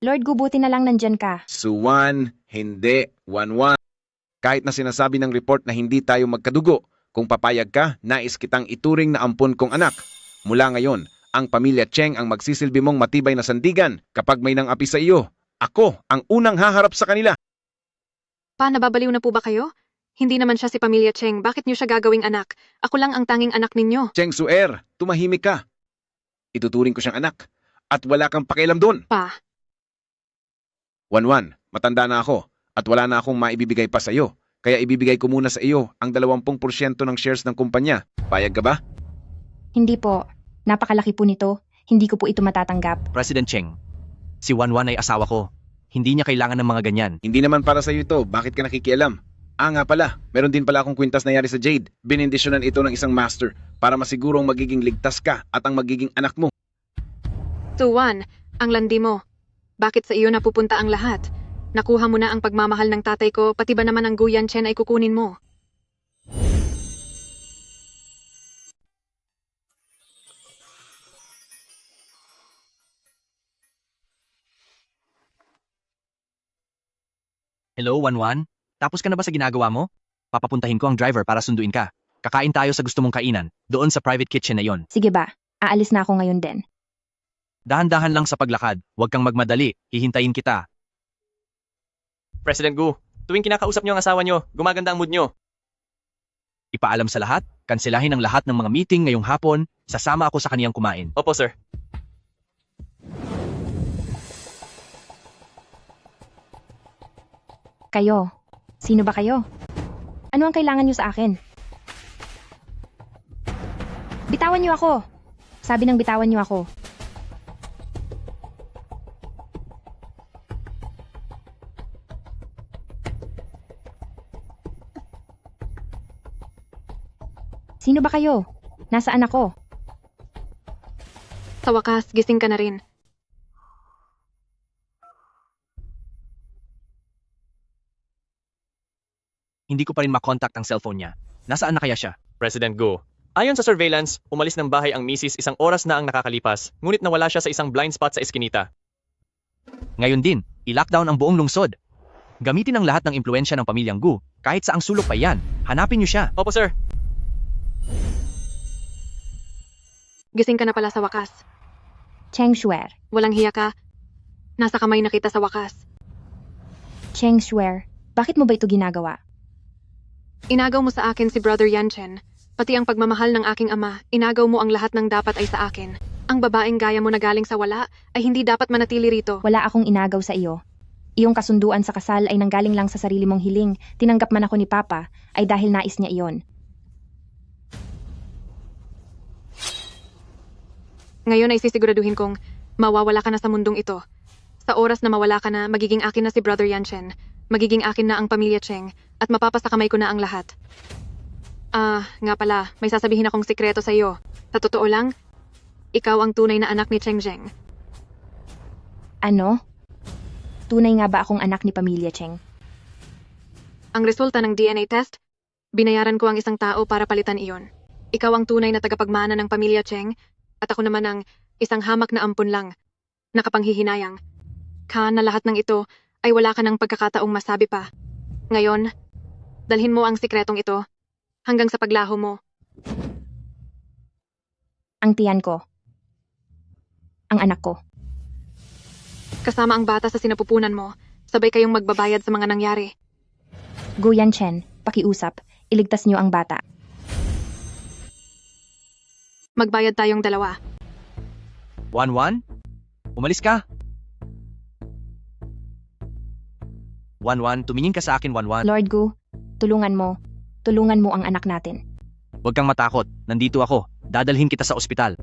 Lord Gu, buti na lang nandyan ka. Suwan, hindi, Wanwan. Kahit na sinasabi ng report na hindi tayo magkadugo, kung papayag ka, nais kitang ituring na ampon kong anak. Mula ngayon, ang pamilya Cheng ang magsisilbi mong matibay na sandigan kapag may nang api sa iyo. Ako ang unang haharap sa kanila. Pa, nababaliw na po ba kayo? Hindi naman siya si Pamilya Cheng. Bakit niyo siya gagawing anak? Ako lang ang tanging anak ninyo. Cheng Suer, tumahimik ka. Ituturing ko siyang anak. At wala kang pakialam doon. Pa. Wanwan, matanda na ako. At wala na akong maibibigay pa sa iyo. Kaya ibibigay ko muna sa iyo ang 20% ng shares ng kumpanya. Payag ka ba? Hindi po. Napakalaki po nito. Hindi ko po ito matatanggap. President Cheng, si Wanwan ay asawa ko. Hindi niya kailangan ng mga ganyan. Hindi naman para sa iyo ito. Bakit ka nakikialam? Nga pala, meron din pala akong kwintas nangyari sa Jade. Binindisyonan ito ng isang master para masigurong magiging ligtas ka at ang magiging anak mo. Suwan, ang landi mo. Bakit sa iyo napupunta ang lahat? Nakuha mo na ang pagmamahal ng tatay ko, pati ba naman ang Gu Yanchen ay kukunin mo? Hello, Wanwan? Tapos ka na ba sa ginagawa mo? Papapuntahin ko ang driver para sunduin ka. Kakain tayo sa gusto mong kainan, doon sa private kitchen na yon. Sige ba, aalis na ako ngayon din. Dahan-dahan lang sa paglakad, huwag kang magmadali, hihintayin kita. President Gu, tuwing kinakausap niyo ang asawa niyo, gumaganda ang mood niyo. Ipaalam sa lahat, kanselahin ang lahat ng mga meeting ngayong hapon, sasama ako sa kaniyang kumain. Opo, sir. Kayo. Sino ba kayo? Ano ang kailangan niyo sa akin? Bitawan niyo ako. Sabi ng bitawan niyo ako. Sino ba kayo? Nasaan ako? Sa wakas, gising ka na rin. Hindi ko pa rin makontakt ang cellphone niya. Nasaan na kaya siya? President Gu, ayon sa surveillance, umalis ng bahay ang misis 1 oras na ang nakakalipas, ngunit nawala siya sa isang blind spot sa eskinita. Ngayon din, i-lockdown ang buong lungsod. Gamitin ang lahat ng impluensya ng pamilyang Gu, kahit sa ang sulok pa yan. Hanapin niyo siya. Opo, sir. Gising ka na pala sa wakas. Cheng Shuer. Walang hiya ka. Nasa kamay na kita sa wakas. Cheng Shuer, bakit mo ba ito ginagawa? Inagaw mo sa akin si Brother Yanchen. Pati ang pagmamahal ng aking ama, inagaw mo ang lahat ng dapat ay sa akin. Ang babaeng gaya mo na galing sa wala ay hindi dapat manatili rito. Wala akong inagaw sa iyo. Iyong kasunduan sa kasal ay nanggaling lang sa sarili mong hiling. Tinanggap man ako ni Papa ay dahil nais niya iyon. Ngayon ay sisiguraduhin kong mawawala ka na sa mundong ito. Sa oras na mawala ka na, magiging akin na si Brother Yanchen. Magiging akin na ang pamilya Cheng at mapapasakamay ko na ang lahat. Nga pala, may sasabihin akong sikreto sa iyo. Sa totoo lang, ikaw ang tunay na anak ni Cheng Zheng. Ano? Tunay nga ba akong anak ni pamilya Cheng? Ang resulta ng DNA test, binayaran ko ang isang tao para palitan iyon. Ikaw ang tunay na tagapagmana ng pamilya Cheng at ako naman ang isang hamak na ampun lang, nakapanghihinayang. Na lahat ng ito ay wala ka ng pagkakataong masabi pa. Ngayon, dalhin mo ang sikretong ito hanggang sa paglaho mo. Ang tiyan ko. Ang anak ko. Kasama ang bata sa sinapupunan mo, sabay kayong magbabayad sa mga nangyari. Gu Yanchen, pakiusap, iligtas niyo ang bata. Magbayad tayong dalawa. Wanwan? Umalis ka! Wanwan, tumingin ka sa akin, Wanwan. Lord Gu, tulungan mo. Tulungan mo ang anak natin. Huwag kang matakot. Nandito ako. Dadalhin kita sa ospital.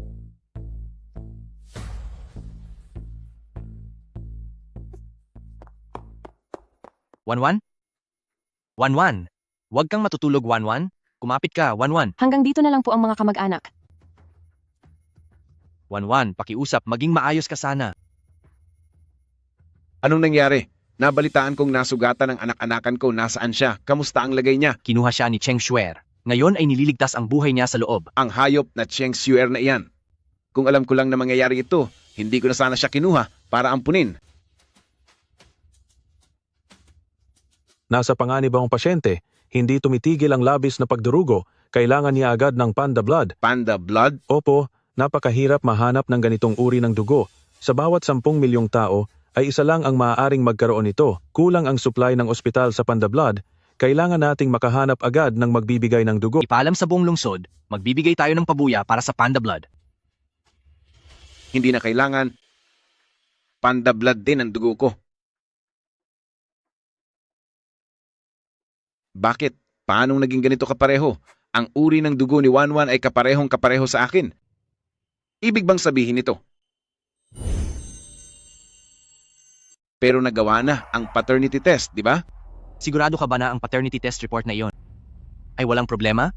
Wanwan? Wanwan! Huwag kang matutulog, Wanwan. Kumapit ka, Wanwan. Hanggang dito na lang po ang mga kamag-anak. Wanwan, pakiusap, maging maayos ka sana. Anong nangyari? Nabalitaan kong nasugatan ng anak-anakan ko. Nasaan siya? Kamusta ang lagay niya? Kinuha siya ni Cheng Shuer. Ngayon ay nililigtas ang buhay niya sa loob. Ang hayop na Cheng Shuer na iyan. Kung alam ko lang na mangyayari ito, hindi ko na sana siya kinuha para ampunin. Nasa panganib ang pasyente, hindi tumitigil ang labis na pagdurugo, kailangan niya agad ng panda blood. Panda blood? Opo, napakahirap mahanap ng ganitong uri ng dugo. Sa bawat 10 milyong tao, ay isa lang ang maaaring magkaroon nito. Kulang ang supply ng ospital sa panda blood, kailangan nating makahanap agad ng magbibigay ng dugo. Ipaalam sa buong lungsod, magbibigay tayo ng pabuya para sa panda blood. Hindi na kailangan. Panda blood din ang dugo ko. Bakit? Paanong naging ganito kapareho? Ang uri ng dugo ni Wanwan ay kaparehong-kapareho sa akin. Ibig bang sabihin ito? Pero nagawa na ang paternity test, di ba? Sigurado ka ba na ang paternity test report na iyon ay walang problema?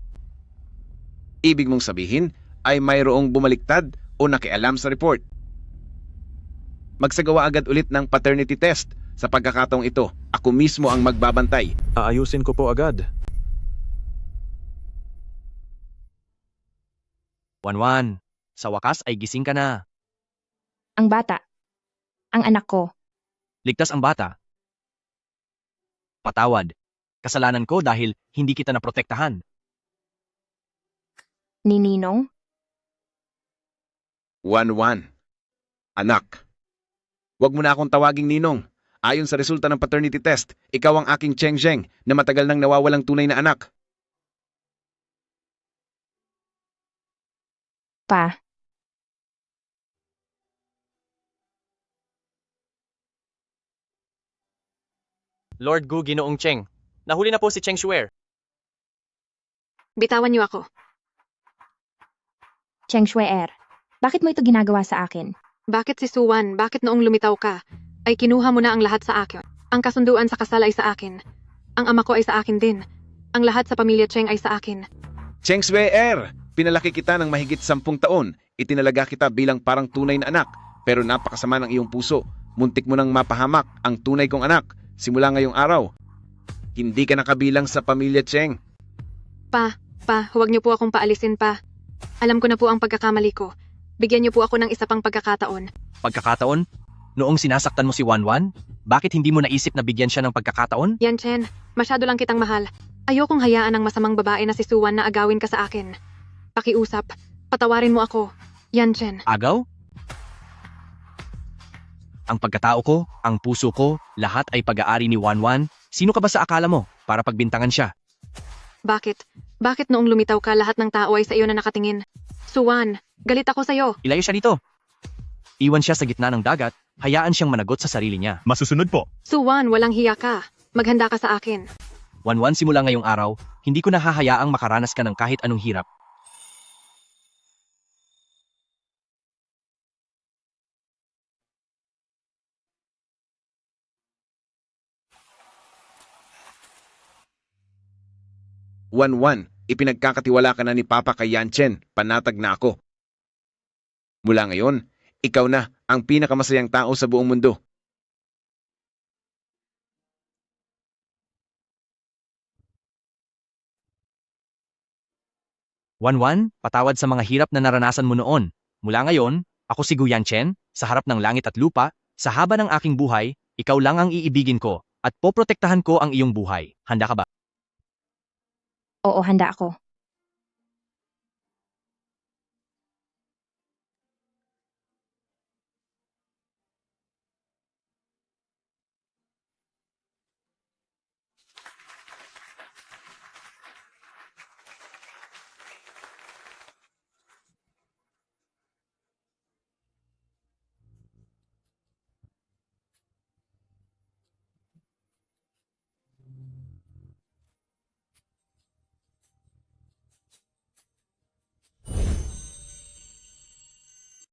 Ibig mong sabihin ay mayroong bumaliktad o nakialam sa report. Magsagawa agad ulit ng paternity test. Sa pagkakataong ito, ako mismo ang magbabantay. Aayusin ko po agad. Wanwan, sa wakas ay gising ka na. Ang bata. Ang anak ko. Ligtas ang bata. Patawad. Kasalanan ko dahil hindi kita naprotektahan. Ni Ninong? Wanwan. Anak. Huwag mo na akong tawaging Ninong. Ayon sa resulta ng paternity test, ikaw ang aking Cheng Zheng na matagal nang nawawalang tunay na anak. Pa. Lord Gu, Ginoong Cheng. Nahuli na po si Cheng Shuer. Bitawan niyo ako. Cheng Shuer, bakit mo ito ginagawa sa akin? Bakit si Suwan? Bakit noong lumitaw ka, ay kinuha mo na ang lahat sa akin? Ang kasunduan sa kasal ay sa akin. Ang ama ko ay sa akin din. Ang lahat sa pamilya Cheng ay sa akin. Cheng Shuer, pinalaki kita ng mahigit 10 taon. Itinalaga kita bilang parang tunay na anak. Pero napakasama ng iyong puso. Muntik mo nang mapahamak ang tunay kong anak. Simula ngayong araw, hindi ka nakabilang sa pamilya Cheng. Pa, huwag niyo po akong paalisin pa. Alam ko na po ang pagkakamali ko. Bigyan niyo po ako ng isa pang pagkakataon. Pagkakataon? Noong sinasaktan mo si Wanwan, bakit hindi mo naisip na bigyan siya ng pagkakataon? Yan, Chen. Masyado lang kitang mahal. Ayokong hayaan ng masamang babae na si Suwan na agawin ka sa akin. Pakiusap. Patawarin mo ako. Yan, Chen. Agaw? Ang pagkatao ko, ang puso ko, lahat ay pag-aari ni Wanwan. Sino ka ba sa akala mo para pagbintangan siya? Bakit? Bakit noong lumitaw ka lahat ng tao ay sa iyo na nakatingin? Suwan, galit ako sa'yo. Ilayo siya dito. Iwan siya sa gitna ng dagat, hayaan siyang managot sa sarili niya. Masusunod po. Suwan, walang hiya ka. Maghanda ka sa akin. Wanwan, simula ngayong araw, hindi ko nahahayaang makaranas ka ng kahit anong hirap. Wanwan, ipinagkakatiwala ka na ni Papa kay Yanchen, panatag na ako. Mula ngayon, ikaw na ang pinakamasayang tao sa buong mundo. Wanwan, patawad sa mga hirap na naranasan mo noon. Mula ngayon, ako si Gu Yanchen, sa harap ng langit at lupa, sa haba ng aking buhay, ikaw lang ang iibigin ko, at poprotektahan ko ang iyong buhay. Handa ka ba? Oo, handa ako.